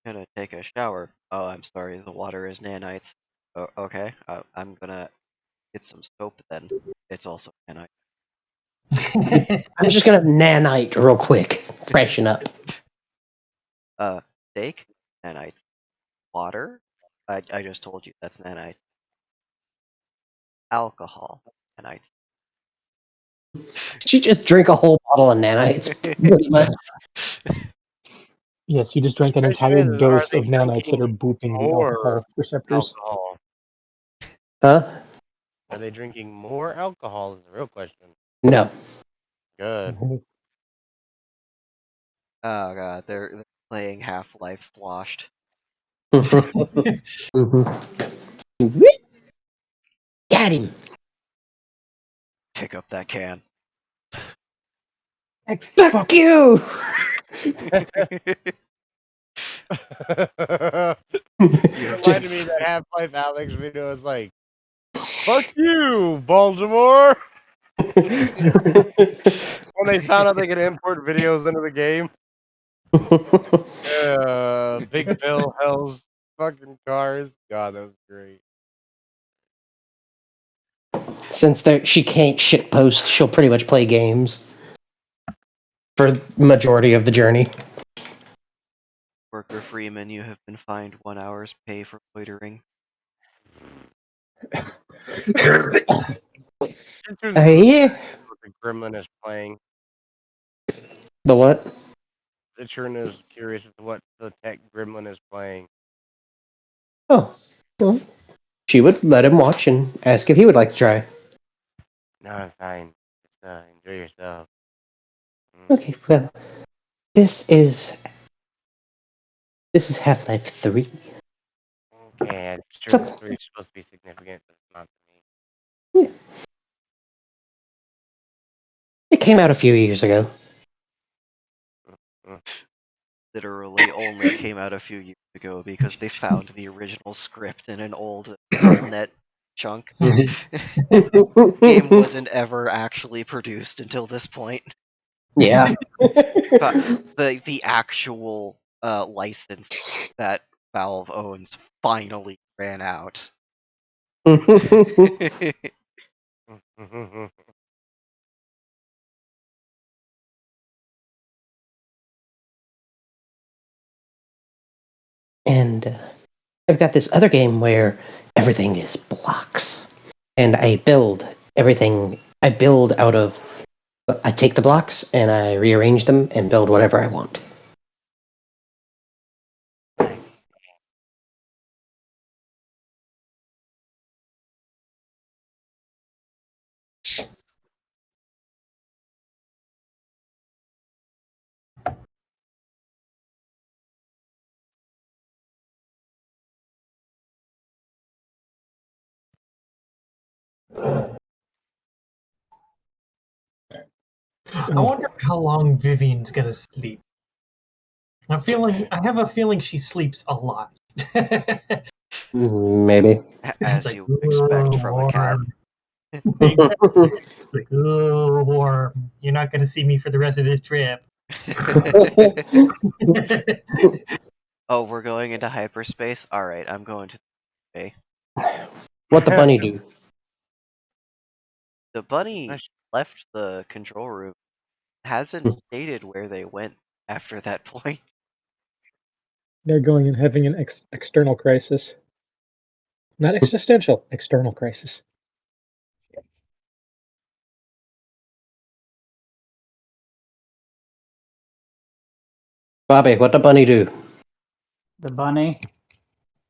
Gonna take a shower. Oh, I'm sorry, the water is nanites. Oh, okay, I'm gonna get some soap then. It's also nanite. I'm just gonna nanite real quick, freshen up. Steak, nanites. Water, I just told you that's nanites. Alcohol, nanites. She just drink a whole bottle of nanites, pretty much. Yes, you just drank an Question entire is, are dose they of nanites that are drinking booping the more alcohol receptors. alcohol? Huh? Are they drinking more alcohol? Is the real question. No. Good. Oh god, they're playing Half-Life Sloshed. Got him. Pick up that can. Fuck you. You Just reminded me of that Half-Life Alex video. It's like, fuck you, Baltimore! When they found out they could import videos into the game. Big Bill Hell's fucking cars. God, that was great. since she can't shit post, she'll pretty much play games for the majority of the journey. Worker Freeman, you have been fined 1 hour's pay for loitering. Yeah. What the Gremlin is playing. The what? Citrun is curious as to what the tech Gremlin is playing. Oh. Well, she would let him watch and ask if he would like to try. No, I'm fine. Just, enjoy yourself. Okay, well, this is Half-Life 3. Okay, I'm sure the 3 is supposed to be significant, but it's not to me. Yeah. It came out a few years ago. Literally only came out a few years ago because they found the original script in an old subnet chunk. Game wasn't ever actually produced until this point. Yeah. But the actual license that Valve owns finally ran out. And I've got this other game where everything is blocks. And I build everything. I build out of. I take the blocks and I rearrange them and build whatever I want. I wonder how long Vivian's gonna sleep. I have a feeling she sleeps a lot. Maybe. As like, you would expect from a cat. It's like, ooh, warm. You're not gonna see me for the rest of this trip. Oh, we're going into hyperspace? Alright, I'm going to the bay. What the bunny do? The bunny left the control room. Hasn't stated where they went after that point. They're going and having an external crisis. Not existential, external crisis. Bobby, what the bunny do? The bunny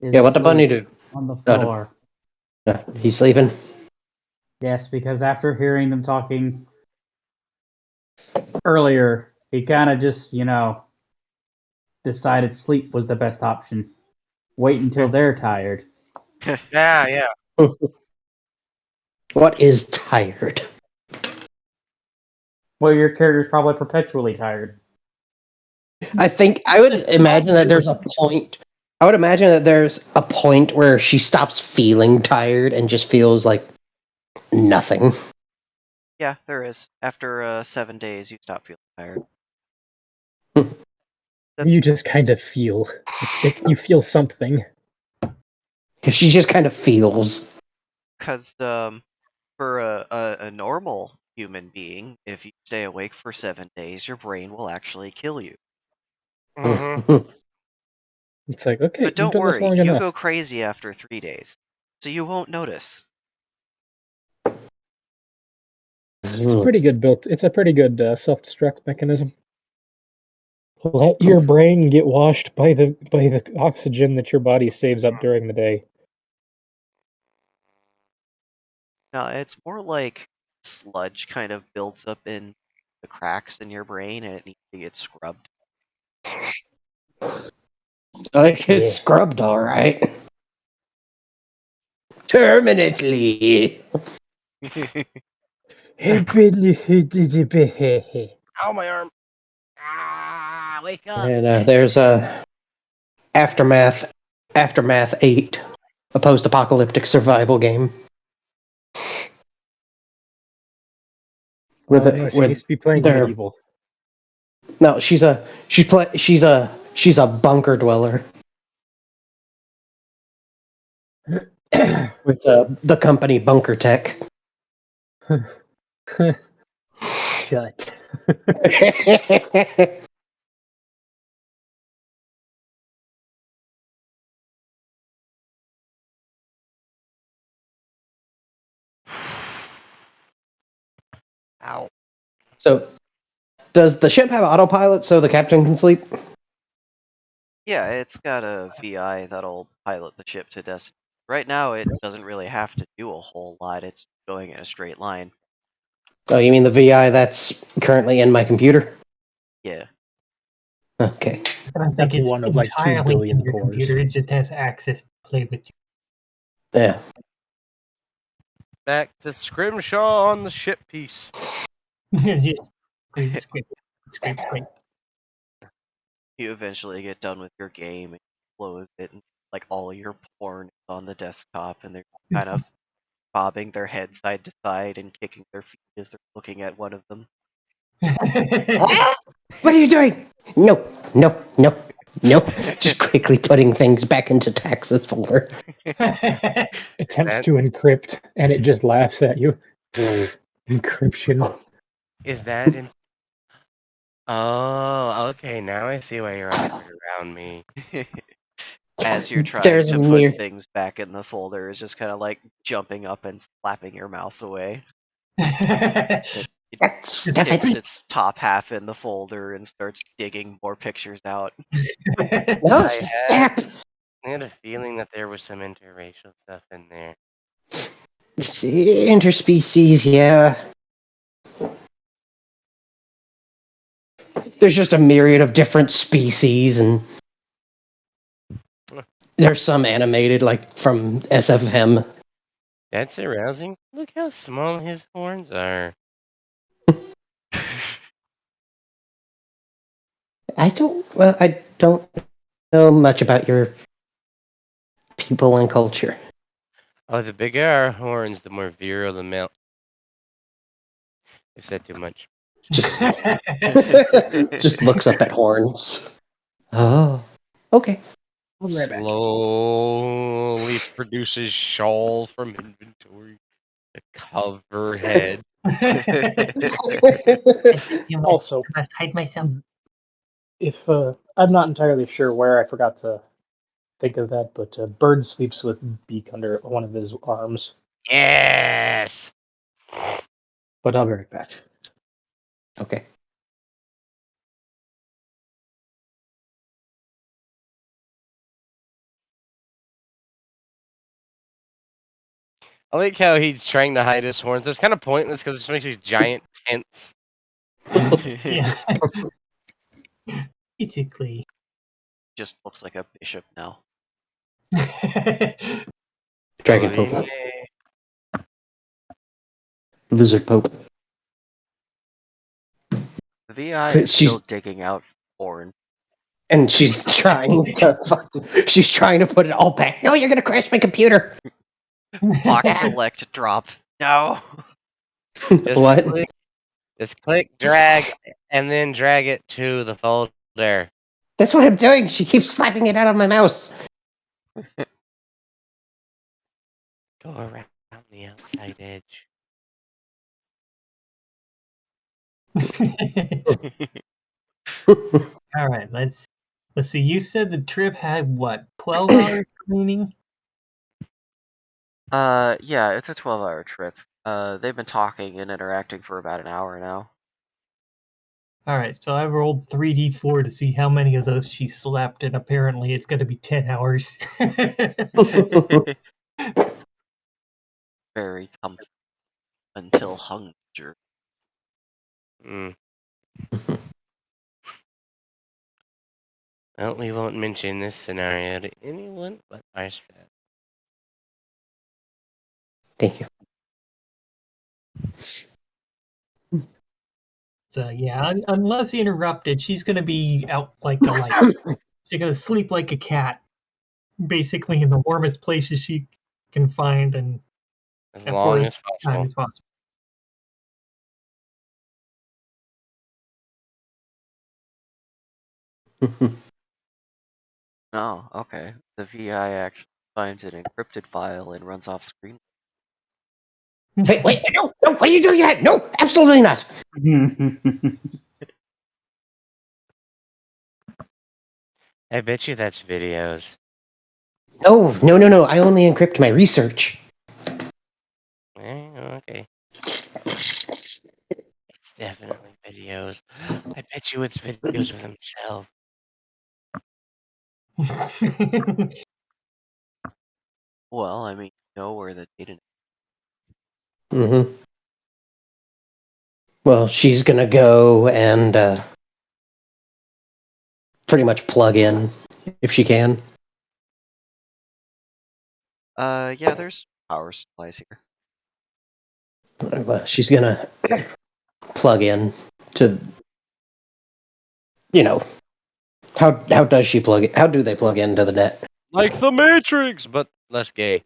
is Yeah, what the bunny asleep do? on the floor. He's sleeping. Yes, because after hearing them talking earlier, he kind of just, decided sleep was the best option. Wait until they're tired. Yeah. What is tired? Well, your character's probably perpetually tired. I think I would imagine that there's a point. I would imagine that there's a point where she stops feeling tired and just feels like nothing. Yeah, there is. After 7 days, you stop feeling tired. You just kind of feel. You feel something. She just kind of feels. Because for a normal human being, if you stay awake for 7 days, your brain will actually kill you. Mhm. It's like, okay, But you've don't done this worry, long you enough. go crazy after 3 days, so you won't notice. Pretty good built. It's a pretty good self-destruct mechanism. Let your brain get washed by the oxygen that your body saves up during the day. No, it's more like sludge kind of builds up in the cracks in your brain and it needs to get scrubbed. Like it's Yeah. scrubbed, all right. Permanently. Ow, my arm. Ah, wake up. And there's Aftermath 8, a post-apocalyptic survival game. No, she needs to be playing their medieval. no, she's a bunker dweller. It's the company Bunker Tech. Shut. Ow. So, does the ship have autopilot so the captain can sleep? Yeah, it's got a VI that'll pilot the ship to destiny. Right now, it doesn't really have to do a whole lot. It's going in a straight line. Oh, you mean the VI that's currently in my computer? Yeah. Okay. I don't think That's it's one of like 2 entirely billion in your cores. computer. It just has access to play with Yeah. Back to Scrimshaw on the ship piece. you. Just scrape, scrape, scrape, scrape. You eventually get done with your game and close it, and like all your porn is on the desktop, and they're kind of bobbing their head side to side and kicking their feet as they're looking at one of them. Ah! What are you doing? No. Just quickly putting things back into taxes folder. Attempts That- to encrypt, and it just laughs at you. Encryption. Is that in? Oh, okay. Now I see why you're awkward around me. As you're trying There's to mere- put things back in the folder, is just kind of like jumping up and slapping your mouse away. Stop Sticks it. its top half in the folder and starts digging more pictures out. No, I stop. I had a feeling that there was some interracial stuff in there. Interspecies, yeah. There's just a myriad of different species, and there's some animated, like from SFM. That's arousing. Look how small his horns are. I don't know much about your people and culture. Oh, the bigger our horns, the more virile the male. You've said too much. Just looks up at horns. Oh, okay. I'll be right back. Slowly produces shawl from inventory. The cover head. Also, I must hide myself. if I'm not entirely sure where, I forgot to think of that, but Bird sleeps with Beak under one of his arms. Yes. But I'll be right back. Okay. I like how he's trying to hide his horns. It's kind of pointless because it just makes these giant tents. Yeah. Basically. Just looks like a bishop now. Dragon Oh, Pope. yeah. Lizard Pope. The VI is She's- still digging out porn. And she's trying to she's trying to put it all back. No, you're gonna crash my computer. Lock, select, drop. No. Just What? click, just click, drag, and then drag it to the folder. That's what I'm doing. She keeps slapping it out of my mouse. Go around the outside edge. All right, let's see. You said the trip had what, 12 hours remaining? Yeah, it's a 12-hour trip. They've been talking and interacting for about an hour now. All right, so I rolled 3d4 to see how many of those she slept, and apparently it's going to be 10 hours. Very comfortable until hunger. Mm. Well, we won't mention this scenario to anyone but ourselves. Thank you. So yeah, unless interrupted, she's going to be out like a light. She's going to sleep like a cat, basically in the warmest places she can find, and As for long as as time possible. as possible. Oh, okay. The VI actually finds an encrypted file and runs off screen. Wait, no, what are you doing that? No, absolutely not. I bet you that's videos. No. I only encrypt my research. Okay. It's definitely videos. I bet you it's videos of themselves. Well, I mean, you know where the data. Mm-hmm. Well, she's gonna go and pretty much plug in if she can. Yeah, there's power supplies here. Well, she's gonna plug in to, how does she plug it? How do they plug into the net? Like the Matrix, but less gay.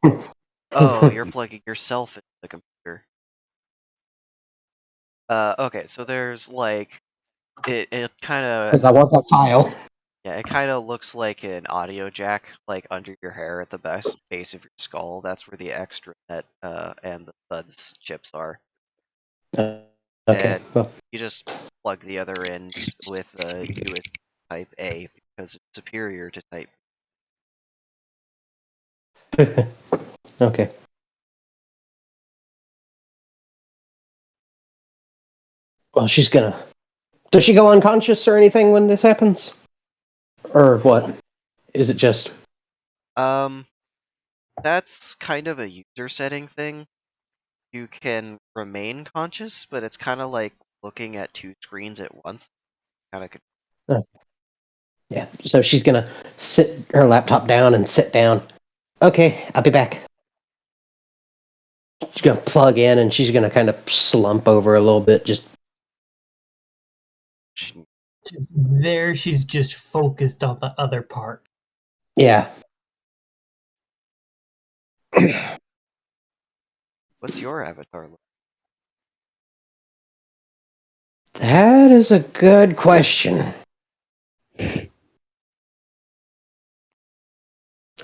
Oh, you're plugging yourself into the computer. Okay, so there's like it kind of Because I want that file. yeah, it kind of looks like an audio jack, like under your hair at the base of your skull. That's where the extra net and the thuds chips are. Okay. And Well, you just plug the other end with a USB Type A because it's superior to Type. okay. Well, she's gonna. Does she go unconscious or anything when this happens? Or what? Is it just? That's kind of a user setting thing. You can remain conscious, but it's kind of like looking at two screens at once. Kind of. Yeah. So she's gonna sit her laptop down and sit down. Okay, I'll be back. She's gonna plug in and she's gonna kind of slump over a little bit. Just There, she's just focused on the other part. yeah. What's your avatar look? That is a good question.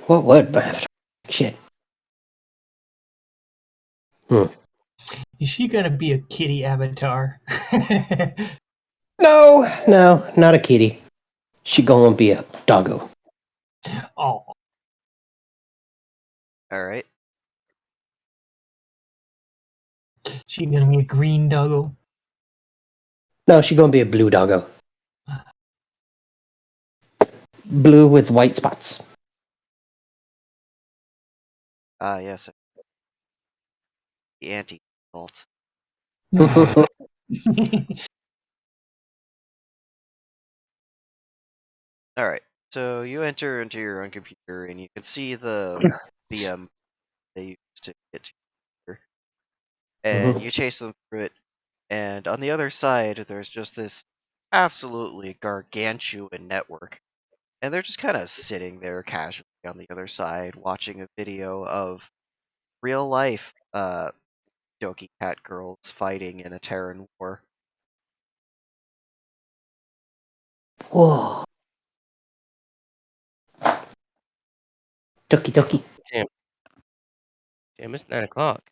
What would my avatar? Shit. Is she gonna be a kitty avatar? No, not a kitty. She gonna be a doggo. Oh, All right. she gonna be a green doggo? No, she gonna be a blue doggo. Blue with white spots. Yes. The anti-default. All right. So you enter into your own computer, and you can see the VM they used to get to your computer. And you chase them through it. And on the other side, there's just this absolutely gargantuan network. And they're just kind of sitting there casually on the other side, watching a video of real life Doki Cat girls fighting in a Terran war. Whoa. Doki doki. Damn, it's 9 o'clock.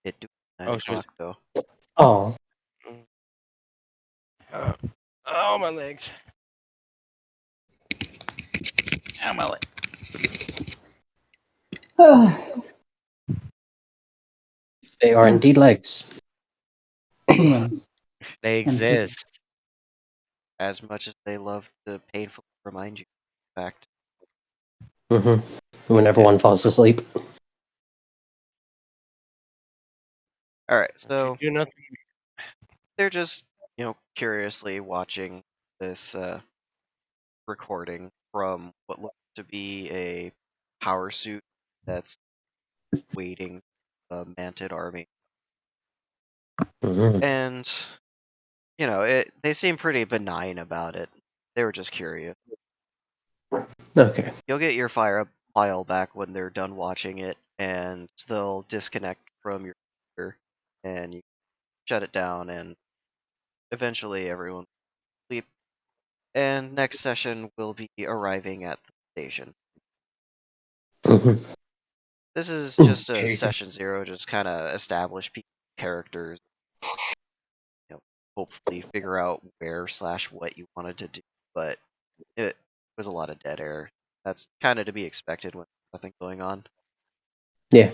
It do 9 Oh, she was. o'clock though. Oh. Oh, my legs. Ow, my leg. They are indeed legs. Humans. They And humans. exist. As much as they love to painfully remind you of the fact. Whenever one falls asleep. Alright, You so do nothing. they're just, curiously watching this recording from what looks to be a power suit that's waiting a manted army. Mhm. And, they seem pretty benign about it. They were just curious. Okay. You'll get your file back when they're done watching it, and they'll disconnect from your computer, and you shut it down, and eventually everyone will sleep. And next session will be arriving at the station. Mhm. This is just a Jesus. session 0, just kind of establish characters, hopefully figure out where/what you wanted to do, but it was a lot of dead air. That's kind of to be expected when there's nothing going on. Yeah.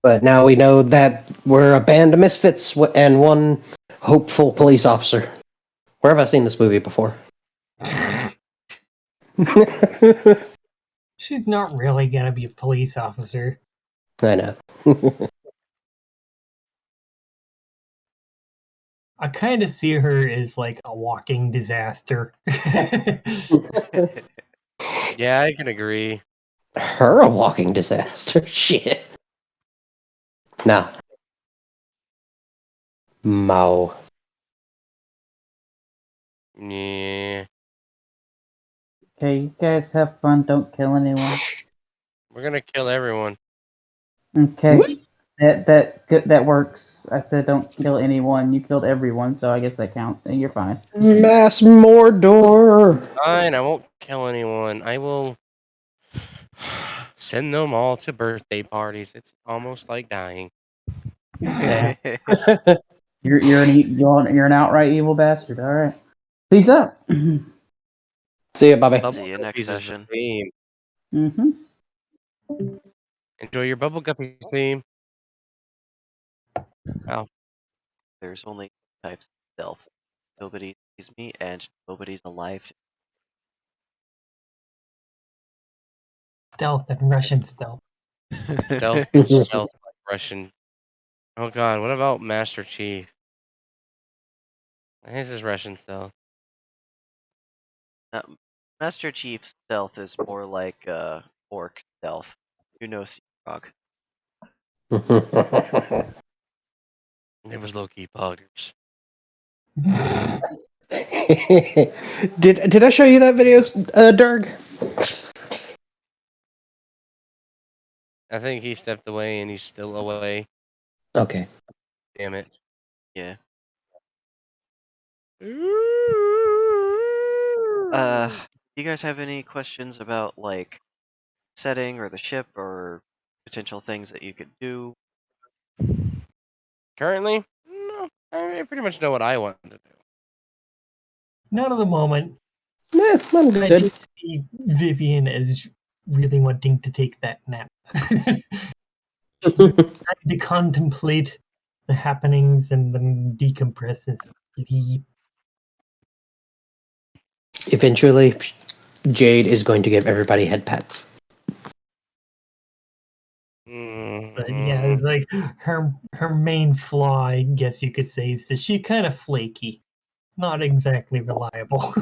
But now we know that we're a band of misfits and one hopeful police officer. Where have I seen this movie before? She's not really gonna be a police officer. I know. I kind of see her as like a walking disaster. Yeah, I can agree. Her a walking disaster. Shit. Nah. Mao. Yeah. Okay, you guys have fun. Don't kill anyone. We're gonna kill everyone. Okay. What? That works. I said don't kill anyone. You killed everyone, so I guess that counts. And you're fine. Mass Mordor. Fine, I won't kill anyone. I will send them all to birthday parties. It's almost like dying. Damn. You're an outright evil bastard. All right. Peace out. See ya, Bobby. Bubble See you next Guppies is the session. theme. Mm-hmm. Enjoy your Bubble Guppies theme. Wow. There's only two types of stealth. Nobody sees me, and nobody's alive. Stealth and Russian stealth. Stealth, stealth like Russian. Oh god, what about Master Chief? His is Russian stealth. Uh, Master Chief's stealth is more like orc stealth. You know Seagrog. It was low-key poggers. Did I show you that video, Dirg? I think he stepped away and he's still away. Okay. Damn it. Yeah. Do Do you guys have any questions about like setting or the ship or potential things that you could do? Currently? No. I pretty much know what I want to do. Not at the moment. Nah, I'm I good. did see Vivian as really wanting to take that nap. Trying to contemplate the happenings and then decompress and sleep. Eventually, Jade is going to give everybody head pats. But yeah, it's like her main flaw, I guess you could say, is that she's kind of flaky, not exactly reliable.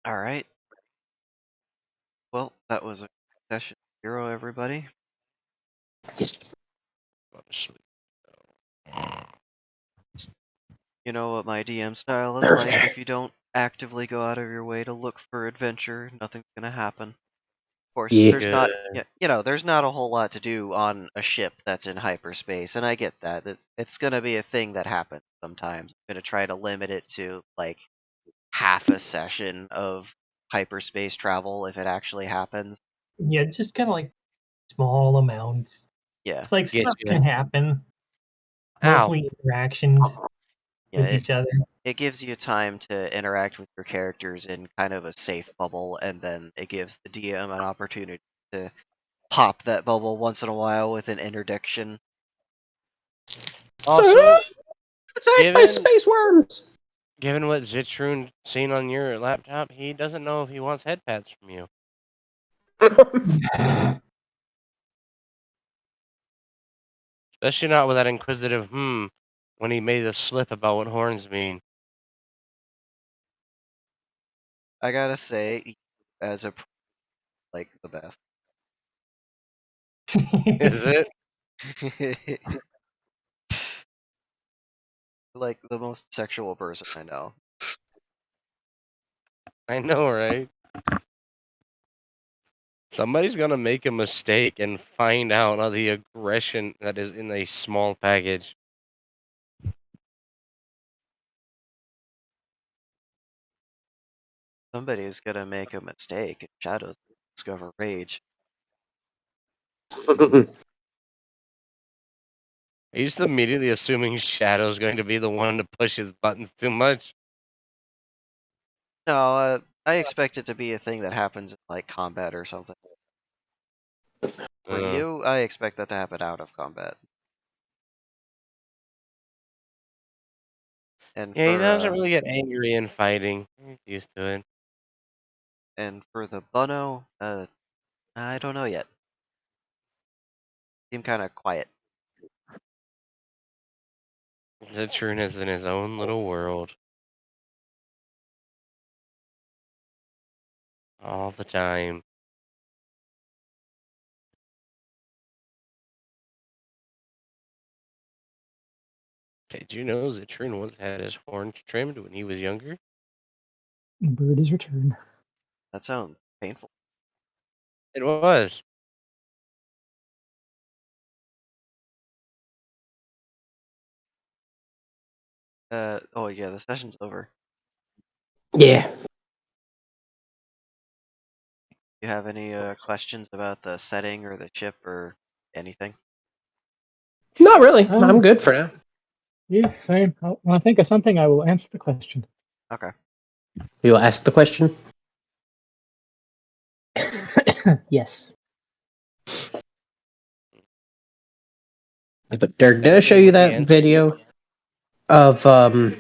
All right. Well, that was a session 0, everybody. Yes. Go to sleep. You know what my DM style is like. If you don't actively go out of your way to look for adventure, nothing's gonna happen. Of course, Yeah. there's not, there's not a whole lot to do on a ship that's in hyperspace, and I get that. It's gonna be a thing that happens sometimes. I'm gonna try to limit it to like half a session of hyperspace travel if it actually happens. Yeah, just kind of like small amounts. Yeah, Like Get stuff you. can happen. Ow. Mostly interactions yeah. with each other. It gives you time to interact with your characters in kind of a safe bubble, and then it gives the DM an opportunity to pop that bubble once in a while with an interdiction. Also, Attacked by space worms! given what Zitrun seen on your laptop, he doesn't know if he wants head pats from you. Especially not with that inquisitive when he made a slip about what horns mean. I gotta say, as a like the best. Is it? Like the most sexual person I know. I know, right? Somebody's gonna make a mistake and find out all the aggression that is in a small package. Somebody's gonna make a mistake, and Shadows discover rage. Are you just immediately assuming Shadow's going to be the one to push his buttons too much? No, I expect it to be a thing that happens in like combat or something. For you, I expect that to happen out of combat. And Yeah, he for doesn't really get angry in fighting. He's used to it. and for the Bunno, I don't know yet. Seem kind of quiet. Zitrun is in his own little world. All the time. Did you know Zitrun once had his horns trimmed when he was younger? Bird is returned. That sounds painful. It was. Oh yeah, the session's over. Yeah. You have any questions about the setting or the ship or anything? Not really. I'm good for now. Yeah, same. When I think of something, I will answer the question. Okay. You'll ask the question? Yes. But did I Anything show you with the that answer? video of